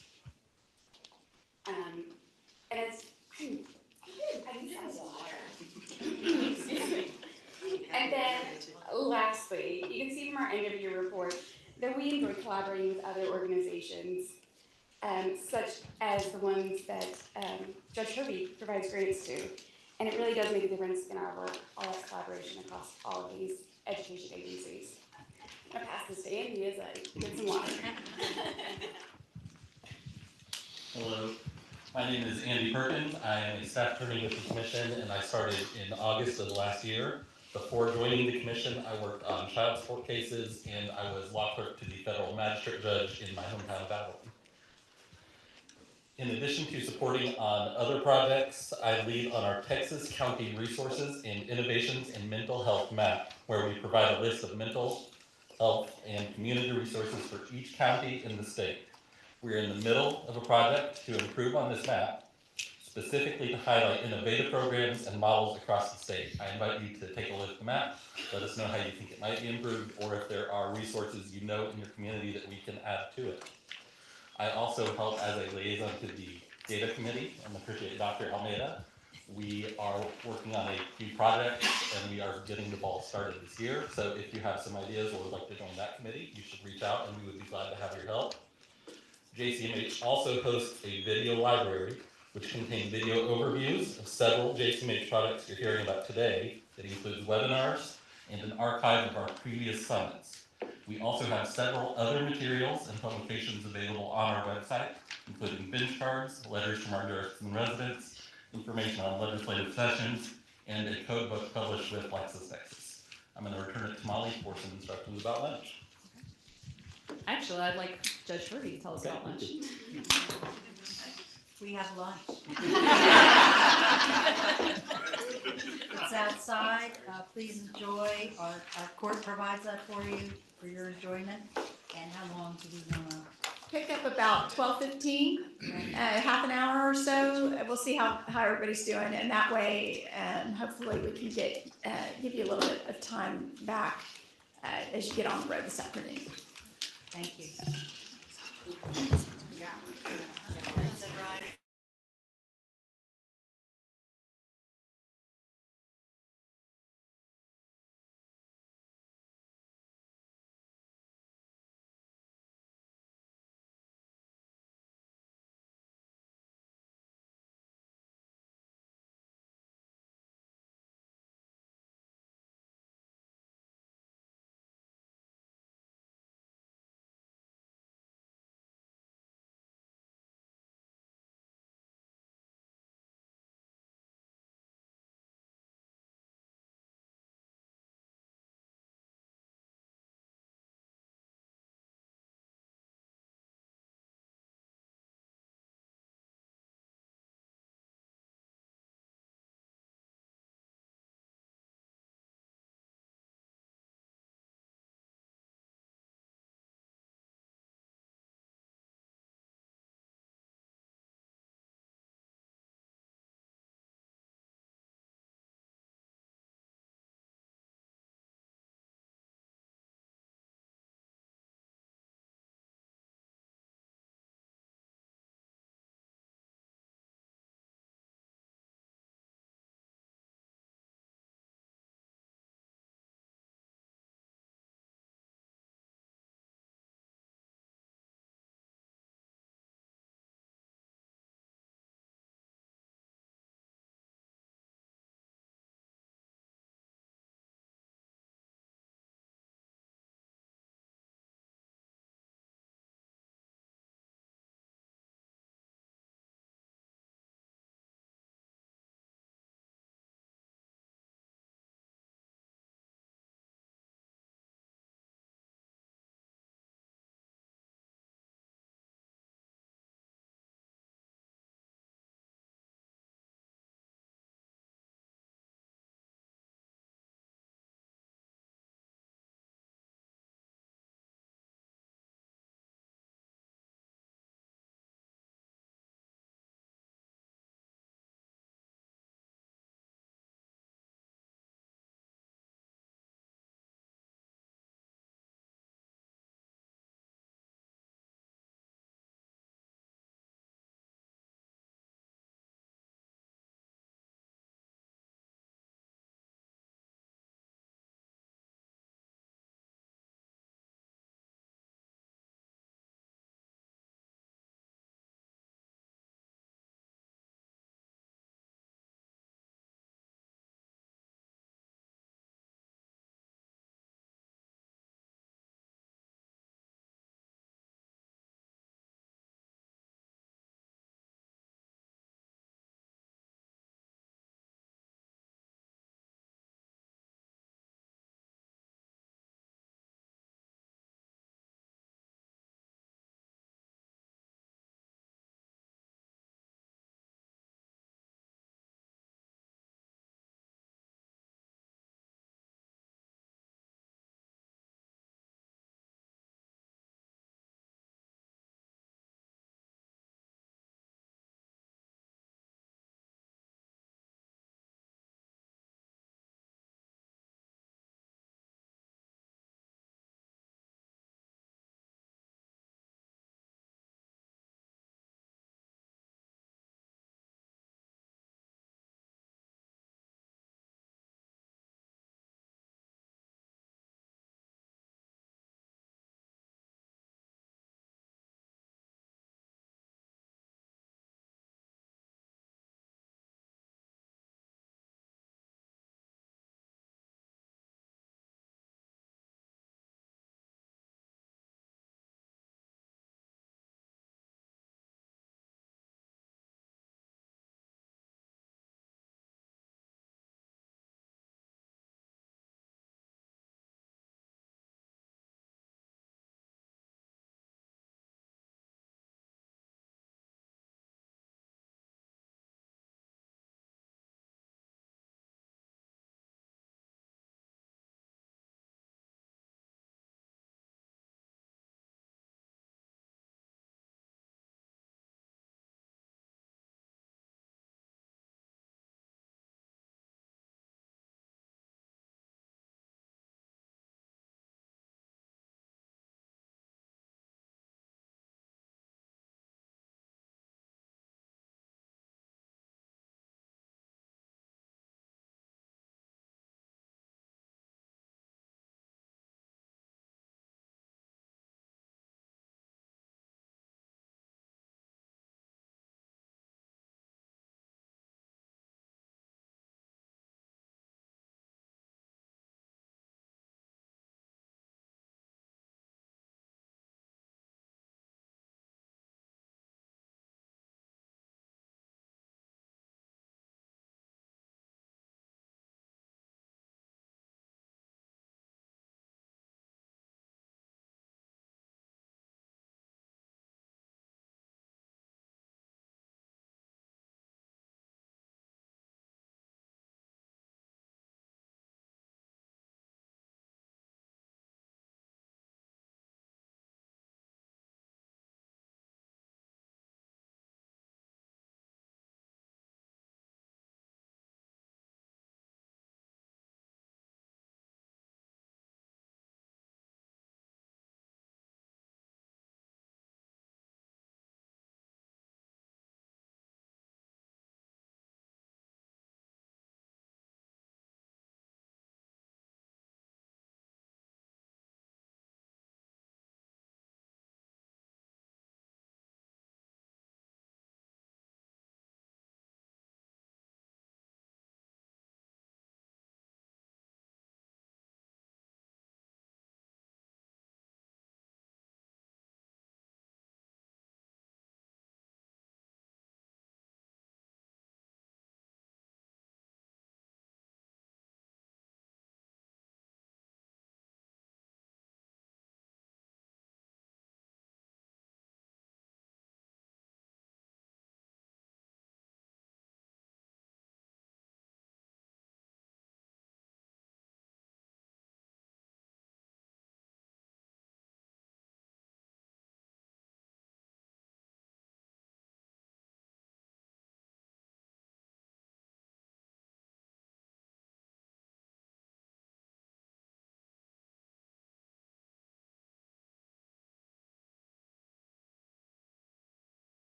And as and then lastly, you can see from our end of year report that we enjoy collaborating with other organizations such as the ones that Judge Hervey provides grants to. And it really does make a difference in our work, all that collaboration across all of these education agencies. I'm gonna pass this to Andy as I get some water. Hello, my name is Andy Perkins. I am a staff attorney with the commission, and I started in August of last year. Before joining the commission, I worked on child support cases, and I was law clerk to the federal magistrate judge in my hometown of Abilene. In addition to supporting on other projects, I lead on our Texas County Resources and Innovations in Mental Health map, where we provide a list of mental health and community resources for each county in the state. We're in the middle of a project to improve on this map, specifically to highlight innovative programs and models across the state. I invite you to take a look at the map, let us know how you think it might be improved, or if there are resources you know in your community that we can add to it. I also help as a liaison to the data committee and appreciate Dr. Almeida. We are working on a few projects and we are getting the ball started this year. So if you have some ideas or would like to join that committee, you should reach out and we would be glad to have your help. JCMH also hosts a video library which contains video overviews of several JCMH products you're hearing about today. It includes webinars and an archive of our previous summits. We also have several other materials and publications available on our website, including bench cards, letters from our Garrison residents, information on legislative sessions, and a code book published with LexisNexis. I'm going to return it to Molly for some instructions about lunch. Actually, I'd like Judge Hervey to tell us about lunch. We have lunch. It's outside. Please enjoy. Our court provides that for you for your enjoyment. And how long do we want to? Pick up about 12:15, half an hour or so. We'll see how everybody's doing, and that way, hopefully, we can give you a little bit of time back as you get on the road this afternoon. Thank you.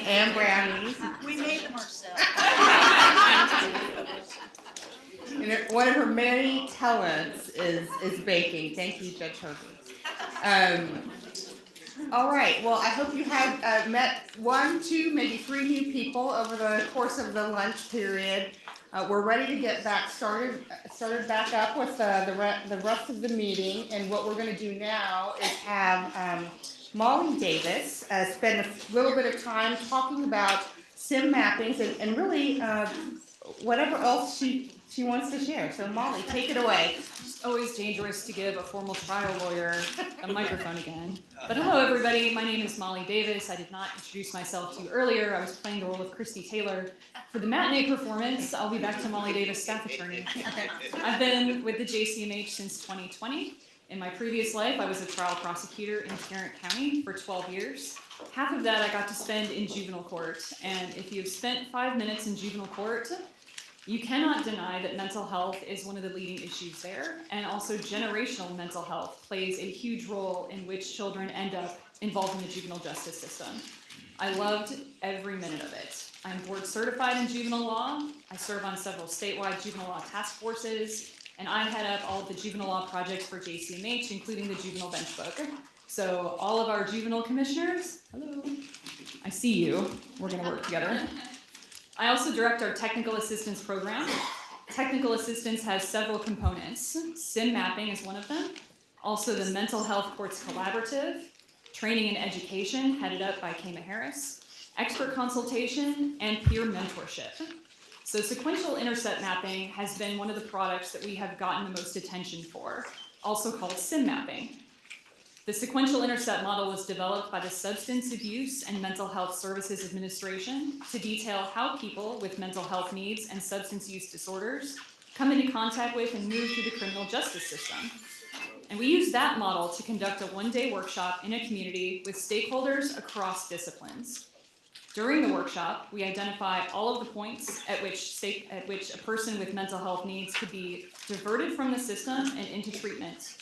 And brownies. We made them ourselves. And one of her many talents is baking. Thank you, Judge Herbie. All right, well, I hope you have met 1, 2, maybe 3 new people over the course of the lunch period. We're ready to get started back up with the rest of the meeting. And what we're going to do now is have Molly Davis spend a little bit of time talking about sim mappings and really whatever else she wants to share. So Molly, take it away. It's always dangerous to give a formal trial lawyer a microphone again. But hello, everybody. My name is Molly Davis. I did not introduce myself to you earlier. I was playing the role of Christy Taylor. For the matinee performance, I'll be back to Molly Davis, staff attorney. I've been with the JCMH since 2020. In my previous life, I was a trial prosecutor in Tarrant County for 12 years. Half of that I got to spend in juvenile court. And if you've spent 5 minutes in juvenile court, you cannot deny that mental health is one of the leading issues there, and also generational mental health plays a huge role in which children end up involved in the juvenile justice system. I loved every minute of it. I'm board certified in juvenile law. I serve on several statewide juvenile law task forces, and I head up all of the juvenile law projects for JCMH, including the juvenile bench book. So all of our juvenile commissioners, hello, I see you. We're gonna work together. I also direct our technical assistance program. Technical assistance has several components. Sim mapping is one of them. Also the Mental Health Courts Collaborative, training and education headed up by Kama Harris, expert consultation, and peer mentorship. So sequential intercept mapping has been one of the products that we have gotten the most attention for, also called sim mapping. The sequential intercept model was developed by the Substance Abuse and Mental Health Services Administration to detail how people with mental health needs and substance use disorders come into contact with and move through the criminal justice system. And we use that model to conduct a one-day workshop in a community with stakeholders across disciplines. During the workshop, we identify all of the points at which a person with mental health needs could be diverted from the system and into treatment.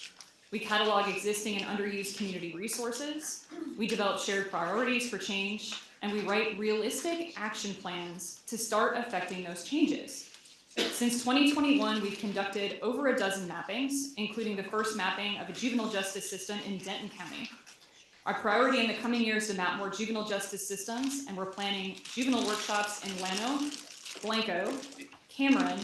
We catalog existing and underused community resources, we develop shared priorities for change, and we write realistic action plans to start affecting those changes. Since 2021, we've conducted over a dozen mappings, including the first mapping of a juvenile justice system in Denton County. Our priority in the coming years is to map more juvenile justice systems, and we're planning juvenile workshops in Llano, Blanco, Cameron,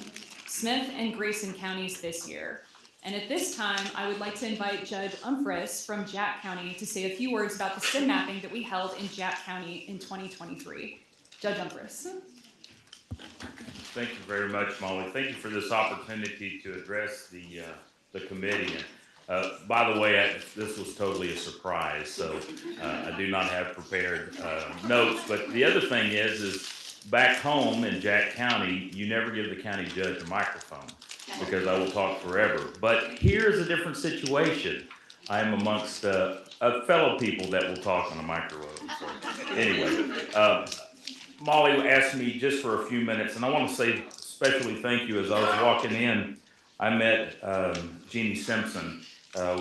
Smith, and Grayson counties this year. And at this time, I would like to invite Judge Umphris from Jack County to say a few words about the sim mapping that we held in Jack County in 2023. Judge Umphris. Thank you very much, Molly. Thank you for this opportunity to address the committee. By the way, this was totally a surprise, so I do not have prepared notes. But the other thing is back home in Jack County, you never give the county judge a microphone, because I will talk forever. But here's a different situation. I am amongst fellow people that will talk on a microphone. So anyway, Molly asked me just for a few minutes, and I want to say especially thank you. As I was walking in, I met Jeannie Simpson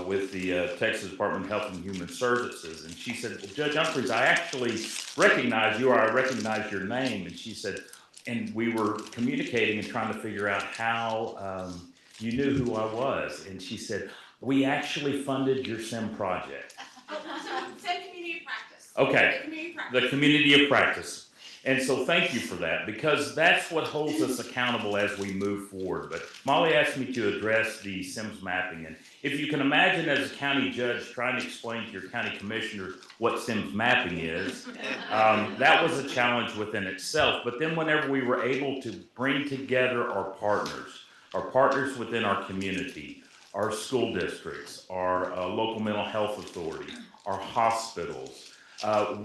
with the Texas Department of Health and Human Services, and she said, well, Judge Umphris, I actually recognize you, or I recognize your name. And she said, and we were communicating and trying to figure out how you knew who I was. And she said, we actually funded your SIM project. Sim community of practice. Okay, the community of practice. And so thank you for that, because that's what holds us accountable as we move forward. But Molly asked me to address the SIMS mapping. And if you can imagine as a county judge trying to explain to your county commissioner what SIMS mapping is, that was a challenge within itself. But then whenever we were able to bring together our partners within our community, our school districts, our local mental health authority, our hospitals,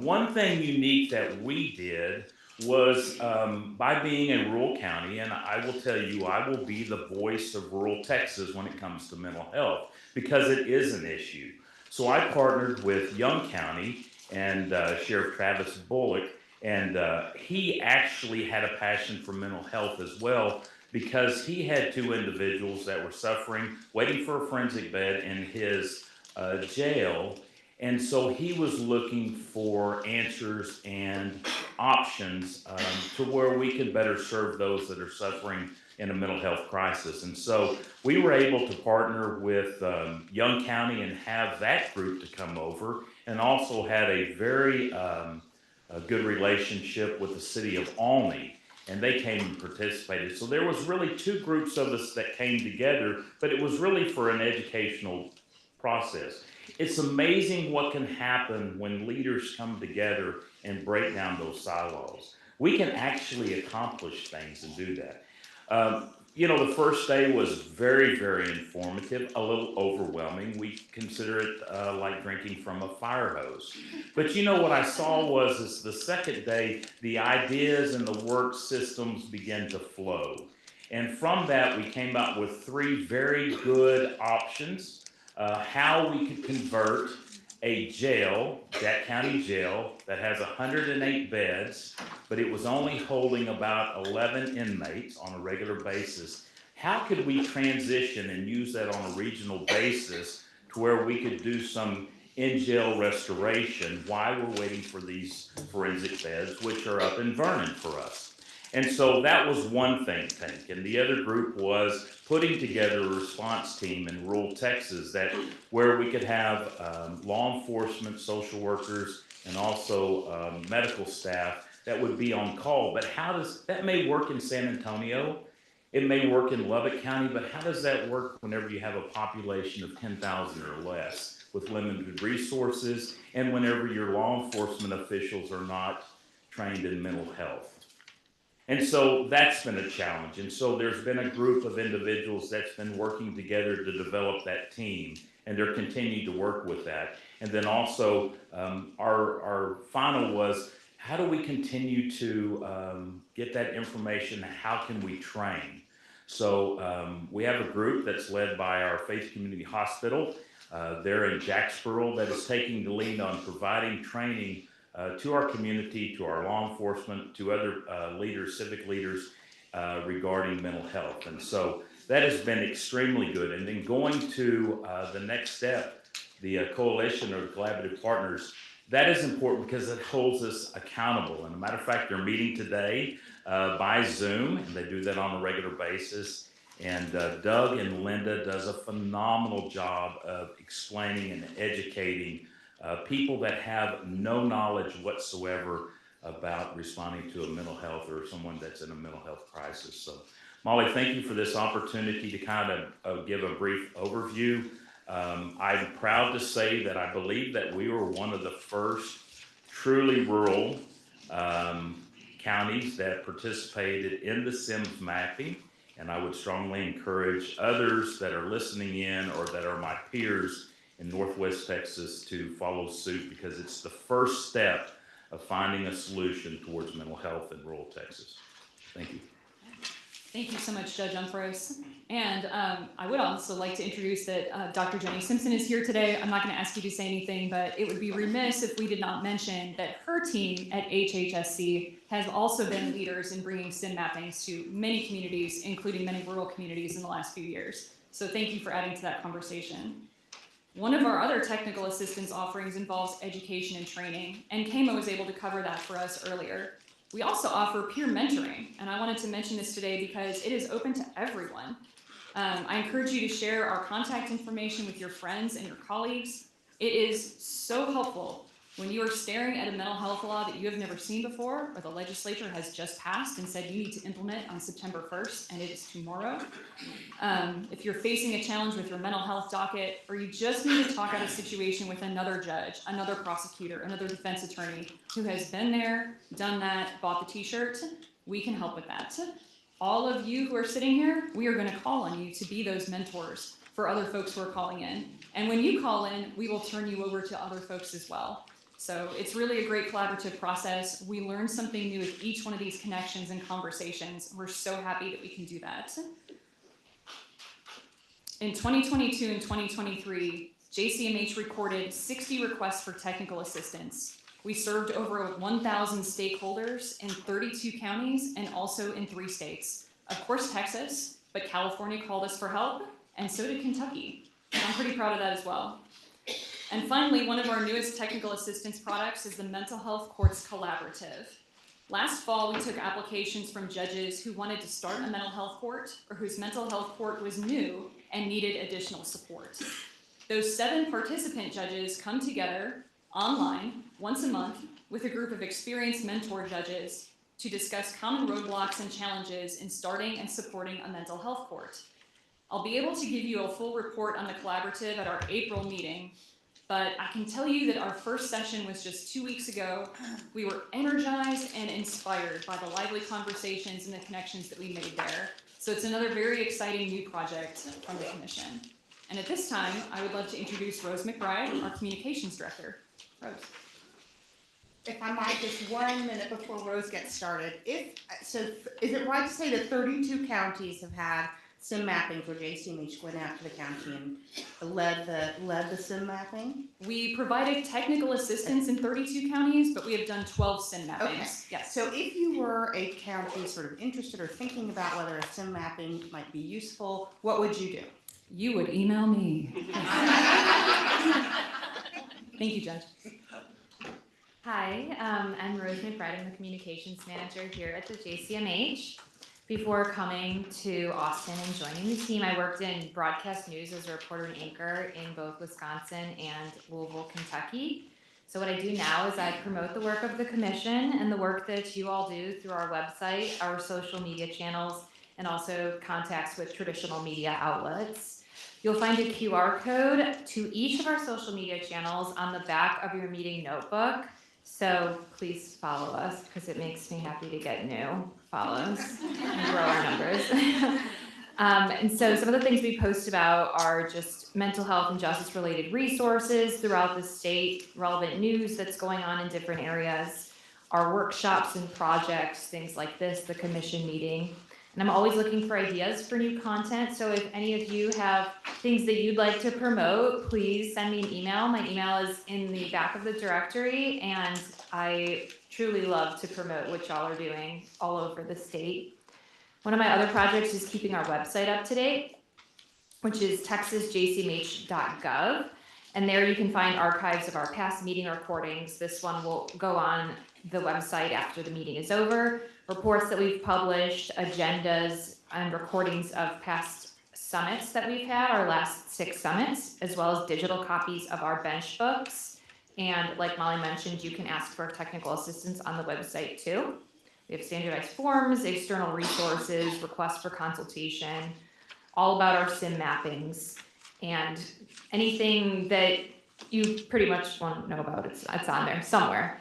one thing unique that we did was by being a rural county, and I will tell you, I will be the voice of rural Texas when it comes to mental health, because it is an issue. So I partnered with Young County and Sheriff Travis Bullock, and he actually had a passion for mental health as well, because he had 2 individuals that were suffering, waiting for a forensic bed in his jail. And so he was looking for answers and options to where we can better serve those that are suffering in a mental health crisis. And so we were able to partner with Young County and have that group to come over, and also had a very a good relationship with the city of Alney, and they came and participated. So there was really two groups of us that came together, but it was really for an educational process. It's amazing what can happen when leaders come together and break down those silos. We can actually accomplish things and do that. You know, the first day was very, very informative, a little overwhelming. We consider it like drinking from a fire hose. But you know what I saw was is the second day, the ideas and the work systems began to flow. And from that, we came up with 3 very good options, how we could convert a jail, Jack County Jail, that has 108 beds, but it was only holding about 11 inmates on a regular basis. How could we transition and use that on a regional basis to where we could do some in-jail restoration while we're waiting for these forensic beds, which are up in Vernon for us? And so that was one think tank. And the other group was putting together a response team in rural Texas where we could have law enforcement, social workers, and also medical staff that would be on call. But how does that may work in San Antonio? It may work in Lubbock County, but how does that work whenever you have a population of 10,000 or less with limited resources, and whenever your law enforcement officials are not trained in mental health? And so that's been a challenge. And so there's been a group of individuals that's been working together to develop that team, and they're continuing to work with that. And then also our final was, how do we continue to get that information? How can we train? So we have a group that's led by our Faith Community Hospital. They're in Jacksboro, that is taking the lead on providing training to our community, to our law enforcement, to other leaders, civic leaders regarding mental health. And so that has been extremely good. And then going to the next step, the coalition or the collaborative partners, that is important because it holds us accountable. And as a matter of fact, they're meeting today by Zoom, and they do that on a regular basis. And Doug and Linda does a phenomenal job of explaining and educating people that have no knowledge whatsoever about responding to a mental health or someone that's in a mental health crisis. So, Molly, thank you for this opportunity to kind of give a brief overview. I'm proud to say that I believe that we were one of the first truly rural counties that participated in the SIMS mapping, and I would strongly encourage others that are listening in or that are my peers in Northwest Texas to follow suit, because it's the first step of finding a solution towards mental health in rural Texas. Thank you. Thank you so much, Judge Umphrose. And I would also like to introduce that Dr. Jenny Simpson is here today. I'm not going to ask you to say anything, but it would be remiss if we did not mention that her team at HHSC has also been leaders in bringing SIM mappings to many communities, including many rural communities in the last few years. So thank you for adding to that conversation. One of our other technical assistance offerings involves education and training, and Kamo was able to cover that for us earlier. We also offer peer mentoring, and I wanted to mention this today because it is open to everyone. I encourage you to share our contact information with your friends and your colleagues. It is so helpful when you are staring at a mental health law that you have never seen before, or the legislature has just passed and said you need to implement on September 1st, and it is tomorrow. If you're facing a challenge with your mental health docket, or you just need to talk out a situation with another judge, another prosecutor, another defense attorney who has been there, done that, bought the t-shirt, we can help with that. All of you who are sitting here, we are going to call on you to be those mentors for other folks who are calling in. And when you call in, we will turn you over to other folks as well. So it's really a great collaborative process. We learn something new with each one of these connections and conversations. We're so happy that we can do that. In 2022 and 2023, JCMH recorded 60 requests for technical assistance. We served over 1,000 stakeholders in 32 counties and also in 3 states. Of course, Texas, but California called us for help, and so did Kentucky. And I'm pretty proud of that as well. And finally, one of our newest technical assistance products is the Mental Health Courts Collaborative. Last fall, we took applications from judges who wanted to start a mental health court or whose mental health court was new and needed additional support. Those 7 participant judges come together online once a month with a group of experienced mentor judges to discuss common roadblocks and challenges in starting and supporting a mental health court. I'll be able to give you a full report on the collaborative at our April meeting, but I can tell you that our first session was just 2 weeks ago. We were energized and inspired by the lively conversations and the connections that we made there. So it's another very exciting new project from the Commission. And at this time, I would love to introduce Rose McBride, our Communications Director. Rose. If I might, just 1 minute before Rose gets started. Is it right to say that 32 counties have had SIM mappings where JCMH went out to the county and led the SIM mapping? We provided technical assistance in 32 counties, but we have done 12 SIM mappings. Okay. Yes. So if you were a county sort of interested or thinking about whether a SIM mapping might be useful, what would you do? You would email me. Thank you, Judge. Hi, I'm Rose McBride. I'm the Communications Manager here at the JCMH. Before coming to Austin and joining the team, I worked in broadcast news as a reporter and anchor in both Wisconsin and Louisville, Kentucky. So what I do now is I promote the work of the Commission and the work that you all do through our website, our social media channels, and also contacts with traditional media outlets. You'll find a QR code to each of our social media channels on the back of your meeting notebook. So please follow us because it makes me happy to get new follows and grow our numbers. And so some of the things we post about are just mental health and justice related resources throughout the state, relevant news that's going on in different areas, our workshops and projects, things like this, the commission meeting. And I'm always looking for ideas for new content. So if any of you have things that you'd like to promote, please send me an email. My email is in the back of the directory, and I truly love to promote what y'all are doing all over the state. One of my other projects is keeping our website up to date, which is texasjcmh.gov. And there you can find archives of our past meeting recordings. This one will go on the website after the meeting is over. Reports that we've published, agendas, and recordings of past summits that we've had, our last 6 summits, as well as digital copies of our bench books. And like Molly mentioned, you can ask for technical assistance on the website too. We have standardized forms, external resources, requests for consultation, all about our SIM mappings, and anything that you pretty much want to know about, it's on there somewhere.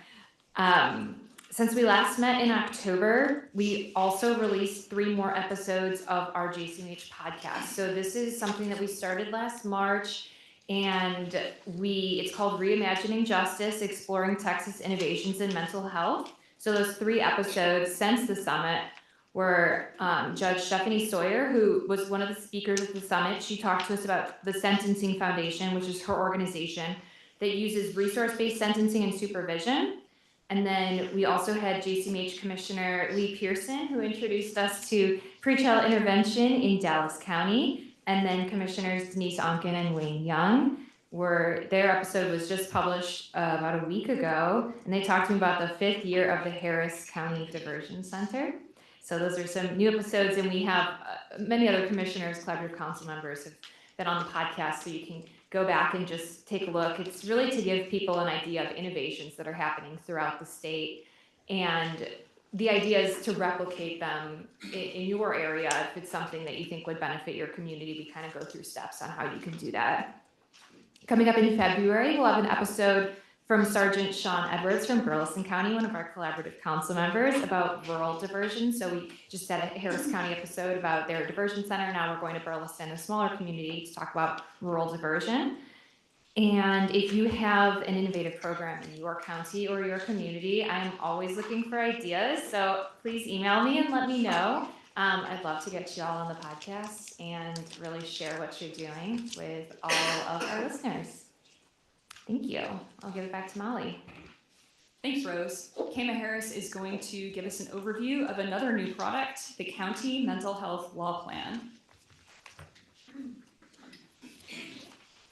Since we last met in October, we also released 3 more episodes of our JCMH podcast. So this is something that we started last March, and it's called Reimagining Justice, Exploring Texas Innovations in Mental Health. So those 3 episodes since the summit were Judge Stephanie Sawyer, who was one of the speakers at the summit. She talked to us about the Sentencing Foundation, which is her organization that uses resource-based sentencing and supervision. And then we also had JCMH Commissioner Lee Pearson, who introduced us to pretrial intervention in Dallas County. And then Commissioners Denise Onken and Wayne Young their episode was just published about a week ago. And they talked to me about the 5th year of the Harris County Diversion Center. So those are some new episodes, and we have many other commissioners, collaborative council members have been on the podcast, so you can go back and just take a look. It's really to give people an idea of innovations that are happening throughout the state, and the idea is to replicate them in your area if it's something that you think would benefit your community. We kind of go through steps on how you can do that. Coming up in February, we'll have an episode from Sergeant Sean Edwards from Burleson County, one of our collaborative council members, about rural diversion. So we just had a Harris County episode about their diversion center. Now we're going to Burleson, a smaller community, to talk about rural diversion. And if you have an innovative program in your county or your community, I'm always looking for ideas. So please email me and let me know. I'd love to get you all on the podcast and really share what you're doing with all of our listeners. Thank you. I'll give it back to Molly. Thanks, Rose. Kama Harris is going to give us an overview of another new product, the County Mental Health Law Plan.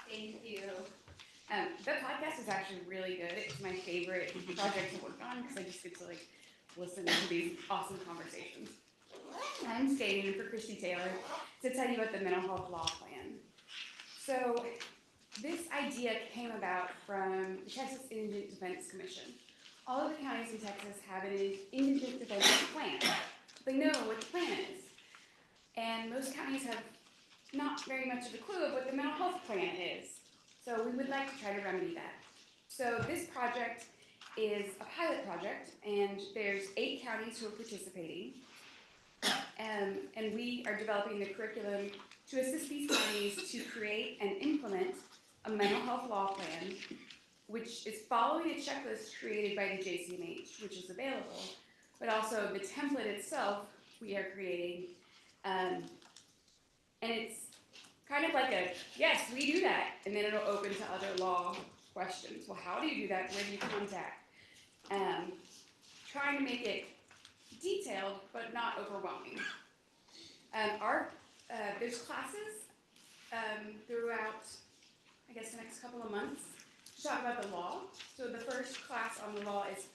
Thank you. The podcast is actually really good. It's my favorite project to work on because I just get to like listen to these awesome conversations. I'm standing in for Christy Taylor to tell you about the mental health law plan. So this idea came about from the Texas Indigent Defense Commission. All of the counties in Texas have an indigent defense plan. They know what the plan is. And most counties have not very much of a clue of what the mental health plan is. So we would like to try to remedy that. So this project is a pilot project, and there's 8 counties who are participating. And we are developing the curriculum to assist these counties to create and implement a mental health law plan, which is following a checklist created by the JCMH, which is available, but also the template itself we are creating. And it's kind of like a, yes, we do that, and then it'll open to other law questions. Well, how do you do that? Where do you contact? Trying to make it detailed, but not overwhelming. There's classes throughout, I guess, the next couple of months to talk about the law. So the first class on the law is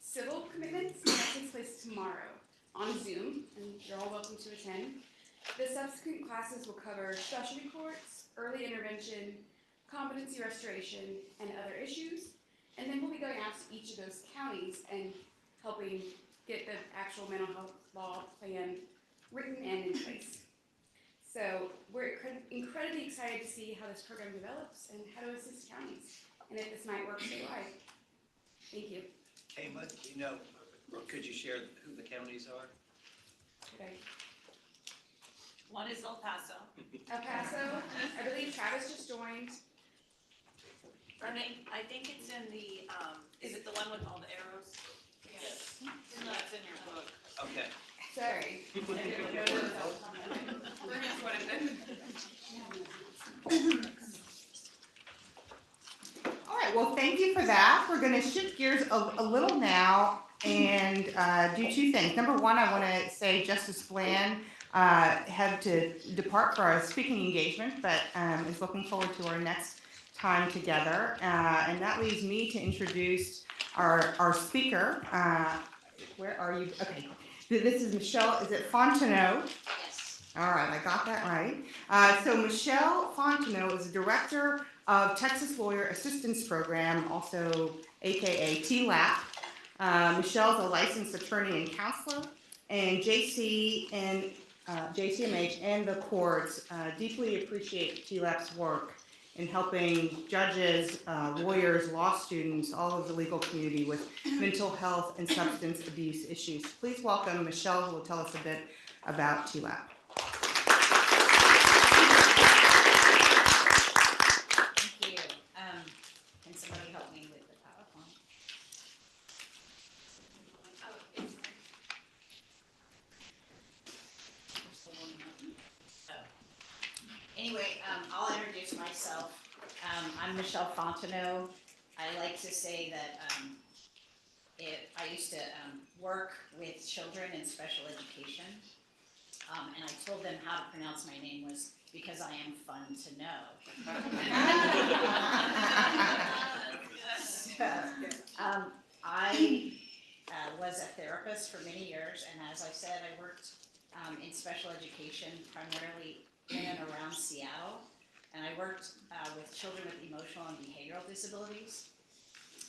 civil commitments, and that takes place tomorrow on Zoom, and you're all welcome to attend. The subsequent classes will cover specialty courts, early intervention, competency restoration, and other issues. And then we'll be going out to each of those counties and helping get the actual mental health law plan written and in place. So we're incredibly excited to see how this program develops and how to assist counties, and if this might work statewide. Thank you. Hey, but you know, or could you share who the counties are? Okay. One is El Paso. El Paso, I believe Travis just joined. I think it's in the, is it the one with all the arrows? Yes. No, it's in your book. Okay. Sorry. All right, well, thank you for that. We're going to shift gears a little now and do 2 things. Number one, I want to say Justice Bland had to depart for our speaking engagement, but is looking forward to our next time together. And that leaves me to introduce our speaker. Where are you? Okay. This is Michelle, is it Fontenot? Yes. All right, I got that right. So Michelle Fontenot is the director of Texas Lawyer Assistance Program, also AKA TLAP. Michelle's a licensed attorney and counselor, and JCMH and the courts deeply appreciate TLAP's work in helping judges, lawyers, law students, all of the legal community with mental health and substance abuse issues. Please welcome Michelle, who will tell us a bit about TLAP. Thank you. Can somebody help me with the PowerPoint? Anyway, I'll introduce myself. I'm Michelle Fontenot. I like to say that I used to work with children in special education, and I told them how to pronounce my name was because I am fun to know. I was a therapist for many years, and as I said, I worked in special education, primarily in and around Seattle, and I worked with children with emotional and behavioral disabilities.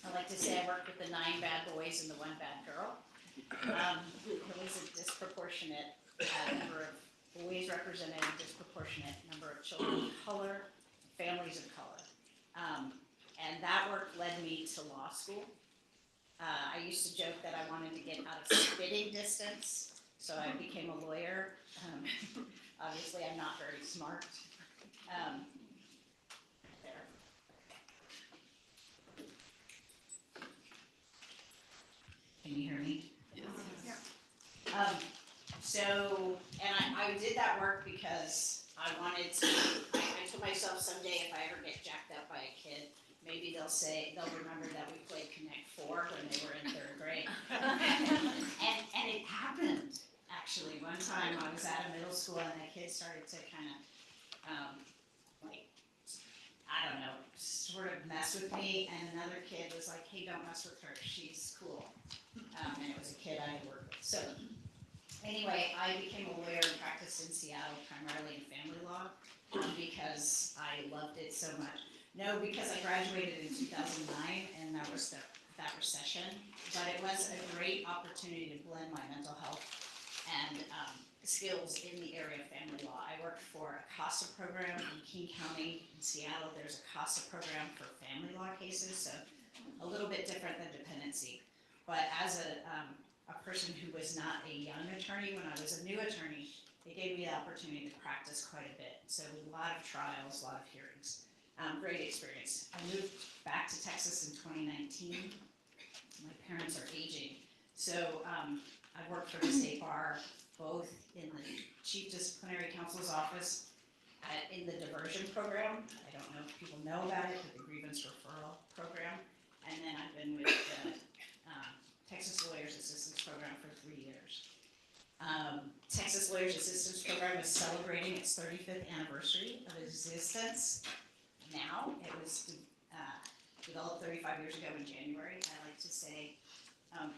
I like to say I worked with the 9 bad boys and the 1 bad girl. There was a disproportionate number of boys represented, a disproportionate number of children of color, families of color. And that work led me to law school. I used to joke that I wanted to get out of spitting distance, so I became a lawyer. Obviously, I'm not very smart. There. Can you hear me? Yes. And I did that work because I wanted to, I told myself someday if I ever get jacked up by a kid, maybe they'll remember that we played Connect 4 when they were in 3rd grade. and it happened, actually. One time I was at a middle school and the kids started to kind of, I don't know, sort of mess with me, and another kid was like, hey, don't mess with her, she's cool. And it was a kid I had worked with. So anyway, I became a lawyer and practiced in Seattle, primarily in family law, because I loved it so much. No, because I graduated in 2009, and that was that recession, but it was a great opportunity to blend my mental health and skills in the area of family law. I worked for a CASA program in King County in Seattle. There's a CASA program for family law cases, so a little bit different than dependency. But as a person who was not a young attorney, when I was a new attorney, it gave me the opportunity to practice quite a bit. So a lot of trials, a lot of hearings. Great experience. I moved back to Texas in 2019. My parents are aging. So I worked for the state bar, both in the Chief Disciplinary Counsel's office, in the diversion program. I don't know if people know about it, but the grievance referral program. And then I've been with the Texas Lawyers Assistance Program for 3 years. Texas Lawyers Assistance Program is celebrating its 35th anniversary of existence now. It was developed 35 years ago in January. I like to say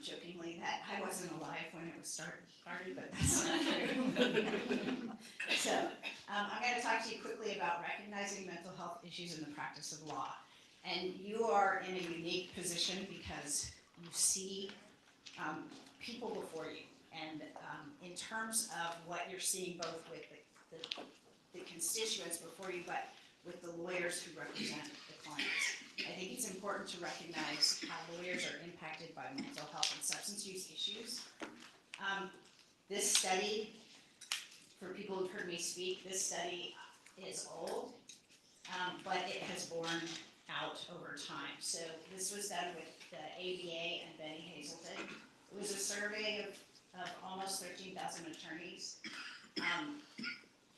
jokingly that I wasn't alive when it was started, but that's not true. So I'm going to talk to you quickly about recognizing mental health issues in the practice of law. And you are in a unique position because you see people before you. And in terms of what you're seeing both with the constituents before you, but with the lawyers who represent the clients. I think it's important to recognize how lawyers are impacted by mental health and substance use issues. This study, for people who've heard me speak, this study is old, but it has borne out over time. So this was done with the ABA and Benny Hazelton. It was a survey of almost 13,000 attorneys.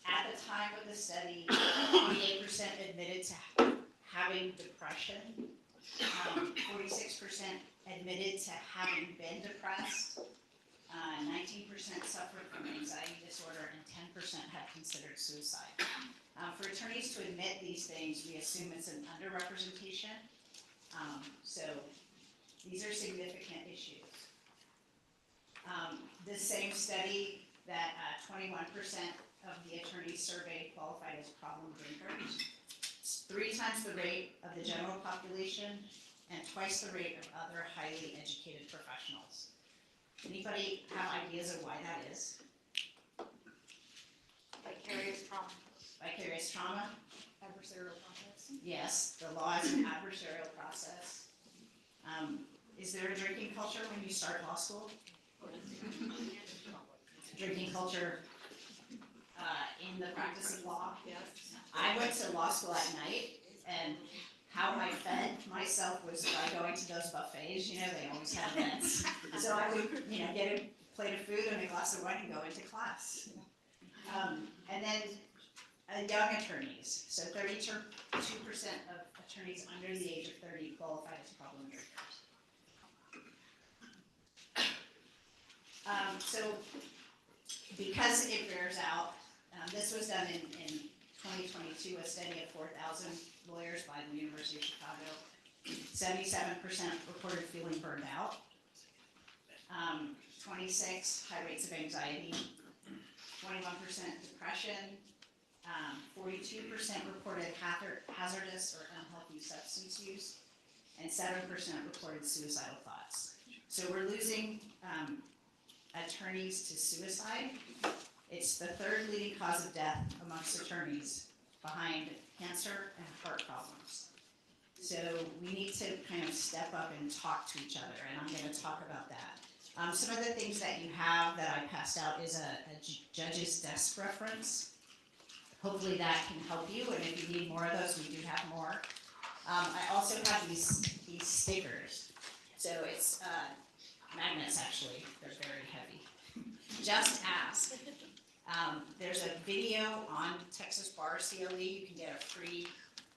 At the time of the study, 28% admitted to having depression, 46% admitted to having been depressed, 19% suffered from anxiety disorder, and 10% had considered suicide. For attorneys to admit these things, we assume it's an underrepresentation. So these are significant issues. This same study that 21% of the attorneys surveyed qualified as problem drinkers. It's 3 times the rate of the general population and twice the rate of other highly educated professionals. Anybody have ideas of why that is? Vicarious trauma. Vicarious trauma? Adversarial process. Yes, the law is an adversarial process. Is there a drinking culture when you start law school? Drinking culture in the practice of law? Yes. I went to law school at night, and how I fed myself was by going to those buffets. You know, they always have events. So I would, get a plate of food and a glass of wine and go into class. And then young attorneys. So 32% of attorneys under the age of 30 qualified as problem drinkers. So because it bears out, this was done in 2022, a study of 4,000 lawyers by the University of Chicago. 77% reported feeling burned out. 26 high rates of anxiety. 21% depression. 42% reported hazardous or unhealthy substance use. And 7% reported suicidal thoughts. So we're losing attorneys to suicide. It's the 3rd leading cause of death amongst attorneys, behind cancer and heart problems. So we need to kind of step up and talk to each other, and I'm going to talk about that. Some of the things that you have that I passed out is a judge's desk reference. Hopefully that can help you, and if you need more of those, we do have more. I also have these stickers. So it's magnets, actually. They're very heavy. Just ask. There's a video on Texas Bar CLE. You can get a free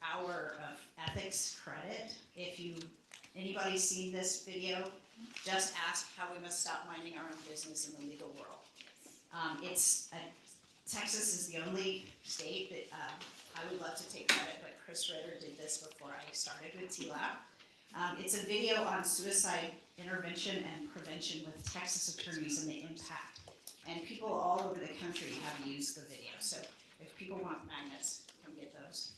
hour of ethics credit. If anybody's seen this video, just ask how we must stop minding our own business in the legal world. It's Texas is the only state that I would love to take credit, but Chris Ritter did this before I started with TLAB. It's a video on suicide intervention and prevention with Texas attorneys and the impact. And people all over the country have used the video. So if people want magnets, come get those.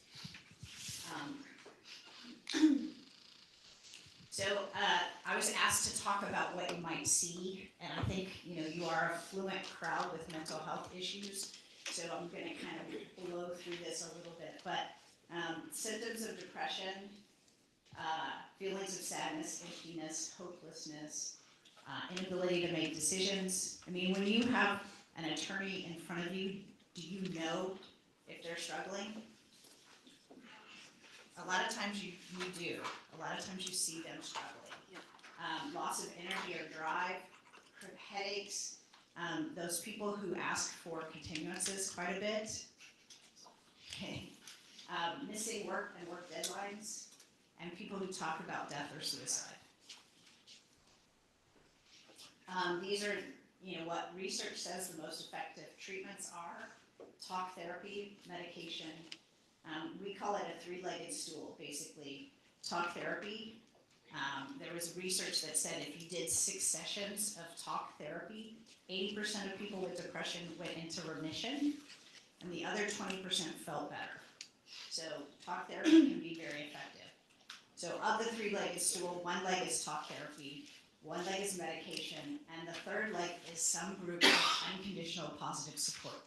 I was asked to talk about what you might see, and I think you are a fluent crowd with mental health issues, so I'm going to kind of blow through this a little bit. But symptoms of depression, feelings of sadness, emptiness, hopelessness, inability to make decisions. I mean, when you have an attorney in front of you, do you know if they're struggling? A lot of times you do. A lot of times you see them struggling. Loss of energy or drive, headaches, those people who ask for continuances quite a bit. Okay. Missing work and work deadlines, and people who talk about death or suicide. These are, what research says the most effective treatments are: talk therapy, medication. We call it a three-legged stool, basically. Talk therapy. There was research that said if you did 6 sessions of talk therapy, 80% of people with depression went into remission, and the other 20% felt better. So talk therapy can be very effective. So of the three-legged stool, one leg is talk therapy, one leg is medication, and the third leg is some group of unconditional positive support.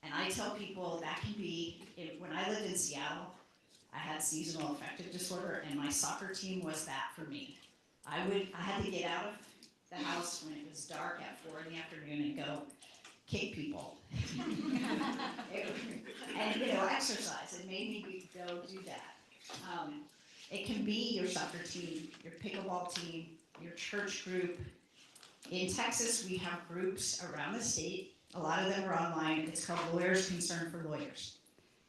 And I tell people that can be, when I lived in Seattle, I had seasonal affective disorder, and my soccer team was that for me. I had to get out of the house when it was dark at 4 in the afternoon and go kick people. And exercise. It made me go do that. It can be your soccer team, your pickleball team, your church group. In Texas, we have groups around the state. A lot of them are online. It's called Lawyers Concerned for Lawyers.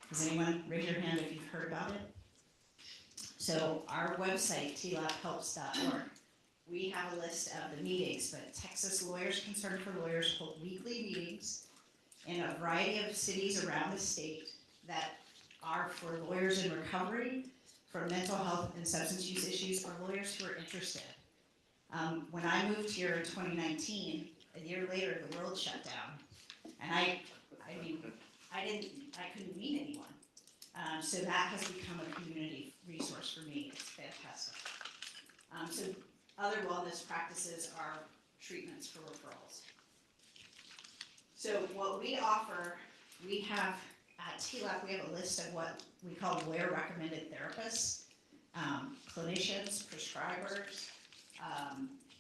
Does anyone raise your hand if you've heard about it? So our website, tlaphelps.org, we have a list of the meetings, but Texas Lawyers Concerned for Lawyers hold weekly meetings in a variety of cities around the state that are for lawyers in recovery, for mental health and substance use issues, or lawyers who are interested. When I moved here in 2019, a year later, the world shut down, and I couldn't meet anyone. So that has become a community resource for me. It's fantastic. So other wellness practices are treatments for referrals. So what we offer, we have at TLAP, we have a list of what we call lawyer recommended therapists, clinicians, prescribers,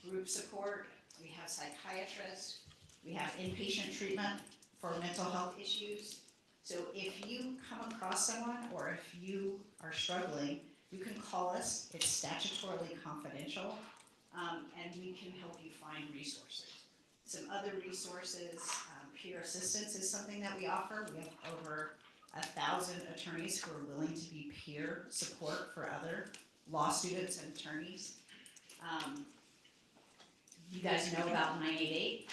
group support. We have psychiatrists. We have inpatient treatment for mental health issues. So if you come across someone or if you are struggling, you can call us. It's statutorily confidential, and we can help you find resources. Some other resources, peer assistance is something that we offer. We have over 1,000 attorneys who are willing to be peer support for other law students and attorneys. You guys know about 988?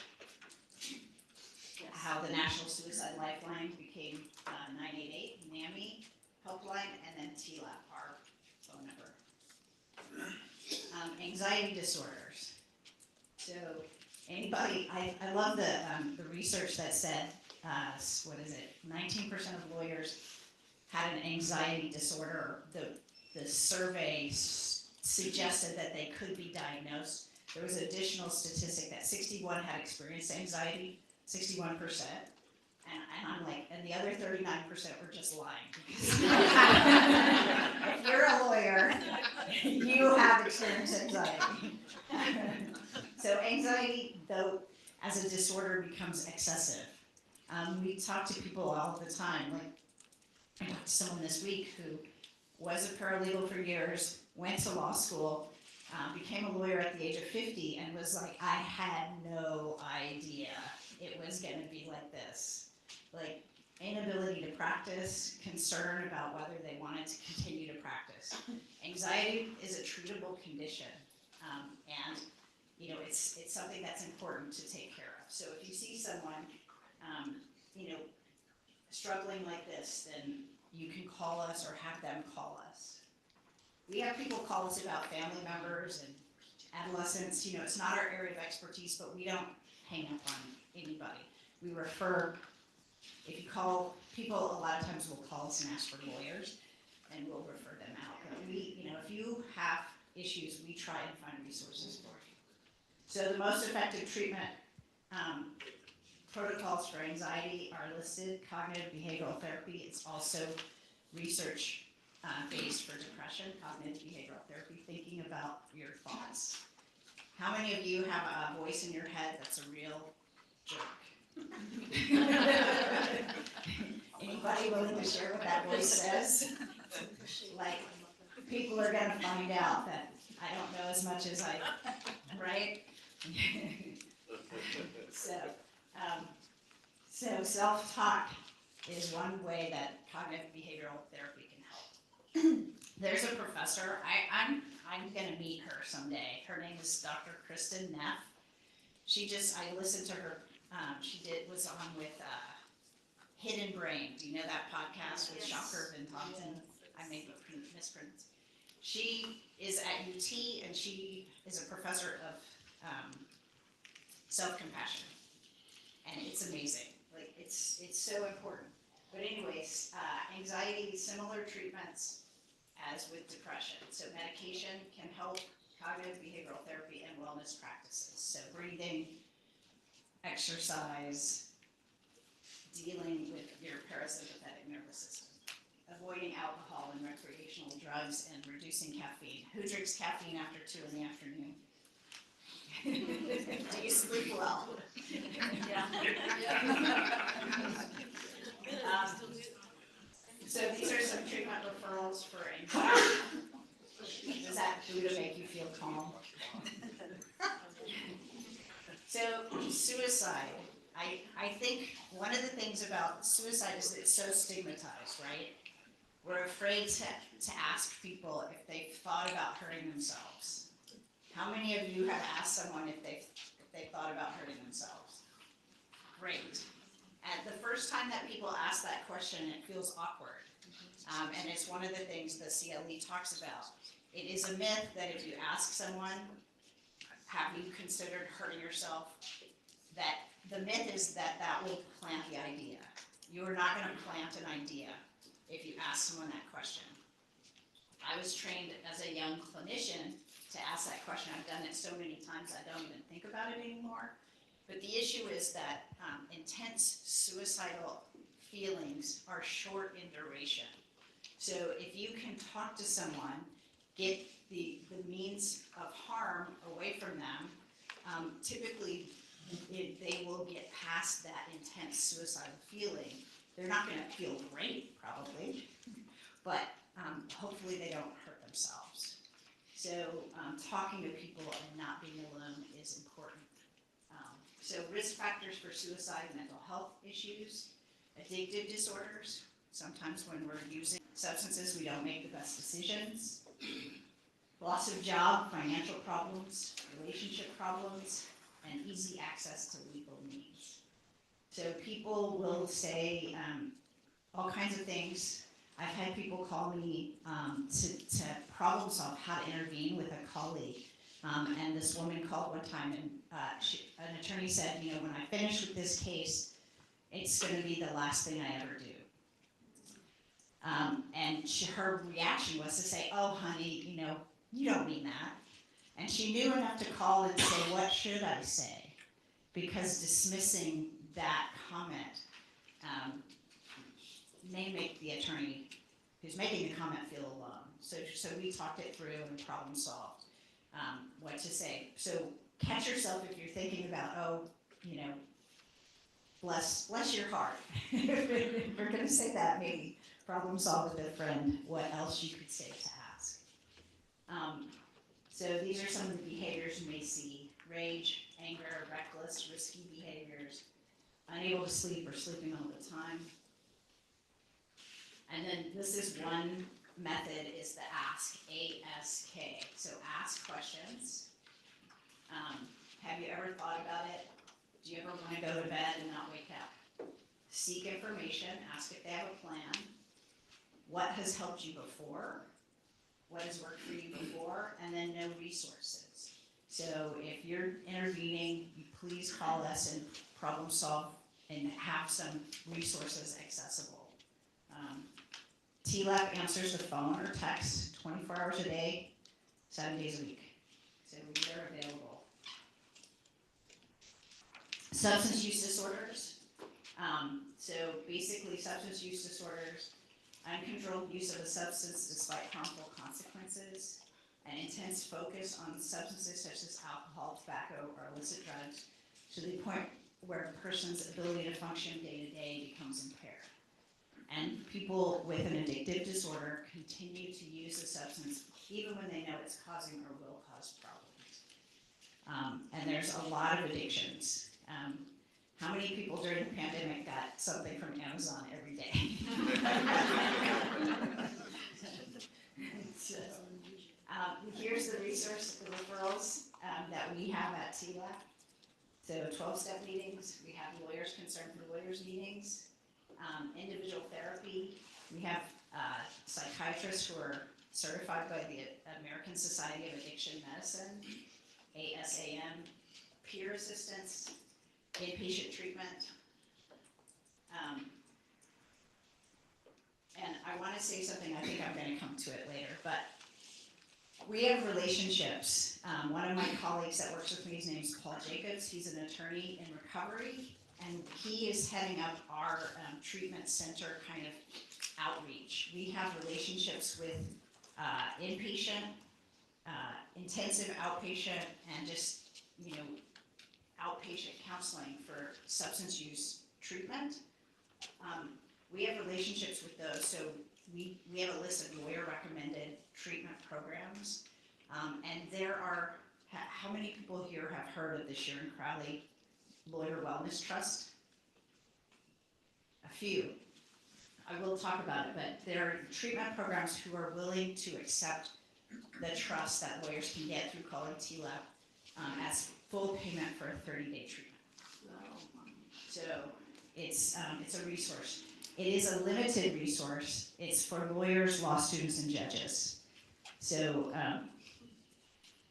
How the National Suicide Lifeline became 988, NAMI helpline, and then TLAP, our phone number. Anxiety disorders. So anybody, I love the research that said, 19% of lawyers had an anxiety disorder. The survey suggested that they could be diagnosed. There was an additional statistic that 61 had experienced anxiety, 61%. And I'm like, and the other 39% were just lying. If you're a lawyer, you have experienced anxiety. So anxiety, though, as a disorder becomes excessive. We talk to people all the time. Like, I talked to someone this week who was a paralegal for years, went to law school, became a lawyer at the age of 50, and was like, I had no idea it was going to be like this. Like, inability to practice, concern about whether they wanted to continue to practice. Anxiety is a treatable condition, and it's something that's important to take care of. So if you see someone, struggling like this, then you can call us or have them call us. We have people call us about family members and adolescents. It's not our area of expertise, but we don't hang up on anybody. We refer. If you call people, a lot of times will call us and ask for lawyers, and we'll refer them out. But if you have issues, we try and find resources for you. So the most effective treatment protocols for anxiety are listed. Cognitive behavioral therapy is also research based for depression. Cognitive behavioral therapy, thinking about your thoughts. How many of you have a voice in your head that's a real jerk? Anybody willing to share what that voice says? Like, people are gonna find out that I don't know as much as I, right? So self-talk is one way that cognitive behavioral therapy can help. There's a professor, I'm gonna meet her someday. Her name is Dr. Kristen Neff. I listened to her, was on with Hidden Brain. Do you know that podcast with Shocker and Thompson? I may mispronounce. She is at UT and she is a professor of self-compassion. And it's amazing. Like, it's so important. But anyways, anxiety, similar treatments as with depression. So medication can help, cognitive behavioral therapy, and wellness practices. So breathing, exercise, dealing with your parasympathetic nervous system, avoiding alcohol and recreational drugs, and reducing caffeine. Who drinks caffeine after 2 in the afternoon? Do you sleep well? Yeah. So these are some treatment referrals for anxiety. Does that Buddha make you feel calm? So suicide. I think one of the things about suicide is that it's so stigmatized, right? We're afraid to ask people if they've thought about hurting themselves. How many of you have asked someone if they've thought about hurting themselves? Great. And the first time that people ask that question, it feels awkward. And it's one of the things the CLE talks about. It is a myth that if you ask someone, have you considered hurting yourself? That the myth is that will plant the idea. You are not going to plant an idea if you ask someone that question. I was trained as a young clinician to ask that question. I've done it so many times I don't even think about it anymore. But the issue is that intense suicidal feelings are short in duration. So if you can talk to someone, get the means of harm away from them, typically they will get past that intense suicidal feeling. They're not going to feel great, probably, but hopefully they don't hurt themselves. So talking to people and not being alone is important. So risk factors for suicide, mental health issues, addictive disorders. Sometimes when we're using substances, we don't make the best decisions. Loss of job, financial problems, relationship problems, and easy access to legal means. So people will say all kinds of things. I've had people call me to problem solve how to intervene with a colleague. And this woman called one time and an attorney said, when I finish with this case, it's going to be the last thing I ever do. And her reaction was to say, oh, honey, you don't mean that. And she knew enough to call and say, what should I say? Because dismissing that comment may make the attorney who's making the comment feel alone. So we talked it through and problem solved what to say. So catch yourself if you're thinking about, bless your heart. If you're going to say that, maybe problem solve with a friend what else you could say to ask. So these are some of the behaviors you may see: rage, anger, reckless, risky behaviors, unable to sleep or sleeping all the time. And then this is one method, is the ask, A-S-K. So ask questions. Have you ever thought about it? Do you ever want to go to bed and not wake up? seek information, ask if they have a plan, what has helped you before, what has worked for you before, and then know resources. So if you're intervening, you please call us and problem solve and have some resources accessible. TLAP answers the phone or text 24 hours a day, 7 days a week. So we are available. Substance use disorders. So basically substance use disorders, uncontrolled use of a substance despite harmful consequences, an intense focus on substances such as alcohol, tobacco, or illicit drugs to the point where a person's ability to function day to day becomes impaired. And people with an addictive disorder continue to use the substance even when they know it's causing or will cause problems. And there's a lot of addictions. How many people during the pandemic got something from Amazon every day? So, here's the resource, the referrals that we have at TLAP. So 12-step meetings, we have lawyers concerned for lawyers meetings, individual therapy. We have psychiatrists who are certified by the American Society of Addiction Medicine, ASAM, peer assistance, inpatient treatment. And I want to say something, I think I'm going to come to it later, but we have relationships. One of my colleagues that works with me, his name is Paul Jacobs. He's an attorney in recovery, and he is heading up our treatment center kind of outreach. We have relationships with inpatient, intensive outpatient, and just, outpatient counseling for substance use treatment. We have relationships with those, so we have a list of lawyer-recommended treatment programs. And there are, how many people here have heard of the Sharon Crowley Lawyer Wellness Trust? A few. I will talk about it, but there are treatment programs who are willing to accept the trust that lawyers can get through calling TLAP as full payment for a 30-day treatment. So it's a resource. It is a limited resource. It's for lawyers, law students, and judges. So I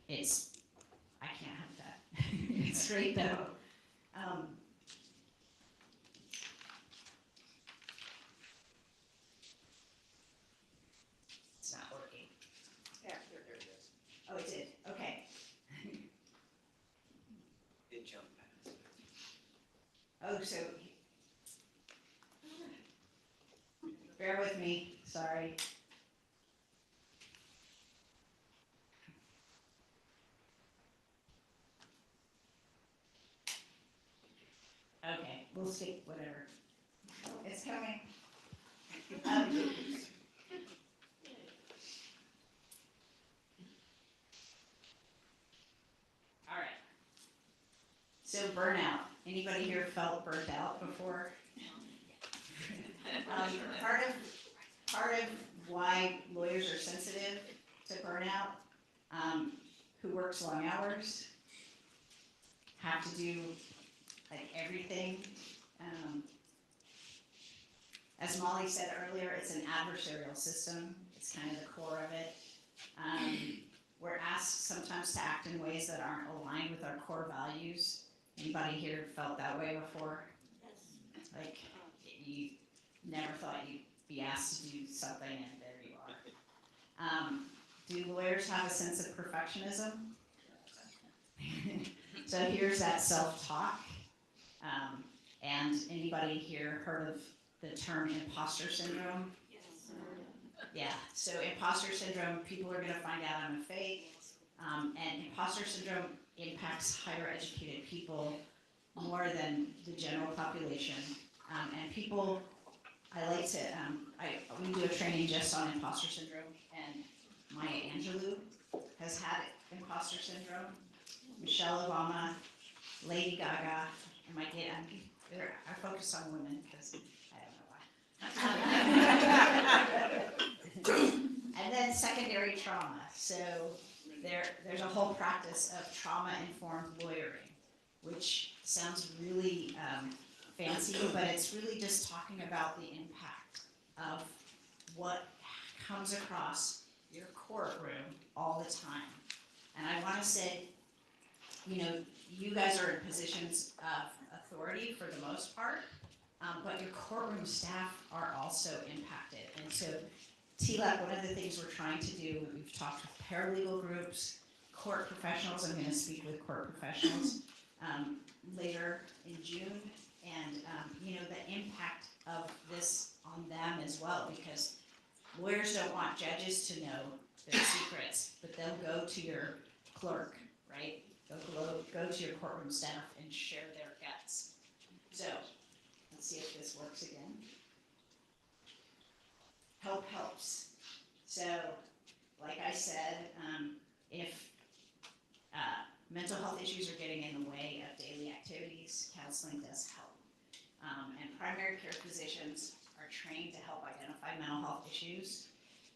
can't have that. It's great though. It's not working. Yeah, there it is. Oh, it did. Okay. It jumped past. Oh, so bear with me. Sorry. Okay, we'll skip whatever. It's coming. All right. So burnout. Anybody here felt burnt out before? Part of why lawyers are sensitive to burnout, who works long hours, have to do like everything. As Molly said earlier, it's an adversarial system. It's kind of the core of it. We're asked sometimes to act in ways that aren't aligned with our core values. Anybody here felt that way before? Like you never thought you'd be asked to do something and there you are. Do lawyers have a sense of perfectionism? So here's that self-talk. And anybody here heard of the term imposter syndrome? Yeah, so imposter syndrome, people are going to find out I'm a fake. And imposter syndrome impacts higher educated people more than the general population. And people, I like to, we do a training just on imposter syndrome, and Maya Angelou has had imposter syndrome. Michelle Obama, Lady Gaga, I focus on women because I don't know why. And then secondary trauma. So there's a whole practice of trauma-informed lawyering, which sounds really fancy, but it's really just talking about the impact of what comes across your courtroom all the time. And I want to say, you know, you guys are in positions of authority for the most part, but your courtroom staff are also impacted. And so TLAC, one of the things we're trying to do, we've talked with paralegal groups, court professionals. I'm going to speak with court professionals later in June, and you know, the impact of this on them as well, because lawyers don't want judges to know their secrets, but they'll go to your clerk, right? They'll go to your courtroom staff and share their guts. So let's see if this works again. Help helps. So, like I said, if mental health issues are getting in the way of daily activities, counseling does help. And primary care physicians are trained to help identify mental health issues.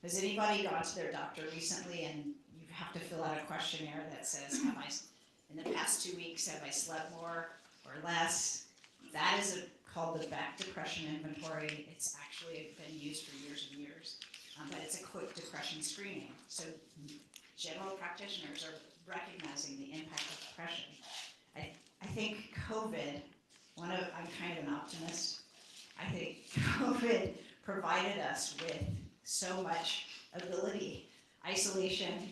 Has anybody gone to their doctor recently and you have to fill out a questionnaire that says, in the past 2 weeks, have I slept more or less? That is called the Beck Depression Inventory. It's actually been used for years and years, but it's a quick depression screening. So general practitioners are recognizing the impact of depression. I think COVID, I'm kind of an optimist. I think COVID provided us with so much ability, isolation,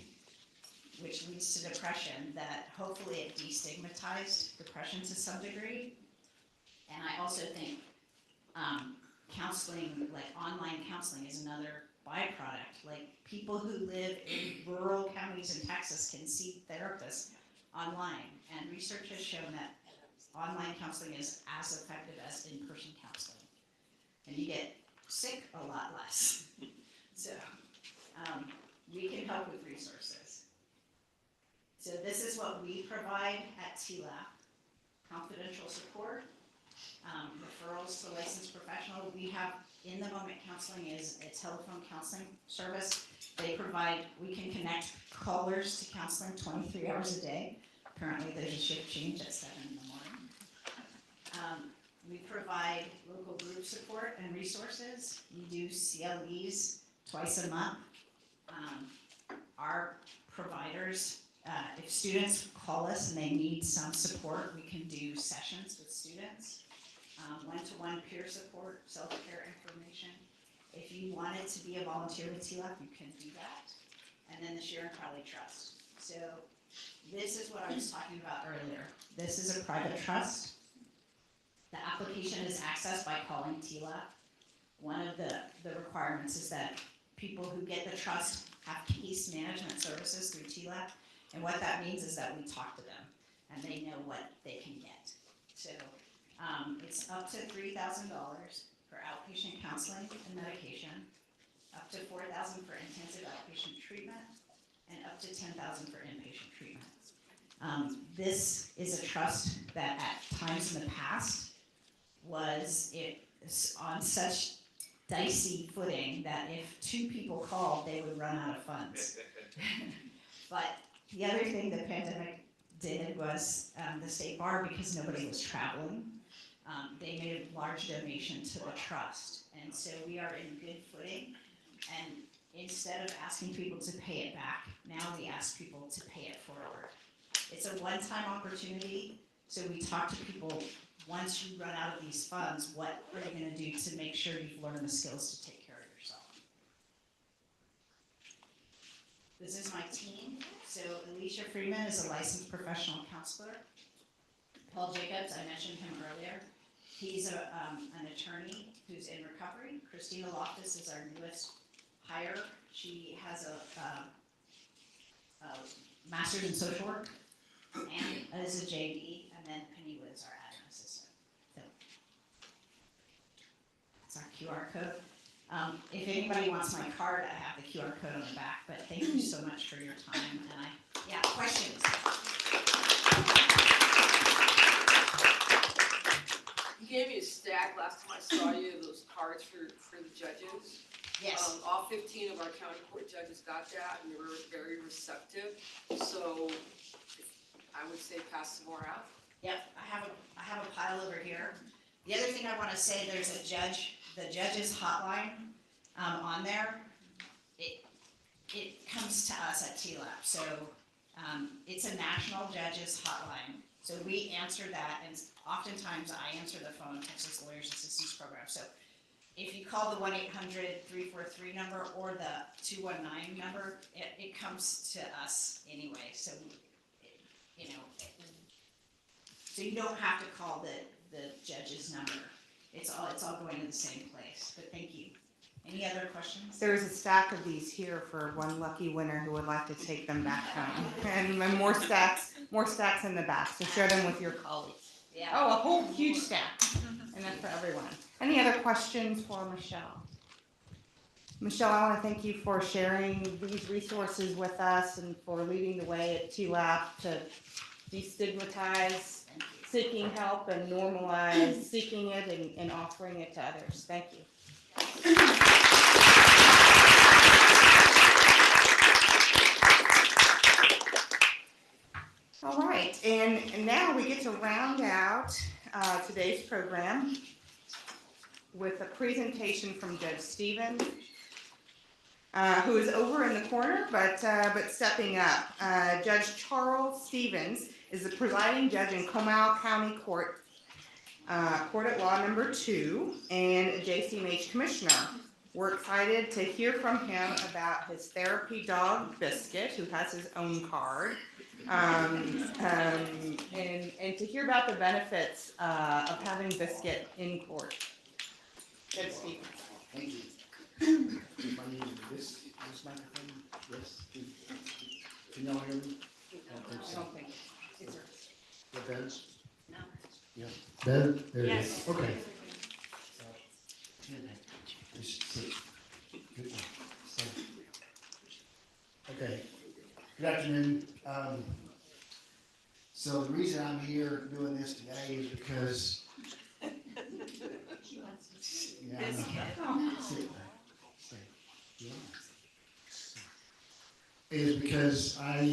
which leads to depression, that hopefully it destigmatized depression to some degree. And I also think counseling, like online counseling, is another byproduct. Like, people who live in rural counties in Texas can see therapists online, and research has shown that online counseling is as effective as in-person counseling, and you get sick a lot less. So we can help with resources. So this is what we provide at TLAP: confidential support, referrals to licensed professionals. We have in-the-moment counseling is a telephone counseling service. We can connect callers to counseling 23 hours a day. Currently there's a shift change at 7 in the morning. We provide local group support and resources. We do CLEs twice a month. Our providers, if students call us and they need some support, we can do sessions with students. One-to-one peer support, self-care information. If you wanted to be a volunteer with TLAP, you can do that. And then the Sharon Crowley Trust. So this is what I was talking about earlier. This is a private trust. The application is accessed by calling TLAP. One of the requirements is that people who get the trust have case management services through TLAP. And what that means is that we talk to them and they know what they can get. So it's up to $3,000 for outpatient counseling and medication, up to $4,000 for intensive outpatient treatment, and up to $10,000 for inpatient treatment. This is a trust that at times in the past was on such dicey footing that if 2 people called, they would run out of funds. But the other thing the pandemic did was the state bar, because nobody was traveling, they made a large donation to the trust. And so we are in good footing. And instead of asking people to pay it back, now we ask people to pay it forward. It's a one-time opportunity. So we talk to people, once you run out of these funds, what are you going to do to make sure you've learned the skills to take care of yourself? This is my team. So Alicia Freeman is a licensed professional counselor. Paul Jacobs, I mentioned him earlier. He's an attorney who's in recovery. Christina Loftus is our newest hire. She has a master's in social work and is a JD, and then Penny Wood is our admin assistant. So that's our QR code. If anybody wants my card, I have the QR code on the back, but thank you so much for your time. And questions? You gave me a stack last time I saw you, those cards for the judges. Yes. All 15 of our county court judges got that, and they were very receptive. So I would say pass some more out. Yep, I have a pile over here. The other thing I want to say, there's a judge, the judge's hotline on there. It comes to us at TLAP, so it's a national judge's hotline. So we answer that, and oftentimes I answer the phone, Texas Lawyers Assistance Program. So if you call the 1-800-343 number or the 219 number, it comes to us anyway. So, you know, so you don't have to call the judge's number. It's all going to the same place. But thank you. Any other questions? There's a stack of these here for one lucky winner who would like to take them back home. And more stacks in the back, so share them with your colleagues. Yeah. Oh, a whole huge stack, and that's for everyone. Any other questions for Michelle? Michelle, I want to thank you for sharing these resources with us and for leading the way at TLAP to destigmatize seeking help and normalize seeking it and offering it to others. Thank you. All right, and now we get to round out today's program with a presentation from Judge Stevens, who is over in the corner, but stepping up. Judge Charles Stevens is the presiding judge in Comal County Court, Court at Law number 2, and a JCMH commissioner. We're excited to hear from him about his therapy dog, Biscuit, who has his own card, and to hear about the benefits of having Biscuit in court. Judge Stevens. Thank you. If I use this microphone, yes. Can y'all hear me? I don't think it's That better? No. Yeah. Better? There it Yes. is. Okay. Just sit. Good. Okay. Good afternoon. So the reason I'm here doing this today is because yeah, I know. Sit back. Stay. Yeah. Is because I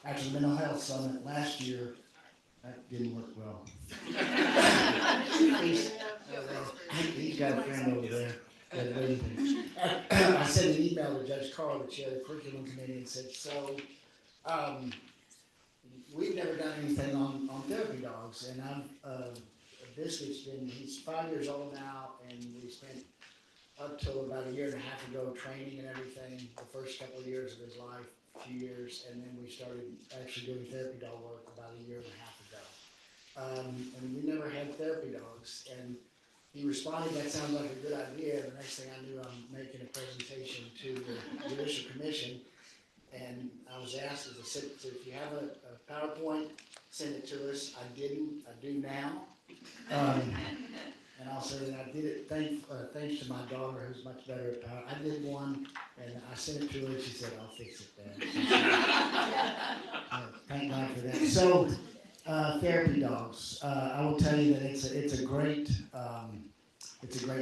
after the mental health summit last year, that didn't work well. He's got a friend over there. I sent an email to Judge Carl, the chair of the curriculum committee, and said, so we've never done anything on therapy dogs, and he's 5 years old now, and we spent up till about a year and a half ago training and everything, the first couple of years of his life, a few years, and then we started actually doing therapy dog work about a year and a half ago. And we never had therapy dogs, and he responded, that sounds like a good idea. The next thing I knew, I'm making a presentation to the Judicial Commission, and I was asked, as I said, if you have a PowerPoint, send it to us. I didn't. I do now. And I'll say that I did it thanks to my daughter, who's much better at power. I did one, and I sent it to her, and she said, I'll fix it, Dad. Thank God for that. So, therapy dogs. I will tell you that it's a great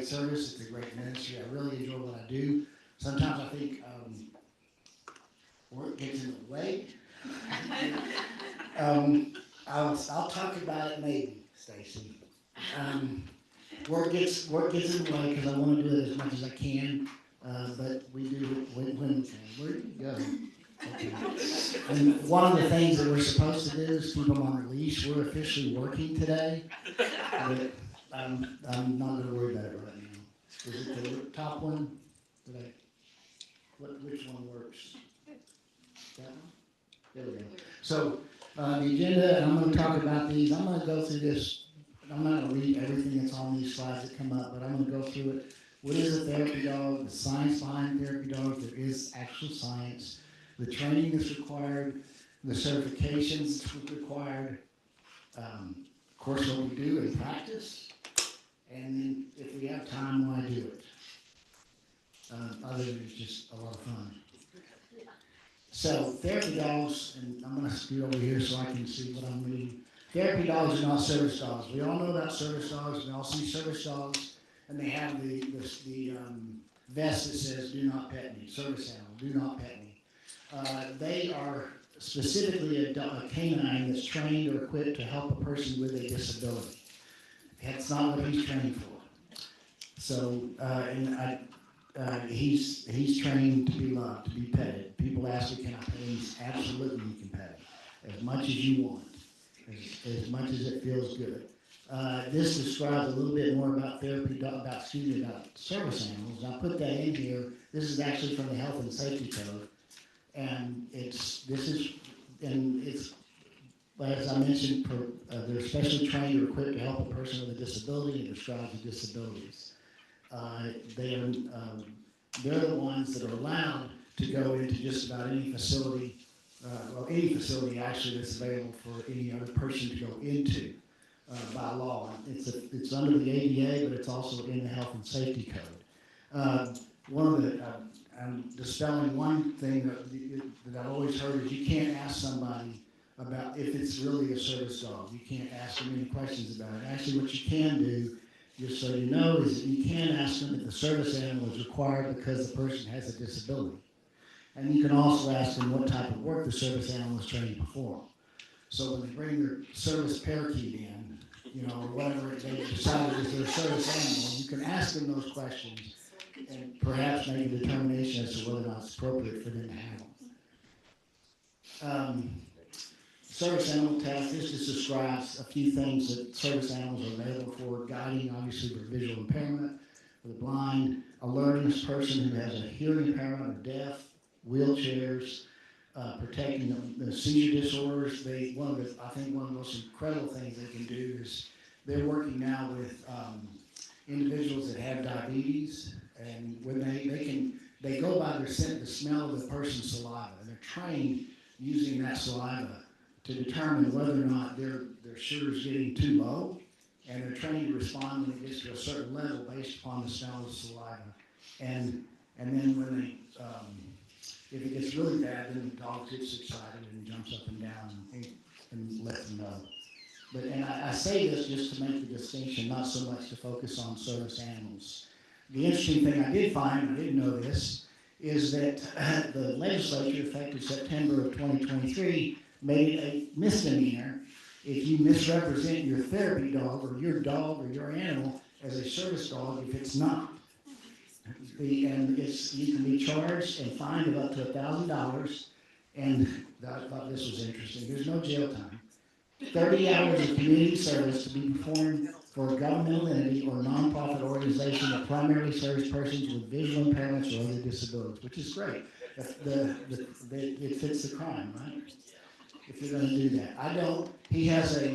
service. It's a great ministry. I really enjoy what I do. Sometimes I think work gets in the way. I'll talk about it maybe, Stacy. Work gets in the way because I want to do it as much as I can, but we do it when we can. Where did you go? Okay. And one of the things that we're supposed to do is keep them on a leash. We're officially working today, but I'm not going to worry about it right now. Is it the top one? Which one works? That one? There we go. So the agenda, and I'm going to talk about these. I'm going to go through this. I'm not going to read everything that's on these slides that come up, but I'm going to go through it. What is a therapy dog? The science behind therapy dogs. There is actual science. The training that's required. The certifications that's required. Of course, what we do in practice. And then if we have time, why do it. Other than it's just a lot of fun. So therapy dogs, and I'm going to scoot over here so I can see what I'm reading. Therapy dogs are not service dogs. We all know about service dogs. We all see service dogs, and they have the vest that says "Do not pet me." Service animal, do not pet me. They are specifically a canine that's trained or equipped to help a person with a disability. that's not what he's trained for. So, he's trained to be loved, to be petted. People ask me, can I pet him? Absolutely, you can pet him as much as you want, as much as it feels good. This describes a little bit more about therapy, about service animals. And I put that in here. This is actually from the Health and Safety Code, and as I mentioned, they're specially trained or equipped to help a person with a disability and describe the disabilities. They're the ones that are allowed to go into just about any facility, any facility actually that's available for any other person to go into by law. It's under the ADA, but it's also in the Health and Safety Code. I'm dispelling one thing that I've always heard is you can't ask somebody about if it's really a service dog. You can't ask them any questions about it. Actually, what you can do, just so you know, is that you can ask them if the service animal is required because the person has a disability. And you can also ask them what type of work the service animal is trained to perform. So when they bring their service parakeet in, or whatever they decided is their service animal, you can ask them those questions and perhaps make a determination as to whether or not it's appropriate for them to handle. Service animal test, this just describes a few things that service animals are available for, guiding obviously for visual impairment, for the blind, alerting this person who has a hearing impairment or deaf, wheelchairs, protecting the seizure disorders. I think one of the most incredible things they can do is they're working now with individuals that have diabetes, and when they go by the smell of the person's saliva, and they're trained using that saliva to determine whether or not their sugar is getting too low, and they're trained to respond when it gets to a certain level based upon the smell of the saliva. And then when they, if it gets really bad, then the dog gets excited and jumps up and down and lets them know. And I say this just to make the distinction, not so much to focus on service animals. The interesting thing I did find, I didn't know this, is that the legislature, effective September of 2023, made a misdemeanor if you misrepresent your therapy dog or your animal as a service dog if it's not. You can be charged and fined of up to $1,000, and I thought this was interesting. There's no jail time. 30 hours of community service to be performed for a governmental entity or nonprofit organization that primarily serves persons with visual impairments or other disabilities, which is great. It fits the crime, right? If you're going to do that. I don't. He has a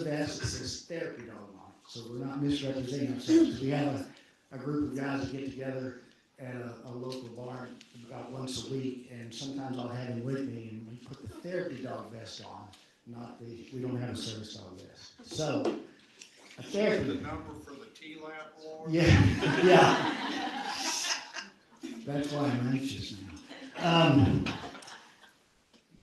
vest that says therapy dog on it, so we're not misrepresenting ourselves. We have a group of guys that get together at a local bar about once a week, and sometimes I'll have him with me, and we put the therapy dog vest on. We don't have a service dog vest. So, a therapy. The number for the T-Lap award? Yeah. That's why I'm anxious now.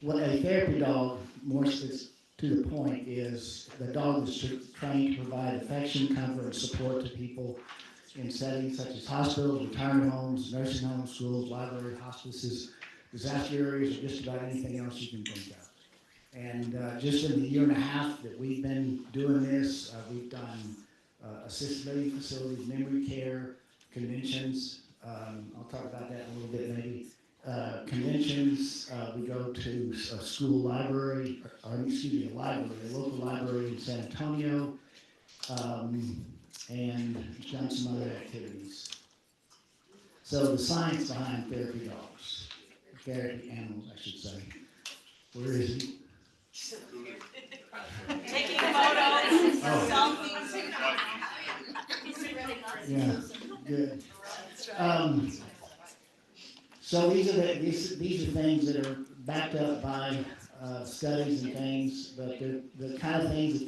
What a therapy dog, more to the point, is the dog is trained to provide affection, comfort, and support to people in settings such as hospitals, retirement homes, nursing homes, schools, libraries, hospices, disaster areas, or just about anything else you can think of. And just in the year and a half that we've been doing this, we've done assisted living facilities, memory care, conventions. I'll talk about that in a little bit maybe. Conventions, we go to a school library, a local library in San Antonio, and done some other activities. So the science behind therapy dogs, therapy animals, I should say. Where is he? Taking photos, Oh. selfies. Yeah, good. So these are things that are backed up by studies and things, but they're the kind of things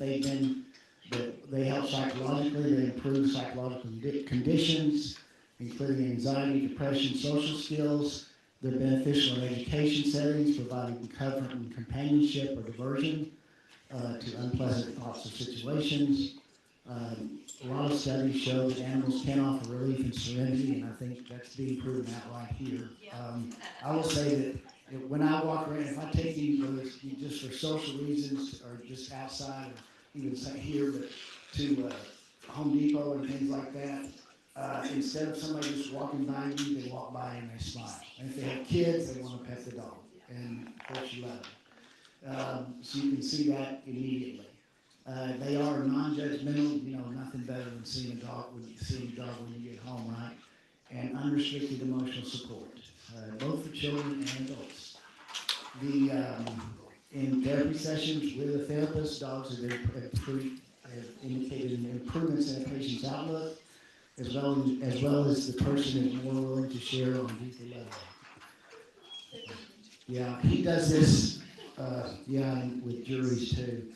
that they help psychologically, they improve psychological conditions, including anxiety, depression, social skills. They're beneficial in education settings, providing comfort and companionship or diversion to unpleasant thoughts or situations. A lot of studies show that animals can offer relief and serenity, and I think that's being proven out right here. I will say that when I walk around, if I take you, whether it's just for social reasons or just outside even say here, but to Home Depot and things like that, instead of somebody just walking by you, they walk by and they smile. And if they have kids, they want to pet the dog, and of course you love them. So you can see that immediately. They are non-judgmental, you know, nothing better than seeing a dog when you get home, right? And unrestricted emotional support, both for children and adults. In therapy sessions with a therapist, dogs have indicated improvements in a patient's outlook, as well as the person is more willing to share on a deeper level. Yeah, he does this, with juries too.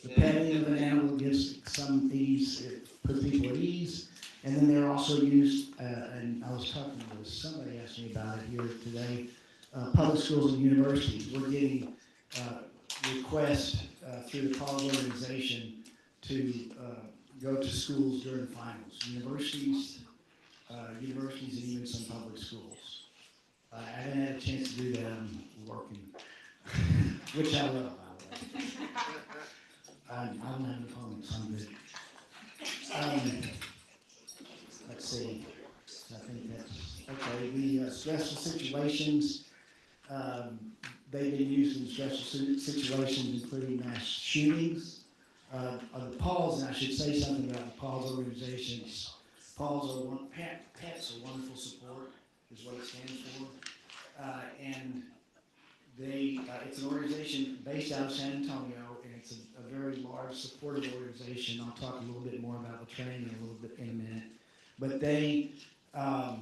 The petting of an animal gives some ease, it puts people at ease, and then they're also used, and I was talking with somebody asked me about it here today, public schools and universities. We're getting requests through the college organization to go to schools during finals. Universities and even some public schools. I haven't had a chance to do that. I'm working, which I love, by the way. I don't have an opponent, so I'm good. Let's see. I think that's okay. The stressful situations. They've been used in stressful situations, including mass shootings. The PAWS, and I should say something about the PAWS organizations. Pets are wonderful support, is what it stands for. And it's an organization based out of San Antonio, and it's a very large supportive organization. I'll talk a little bit more about the training a little bit in a minute. But they have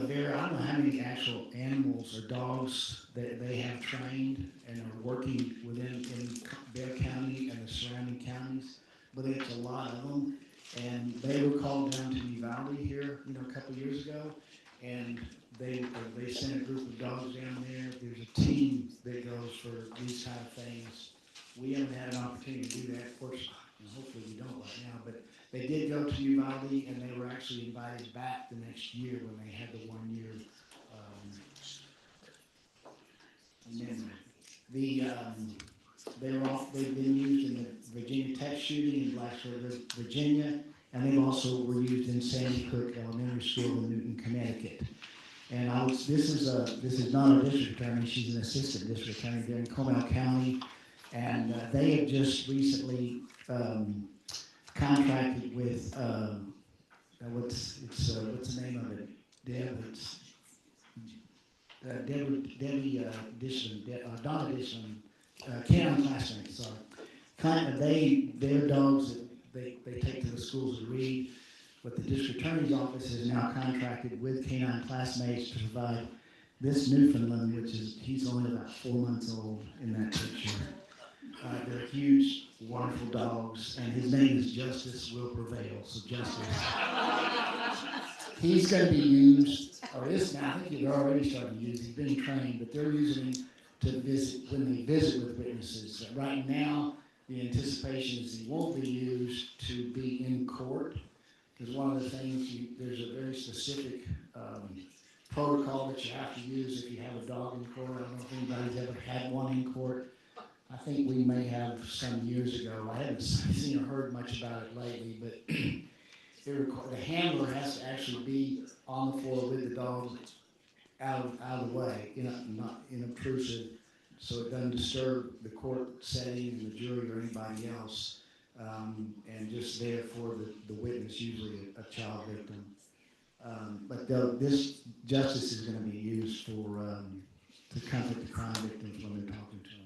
a very, I don't know how many actual animals or dogs that they have trained and are working within in Bexar County and the surrounding counties, but it's a lot of them. And they were called down to Uvalde here, a couple of years ago, and they sent a group of dogs down there. There's a team that goes for these kind of things. We haven't had an opportunity to do that, of course, and hopefully we don't right now, but they did go to Uvalde, and they were actually invited back the next year when they had the 1 year amendment. They've been used in the Virginia Tech shooting in Blacksburg, Virginia, and they also were used in Sandy Hook Elementary School in Newton, Connecticut. And this is not a district attorney; she's an assistant district attorney there in Comal County, and they have just recently contracted with what's the name of it? Debbie Dishman, Donna Dishman, Canine classmates. Sorry, their dogs that they take to the schools to read. But the district attorney's office is now contracted with Canine Classmates to provide this Newfoundland, he's only about 4 months old in that picture. They're huge, wonderful dogs, and his name is Justice Will Prevail. So Justice, he's going to be used, or is now. I think they're already starting to use. He's been trained, but they're using him to visit when they visit with witnesses. Right now, the anticipation is he won't be used to be in court. Because one of the things, there's a very specific protocol that you have to use if you have a dog in court. I don't know if anybody's ever had one in court. I think we may have some years ago. I haven't seen or heard much about it lately, but the handler has to actually be on the floor with the dog out of the way, not inobtrusive, so it doesn't disturb the court setting and the jury or anybody else. And just there for the witness, usually a child victim. But this justice is going to be used for to comfort the crime victims when they're talking to them.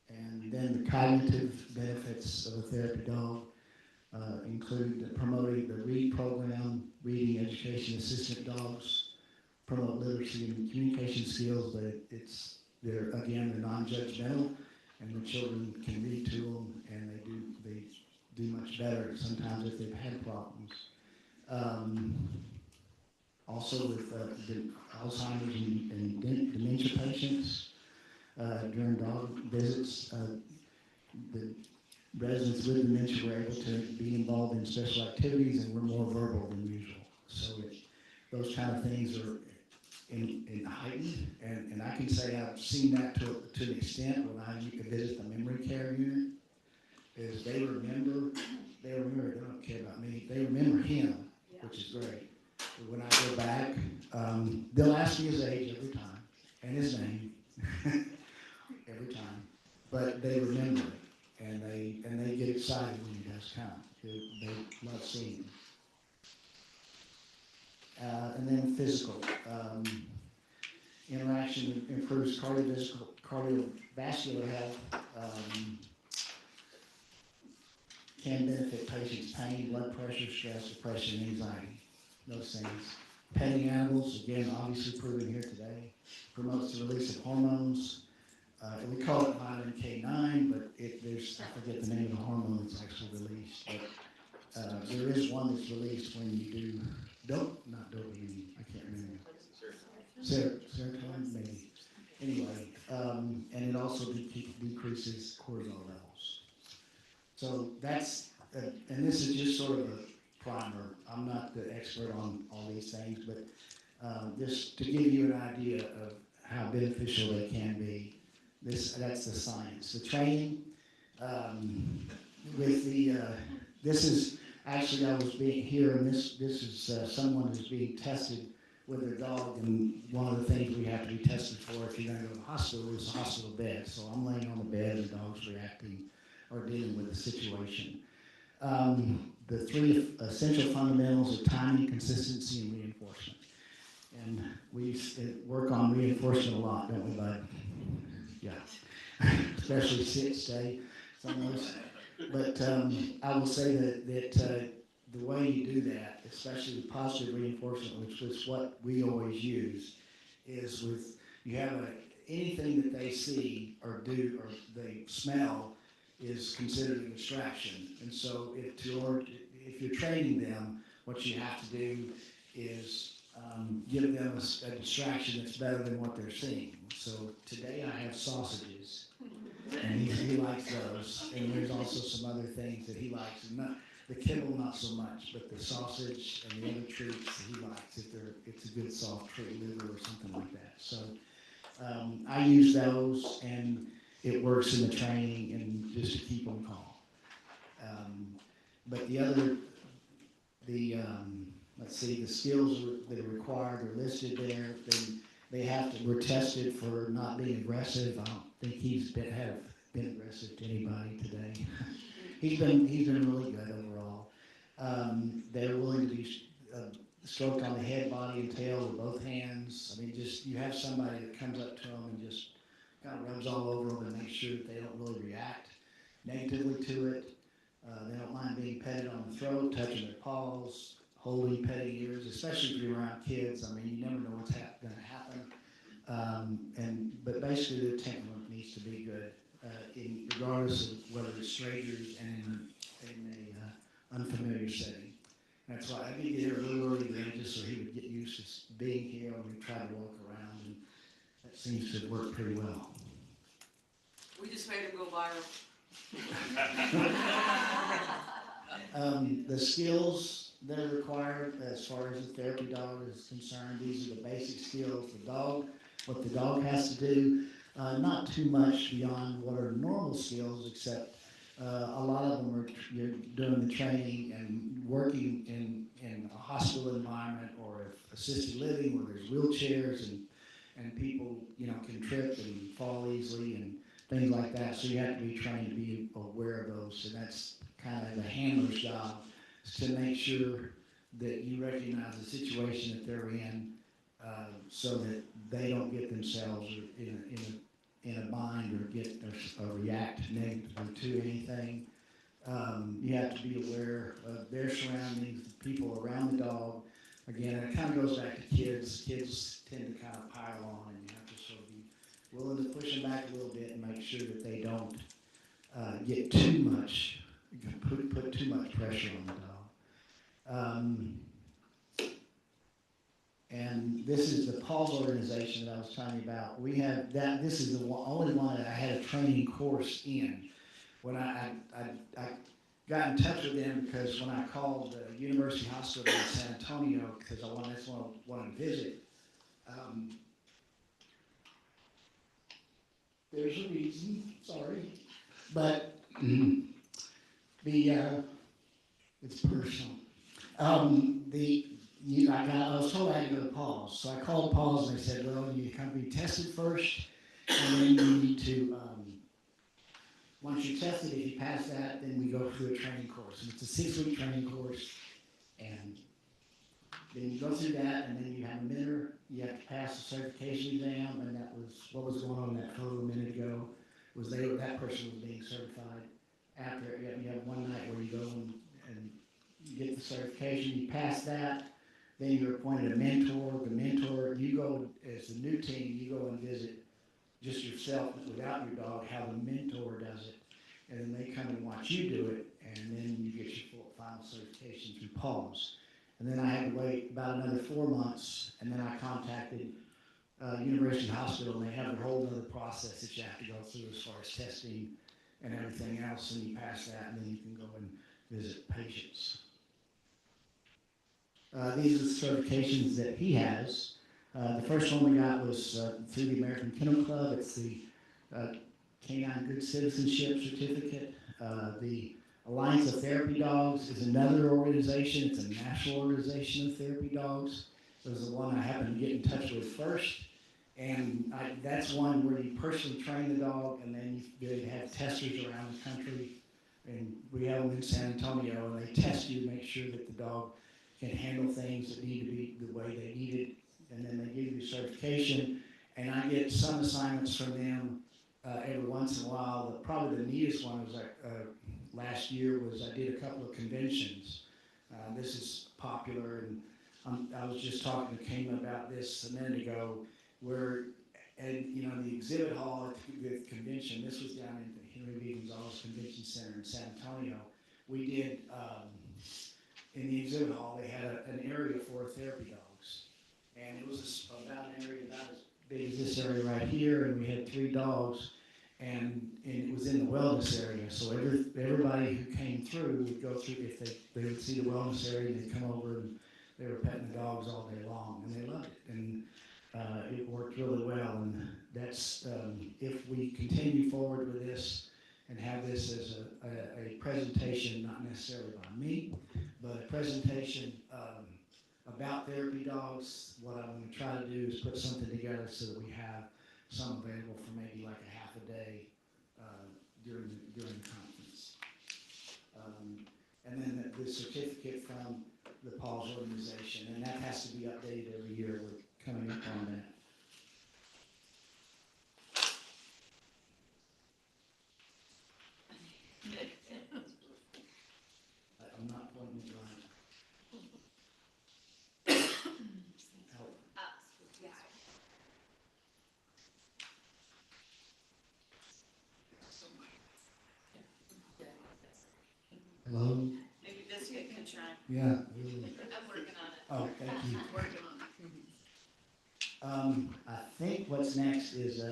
And then the cognitive benefits of a therapy dog include promoting the READ program, reading education assistant dogs, promote literacy and communication skills, but they're non-judgmental. And the children can read to them, and they do much better sometimes if they've had problems. Also with Alzheimer's and dementia patients, during dog visits, the residents with dementia were able to be involved in special activities and were more verbal than usual. So those kind of things are in heightened, and I can say I've seen that to an extent when I visit the memory care unit, is they don't care about me, they remember him, which is great. But when I go back, they'll ask me his age every time, and his name, every time, but they remember it, and they get excited when he does come. They love seeing him. And then physical. Interaction improves cardiovascular health, can benefit patients' pain, blood pressure, stress, depression, anxiety, those things. Petting animals, again, obviously proven here today, promotes the release of hormones. We call it vitamin K9, but I forget the name of the hormone that's actually released. But there is one that's released when you do, not dopamine, I can't remember. Serotonin, maybe. Anyway, and it also decreases cortisol levels. So that's, and this is just sort of a primer. I'm not the expert on all these things, but just to give you an idea of how beneficial they can be. That's the science. The training with the, this is, actually I was being here, and this is someone who's being tested with their dog, and one of the things we have to be tested for if you're going to go to the hospital is a hospital bed. So I'm laying on the bed and the dog's reacting or dealing with the situation. The three essential fundamentals are timing, consistency, and reinforcement. And we work on reinforcement a lot, don't we, bud? Yeah. Especially sit, stay, some of those. But I will say that the way you do that, especially with positive reinforcement, which is what we always use, is with, you have anything that they see or do or they smell is considered a distraction. And so if you're training them, what you have to do is give them a distraction that's better than what they're seeing. So today I have sausages, and he likes those, and there's also some other things that he likes. The kibble not so much, but the sausage and the other treats that he likes, if it's a good soft treat, liver or something like that. So I use those, and it works in the training and just to keep them calm. But let's see, the skills that are required are listed there. We're tested for not being aggressive. I don't think he's been aggressive to anybody today. He's been really good overall. They're willing to be stroked on the head, body, and tail with both hands. I mean, just you have somebody that comes up to them and just kind of rubs all over them and makes sure that they don't really react negatively to it. They don't mind being petted on the throat, touching their paws, holding, petting ears, especially if you're around kids. I mean, you never know what's going to happen. But basically, their temperament needs to be good, regardless of whether it's strangers and in a unfamiliar setting. That's why I did get here a little early today, just so he would get used to being here, and we tried to walk around, and that seems to have worked pretty well. We just made him go viral. The skills that are required as far as the therapy dog is concerned, these are the basic skills. What the dog has to do, not too much beyond what are normal skills, except a lot of them are you're doing the training and working in a hospital environment or assisted living where there's wheelchairs and people can trip and fall easily and things like that. So you have to be trained to be aware of those, and that's kind of the handler's job, is to make sure that you recognize the situation that they're in, so that they don't get themselves in a bind or react negatively to anything. You have to be aware of their surroundings, the people around the dog. Again, it kind of goes back to kids. Kids tend to kind of pile on, and you have to sort of be willing to push them back a little bit and make sure that they don't get too much, put too much pressure on the dog. And this is the Paul's organization that I was telling you about. We have that. This is the only one that I had a training course in. When I got in touch with them because when I called the University Hospital in San Antonio, because I wanted to visit, Um, there's a reason, sorry, but it's personal. I was told I had to go to Paul's, so I called Paul's and they said, well, you come be tested first, and then you need to, once you're tested, if you pass that, then we go through a training course. And it's a 6-week training course, and then you go through that, and then you have a minute, you have to pass the certification exam, and that was what was going on in that photo a minute ago, was that person was being certified. After, you have one night where you go and you get the certification, you pass that, then you're appointed a mentor. The mentor, you go, as the new team, you go and visit just yourself without your dog, how the mentor does it. And then they come and watch you do it, and then you get your final certification through PAWS. And then I had to wait about another 4 months, and then I contacted University Hospital, and they have a whole other process that you have to go through as far as testing and everything else, and you pass that, and then you can go and visit patients. These are the certifications that he has. The first one we got was through the American Kennel Club. It's the Canine Good Citizenship Certificate. The Alliance of Therapy Dogs is another organization. It's a national organization of therapy dogs. It was the one I happened to get in touch with first. And that's one where you personally train the dog, and then they have testers around the country. And we have them in San Antonio, and they test you to make sure that the dog can handle things that need to be the way they need it. And then they give you certification. And I get some assignments from them every once in a while. Probably the neatest one was last year was I did a couple of conventions. This is popular, and I was just talking to Kame about this a minute ago, where the exhibit hall at the convention, this was down in the Henry V. Gonzalez Convention Center in San Antonio. We did, in the exhibit hall, they had an area for therapy dogs. And it was about an area about as big as this area right here, and we had 3 dogs, and it was in the wellness area. So everybody who came through would go through, if they would see the wellness area, they'd come over and they were petting the dogs all day long, and they loved it. And it worked really well, and that's, if we continue forward with this and have this as a presentation, not necessarily by me, but a presentation about therapy dogs, what I'm going to try to do is put something together so that we have some available for maybe like a half a day during the conference. And then the certificate from the PAWS organization, and that has to be updated every year. We're coming up on that. I'm not pointing it right. Hello? Maybe Biscuit can try. Yeah. I'm working on it. Oh, thank you. Working on it. I think what's next is,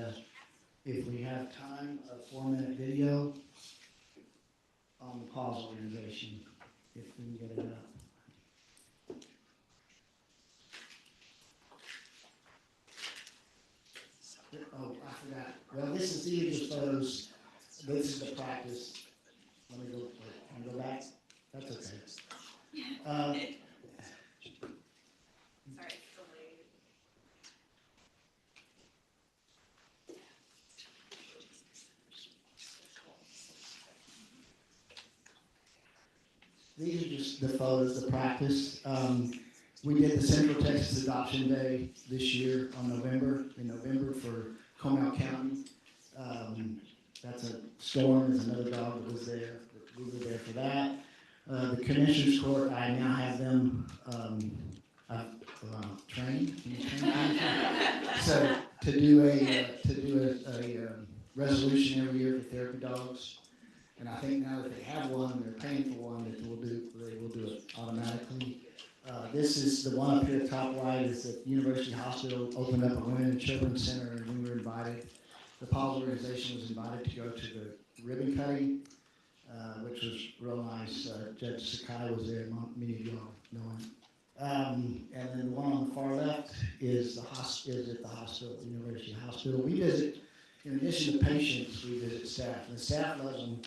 if we have time, a 4-minute video on the PAWS organization, if we can get it up. Oh, I forgot. Well, these are just photos. This is the practice. Let me go, can I go back? That's okay. Sorry, it's delayed. These are just the photos of practice. We did the Central Texas Adoption Day this year in November for Comal County. That's a Storm, is another dog that was there. We were there for that. The Commissioner's Court, I now have them trained. So to do a resolution every year for therapy dogs. And I think now that they have one, they're paying for one, that they will do it automatically. This is the one up here at the top right, is that University Hospital opened up a Women and Children's Center, and we were invited. The PAWS organization was invited to go to the ribbon cutting, which was real nice. Judge Sakai was there, many of y'all know him. And then the one on the far left is is at the hospital, the University Hospital. We visit, in addition to patients, we visit staff. And the staff loves them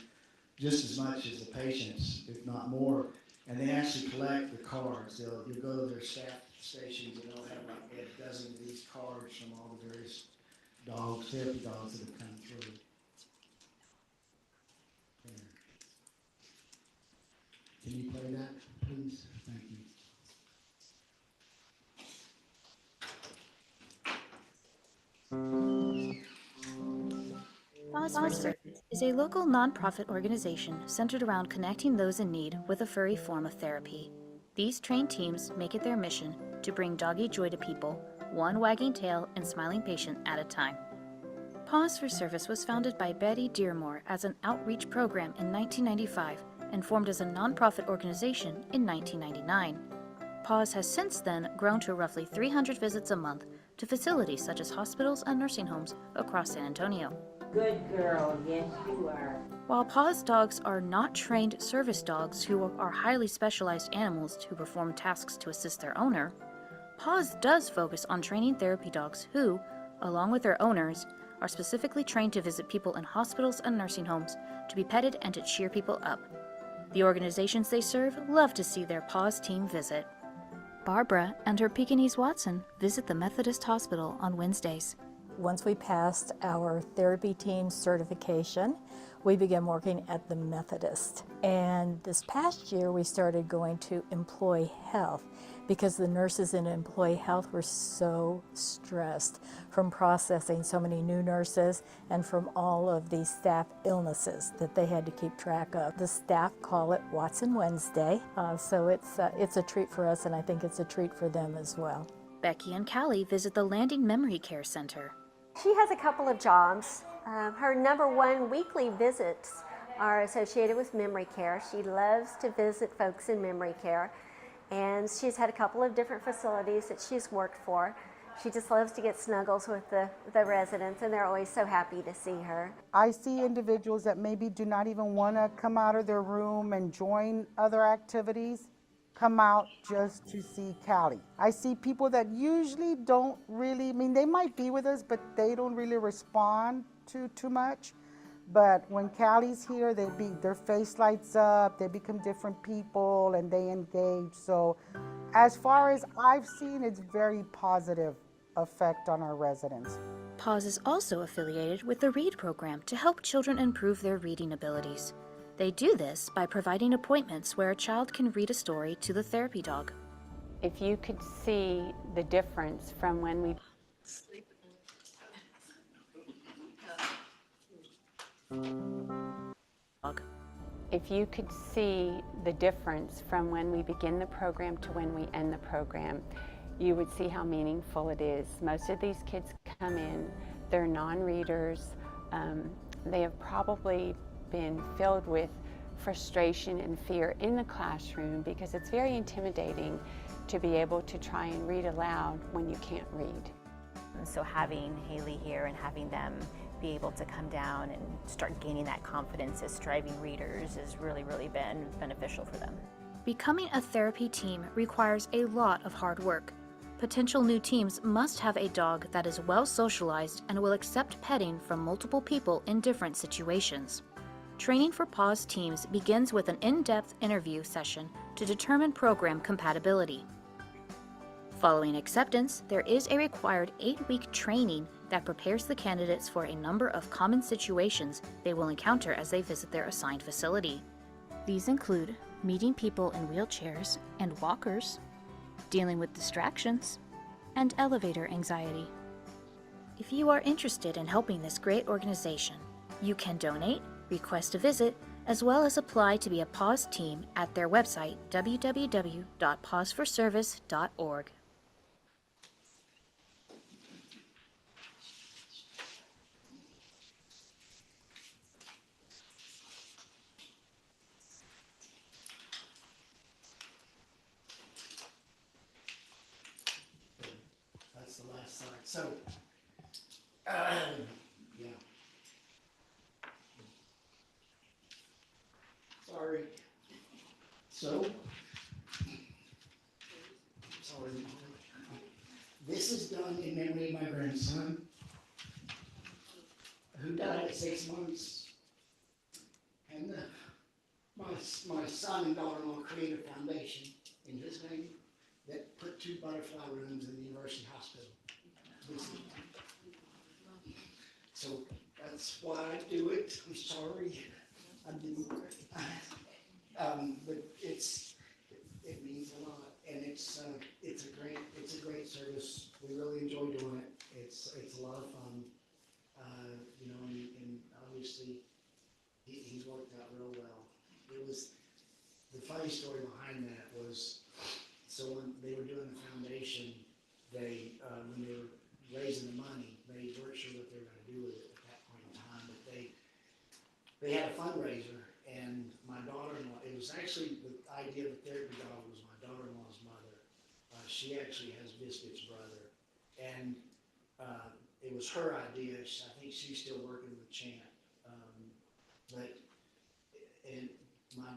just as much as the patients, if not more. And they actually collect the cards. You'll go to their staff stations and they'll have like a dozen of these cards from all the various dogs, therapy dogs that have come through. Can you play that, please? Thank you. Paws for Service is a local nonprofit organization centered around connecting those in need with a furry form of therapy. These trained teams make it their mission to bring doggy joy to people, one wagging tail and smiling patient at a time. Paws for Service was founded by Betty Dearmore as an outreach program in 1995 and formed as a nonprofit organization in 1999. Paws has since then grown to roughly 300 visits a month to facilities such as hospitals and nursing homes across San Antonio. Good girl, yes you are. While Paws dogs are not trained service dogs who are highly specialized animals who perform tasks to assist their owner, Paws does focus on training therapy dogs who, along with their owners, are specifically trained to visit people in hospitals and nursing homes, to be petted and to cheer people up. The organizations they serve love to see their Paws team visit. Barbara and her Pekingese Watson visit the Methodist Hospital on Wednesdays. Once we passed our therapy team certification, we began working at the Methodist. And this past year, we started going to employee health because the nurses in employee health were so stressed from processing so many new nurses and from all of these staff illnesses that they had to keep track of. The staff call it Watson Wednesday, so it's a treat for us, and I think it's a treat for them as well. Becky and Callie visit the Landing Memory Care Center. She has a couple of jobs. Her #1 weekly visits are associated with memory care. She loves to visit folks in memory care, and she's had a couple of different facilities that she's worked for. She just loves to get snuggles with the residents, and they're always so happy to see her. I see individuals that maybe do not even want to come out of their room and join other activities, come out just to see Callie. I see people that usually don't really, they might be with us, but they don't really respond to too much. But when Callie's here, their face lights up, they become different people, and they engage. So as far as I've seen, it's very positive effect on our residents. Paws is also affiliated with the READ program to help children improve their reading abilities. They do this by providing appointments where a child can read a story to the therapy dog. If you could see the difference from when we begin the program to when we end the program, you would see how meaningful it is. Most of these kids come in, they're non-readers. They have probably been filled with frustration and fear in the classroom because it's very intimidating to be able to try and read aloud when you can't read. And so having Haley here and having them be able to come down and start gaining that confidence as striving readers has really, really been beneficial for them. Becoming a therapy team requires a lot of hard work. Potential new teams must have a dog that is well socialized and will accept petting from multiple people in different situations. Training for Paws teams begins with an in-depth interview session to determine program compatibility. Following acceptance, there is a required 8-week training that prepares the candidates for a number of common situations they will encounter as they visit their assigned facility. These include meeting people in wheelchairs and walkers, dealing with distractions, and elevator anxiety. If you are interested in helping this great organization, you can donate, request a visit, as well as apply to be a Paws team at their website, www.pawsforservice.org. That's the last slide. So, yeah. Sorry. So, who died at 6 months. And my son and daughter-in-law created a foundation in his name that put 2 butterfly rooms in the University Hospital. So that's why I do it. I'm sorry. I didn't. But it means a lot, and it's a great service. We really enjoy doing it. It's a lot of fun, you know, and obviously he's worked out real well. It was the funny story behind that was, so when they were doing the foundation, they when they were raising the money, they weren't sure what they were going to do with it at that point in time, but they had a fundraiser. And my daughter-in-law, it was actually the idea of the therapy dog was my daughter-in-law's mother. She actually has Biscuit's brother. And it was her idea. I think she's still working with Chant. And my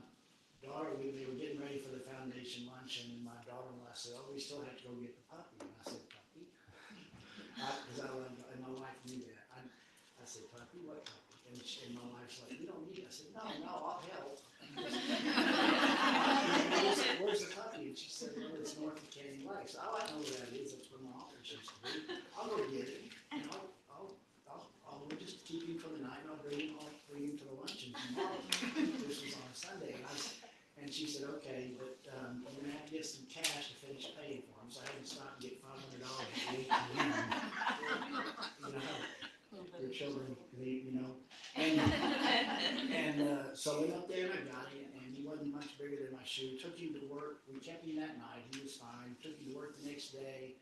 daughter, they were getting ready for the foundation luncheon, and my daughter-in-law said, oh, we still have to go get the puppy. And I said, puppy? Because and my wife knew that. I said, puppy? What puppy? And my wife's like, we don't need it. I said, no, I'll help. Where's the puppy? And she said, well, it's north of Canyon Lake. So I know where that is. That's where my office used to be. I'll go get him. And we'll just keep him for the night, and I'll bring him to the luncheon tomorrow. This was on a Sunday. And she said, okay, but I'm going to have to get some cash to finish paying for him. So I had to stop and get $500 a week. You know, your children, you know. And so we went up there and I got him, and he wasn't much bigger than my shoe. Took him to work. We kept him that night. He was fine. Took him to work the next day,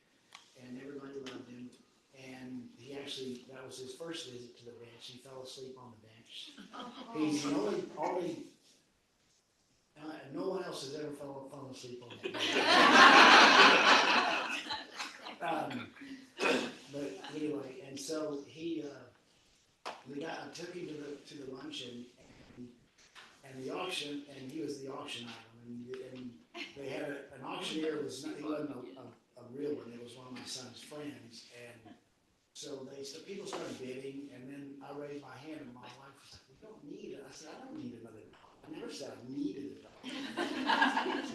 and everybody loved him. And he actually, that was his first visit to the bench. He fell asleep on the bench. He's the only no one else has ever fallen asleep on that bench. But anyway, and so I took him to the luncheon, and the auction, and he was the auction item, and they had an auctioneer. He wasn't a real one. It was one of my son's friends, and so people started bidding, and then I raised my hand, and my wife was like, "We don't need it." I said, "I don't need another dog. I never said I needed a dog.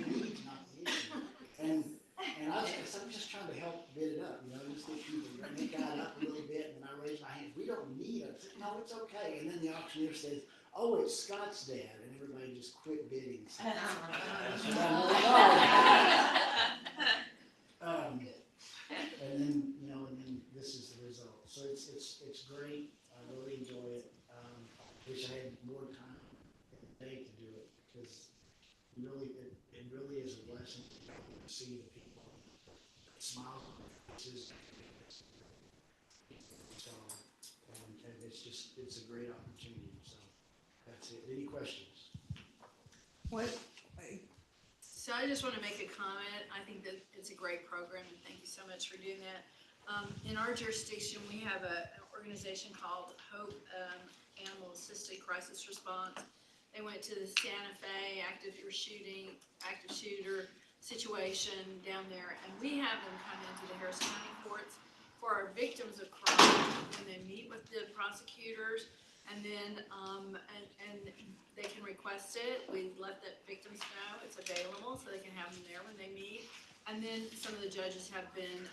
Needs, not the issue." And I'm just trying to help bid it up, you know, just get people. And they got up a little bit, and I raised my hand. We don't need it. I said, "No, it's okay." And then the auctioneer says, "Oh, it's Scott's dad," and everybody just quit bidding. So, and then, you know, and then this is the result. So it's great. I really enjoy it. I wish I had more time today to do it, because it really is a blessing to see the people smile on their faces. So, and it's a great opportunity. So that's it. Any questions? What? So I just want to make a comment. I think that it's a great program, and thank you so much for doing that. In our jurisdiction, we have an organization called Hope Animal Assisted Crisis Response. They went to the Santa Fe active shooter situation down there, and we have them come into the Harris County courts for our victims of crime, when they meet with the prosecutors, and then and they can request it. We let the victims know it's available, so they can have them there when they meet. And then some of the judges have been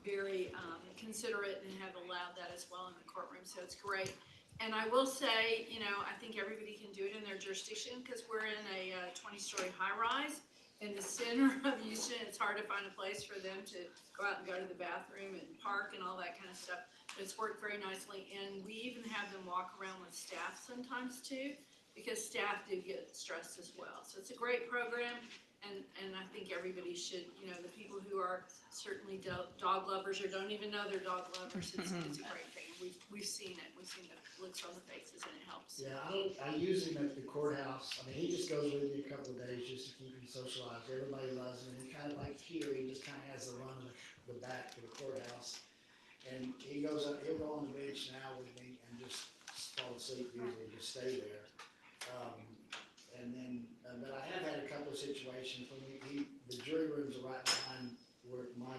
very considerate and have allowed that as well in the courtroom, so it's great. And I will say, you know, I think everybody can do it in their jurisdiction, because we're in a 20-story high-rise in the center of Houston. It's hard to find a place for them to go out and go to the bathroom and park and all that kind of stuff. But it's worked very nicely, and we even have them walk around with staff sometimes too, because staff do get stressed as well. So it's a great program, and I think everybody should, you know, the people who are certainly dog lovers or don't even know they're dog lovers, it's a great thing. We've seen it. We've seen the looks on the faces, and it helps. Yeah, I use him at the courthouse. I mean, he just goes with me a couple of days just to keep him socialized. Everybody loves him. He kind of like here, he just kind of has the run of the back to the courthouse. And he goes up, he'll go on the bench now with me and just fall asleep usually, just stay there. And then, but I have had a couple of situations when the jury rooms are right behind where my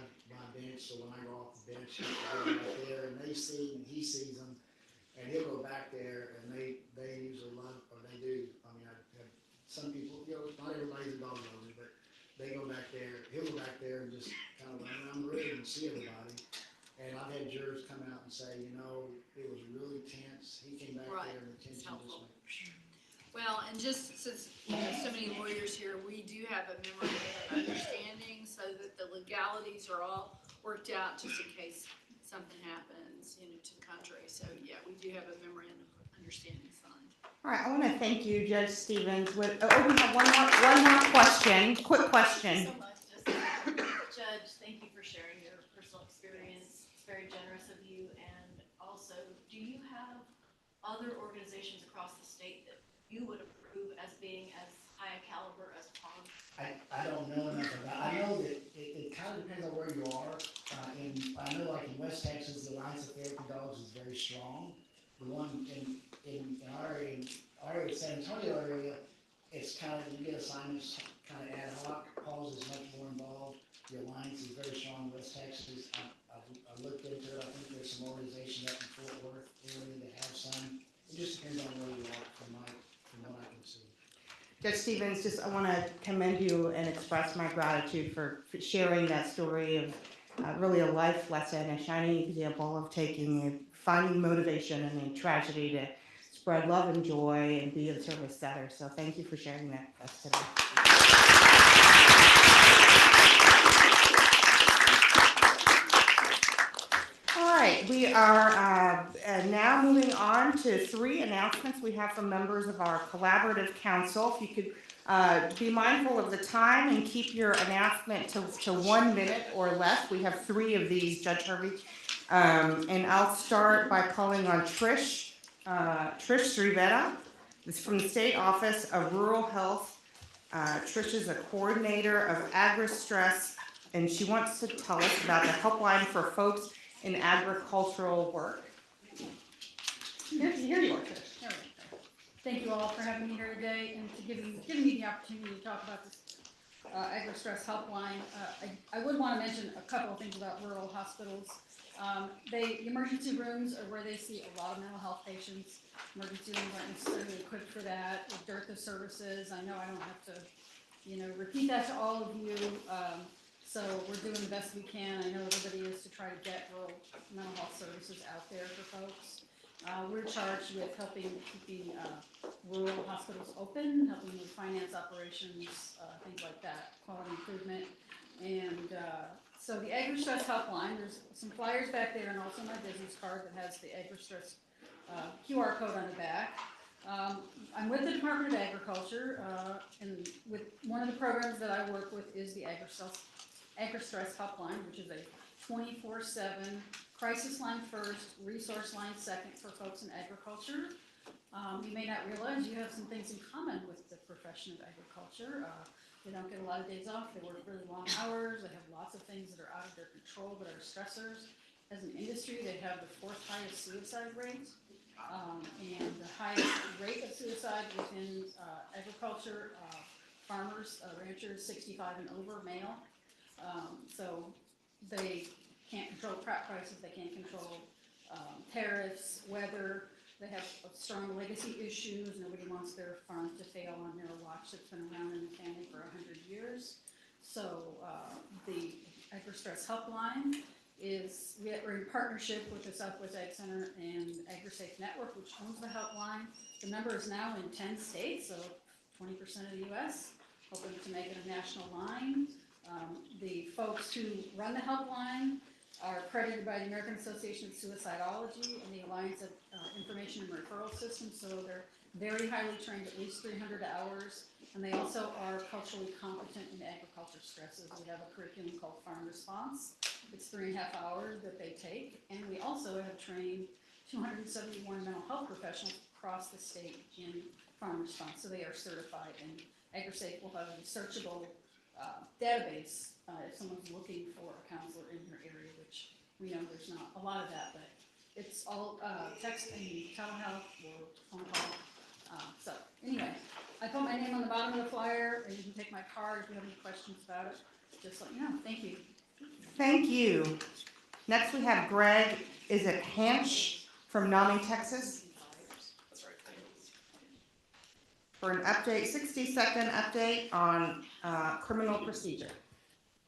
bench, so when I go off the bench, he's right there, and they see him, and he sees them. and he'll go back there, and they usually love, or they do. I mean, I have some people, not everybody's a dog lover, but they go back there. He'll go back there and just kind of run around the room and see everybody. And I've had jurors come out and say, it was really tense. He came back Right. there and the tension just went. Well, and just since so many lawyers here, we do have a memorandum of understanding so that the legalities are all worked out just in case something happens, to the contrary. So yeah, we do have a memorandum of understanding signed. All right, I want to thank you, Judge Stevens. We have one more question. Quick question. Thank you so much, Judge, thank you for sharing your personal experience. It's very generous of you. And also, do you have other organizations across the state that you would approve as being as high a caliber as POG? I don't know enough about. I know that it kind of depends on where you are. I know, like in West Texas, the Alliance of Therapy Dogs is very strong. The one in our area, San Antonio area, it's kind of, you get assignments kind of ad hoc. PAWS is much more involved. The Alliance is very strong in West Texas. I looked into it. I think there's some organizations up in Fort Worth area that have some. It just depends on where you are from what I can see. Judge Stevens, I want to commend you and express my gratitude for sharing that story of really a life lesson, a shining example of finding motivation in a tragedy to spread love and joy and be of service to others. So thank you for sharing that with us today. All right, we are now moving on to 3 announcements we have from members of our collaborative council. If you could be mindful of the time and keep your announcement to 1 minute or less. We have 3 of these, Judge Hervey. And I'll start by calling on Trish Strivetta. This is from the State Office of Rural Health. Trish is a coordinator of agri-stress, and she wants to tell us about the helpline for folks in agricultural work. Here you are, Trish. Thank you all for having me here today and to giving me the opportunity to talk about this agri-stress helpline. I would want to mention a couple of things about rural hospitals. The emergency rooms are where they see a lot of mental health patients. Emergency rooms aren't necessarily equipped for that. With dearth of services, I know I don't have to, repeat that to all of you. So we're doing the best we can. I know everybody is to try to get rural mental health services out there for folks. We're charged with keeping rural hospitals open, helping with finance operations, things like that, quality improvement. And so the agri-stress helpline, there's some flyers back there and also my business card that has the agri-stress QR code on the back. I'm with the Department of Agriculture, and with one of the programs that I work with is the agri-stress helpline, which is a 24/7 crisis line first, resource line second for folks in agriculture. You may not realize you have some things in common with the profession of agriculture. They don't get a lot of days off. They work really long hours. They have lots of things that are out of their control that are stressors. As an industry, they have the 4th highest suicide rate and the highest rate of suicide within agriculture, farmers, ranchers, 65 and over, male. So they can't control crop prices. They can't control tariffs, weather. They have strong legacy issues. Nobody wants their farm to fail on their watch that's been around in the family for 100 years. So the agri-stress helpline we're in partnership with the Southwest Ag Center and AgriSafe Network, which owns the helpline. The number is now in 10 states, so 20% of the U.S., hoping to make it a national line. The folks who run the helpline are accredited by the American Association of Suicidology and the Alliance of Information and Referral Systems, so they're very highly trained, at least 300 hours, and they also are culturally competent in agriculture stresses. We have a curriculum called Farm Response. It's 3.5 hours that they take, and we also have trained 271 mental health professionals across the state in Farm Response, so they are certified, and AgriSafe will have a searchable database if someone's looking for a counselor in your area, which we know there's not a lot of that, but it's all text and telehealth or phone call. So anyway, I put my name on the bottom of the flyer, and you can take my card if you have any questions about it. Just let me know. Thank you. Thank you. Next we have Greg, is it Hanch from NAMI, Texas, for an update, 60-second update on criminal procedure.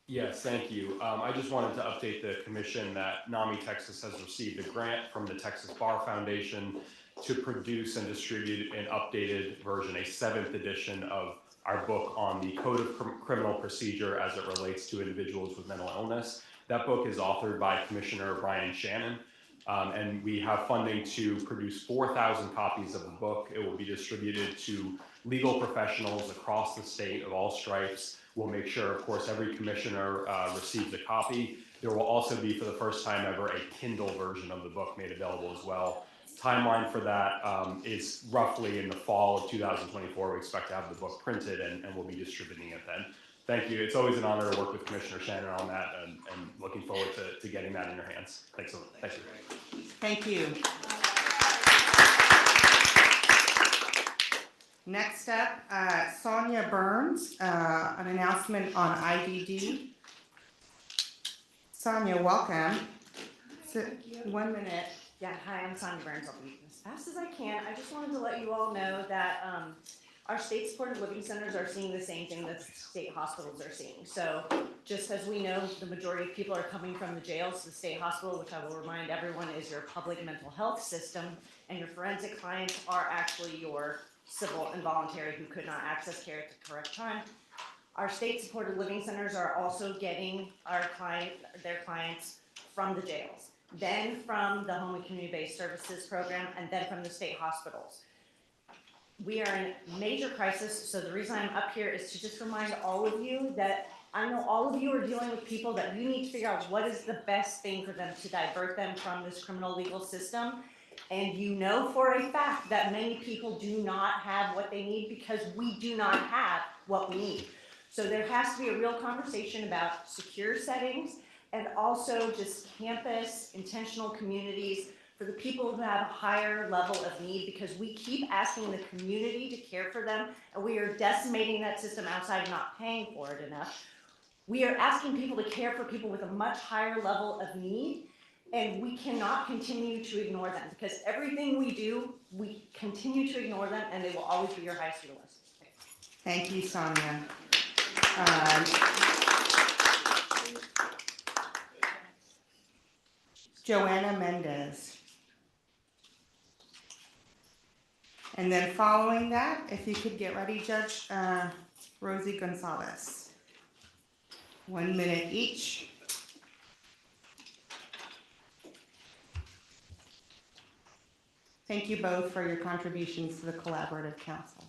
Yes, thank you. I just wanted to update the commission that NAMI Texas has received a grant from the Texas Bar Foundation to produce and distribute an updated version, a 7th edition of our book on the Code of Criminal Procedure as it relates to individuals with mental illness. That book is authored by Commissioner Brian Shannon, and we have funding to produce 4,000 copies of the book. It will be distributed to legal professionals across the state of all stripes. We'll make sure, of course, every commissioner receives a copy. There will also be, for the first time ever, a Kindle version of the book made available as well. Timeline for that is roughly in the fall of 2024. We expect to have the book printed, and we'll be distributing it then. Thank you. It's always an honor to work with Commissioner Shannon on that, and looking forward to getting that in your hands. Thanks so much. Thank you. Thank you. Next up, Sonia Burns, an announcement on IDD. Sonia, welcome. So, 1 minute. Yeah, hi, I'm Sonia Burns. I'll be as fast as I can. I just wanted to let you all know that our state supported living centers are seeing the same thing that state hospitals are seeing. So just as we know, the majority of people are coming from the jails to the state hospital, which I will remind everyone is your public mental health system, and your forensic clients are actually your civil and voluntary who could not access care at the correct time. Our state supported living centers are also getting their clients from the jails, then from the home and community-based services program, and then from the state hospitals. We are in major crisis, so the reason I'm up here is to just remind all of you that I know all of you are dealing with people that you need to figure out what is the best thing for them to divert them from this criminal legal system. And you know for a fact that many people do not have what they need because we do not have what we need. So there has to be a real conversation about secure settings and also just campus, intentional communities for the people who have a higher level of need, because we keep asking the community to care for them and we are decimating that system outside of not paying for it enough. We are asking people to care for people with a much higher level of need, and we cannot continue to ignore them, because everything we do, we continue to ignore them, and they will always be your highest on the list. Thank you, Sonia. Joanna Mendez. And then following that, if you could get ready, Judge Rosie Gonzalez. 1 minute each. Thank you both for your contributions to the Collaborative Council.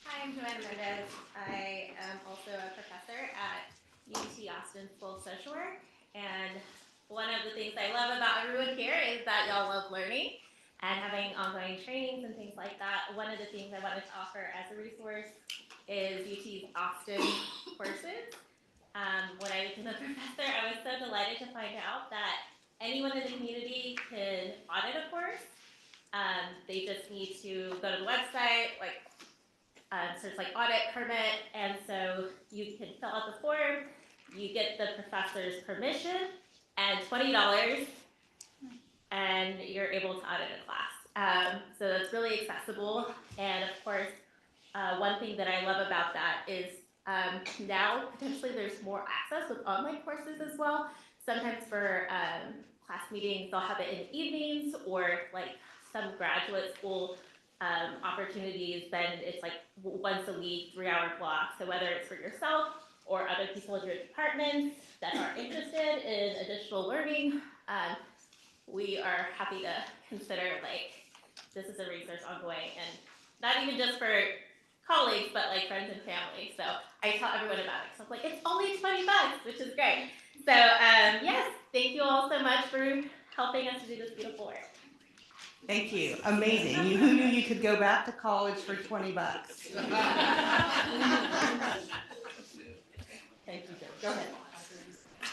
Hi, I'm Joanna Mendez. I am also a professor at UT Austin School of Social Work, and one of the things I love about everyone here is that y'all love learning and having ongoing trainings and things like that. One of the things I wanted to offer as a resource is UT's Austin courses. When I became a professor, I was so delighted to find out that anyone in the community could audit a course. They just need to go to the website, search audit permit, and so you can fill out the form, you get the professor's permission, and $20, and you're able to audit a class. So it's really accessible, and of course, one thing that I love about that is now potentially there's more access with online courses as well. Sometimes for class meetings, they'll have it in the evenings, or some graduate school opportunities, then it's once a week, 3-hour block. So whether it's for yourself or other people in your departments that are interested in additional learning, we are happy to consider this is a resource ongoing, and not even just for colleagues, but friends and family. So I tell everyone about it. So I'm it's only $20, which is great. So yes, thank you all so much for helping us to do this beautiful work. Thank you. Amazing. Who knew you could go back to college for $20? Thank you, Joe. Go ahead.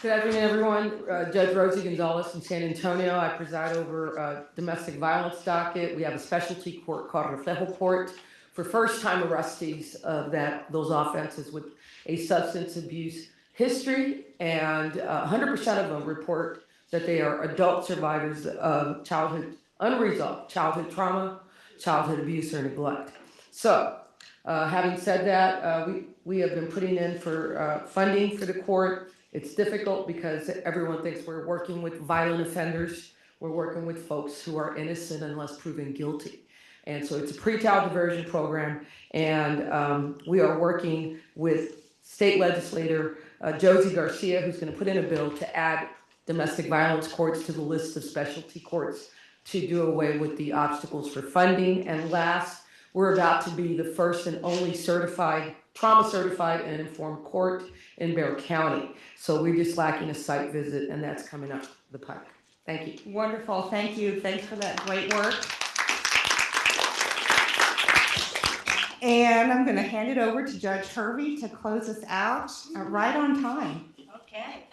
Good afternoon, everyone. Judge Rosie Gonzalez in San Antonio. I preside over domestic violence docket. We have a specialty court called Reflejo Court for first-time arrestees of those offenses with a substance abuse history, and 100% of them report that they are adult survivors of unresolved childhood trauma, childhood abuse, or neglect. So, having said that, we have been putting in for funding for the court. It's difficult because everyone thinks we're working with violent offenders. We're working with folks who are innocent unless proven guilty. And so it's a pretrial diversion program, and we are working with state legislator Josie Garcia, who's going to put in a bill to add domestic violence courts to the list of specialty courts to do away with the obstacles for funding. And last, we're about to be the first and only trauma certified and informed court in Bexar County. So we're just lacking a site visit, and that's coming up the pike. Thank you. Wonderful, thank you. Thanks for that great work. And I'm gonna hand it over to Judge Hervey to close us out right on time. Okay.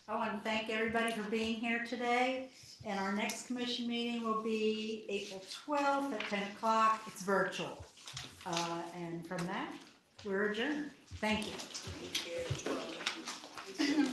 I want to thank everybody for being here today, and our next commission meeting will be April 12th at 10 o'clock. It's virtual. And from that, we're adjourned. Thank you.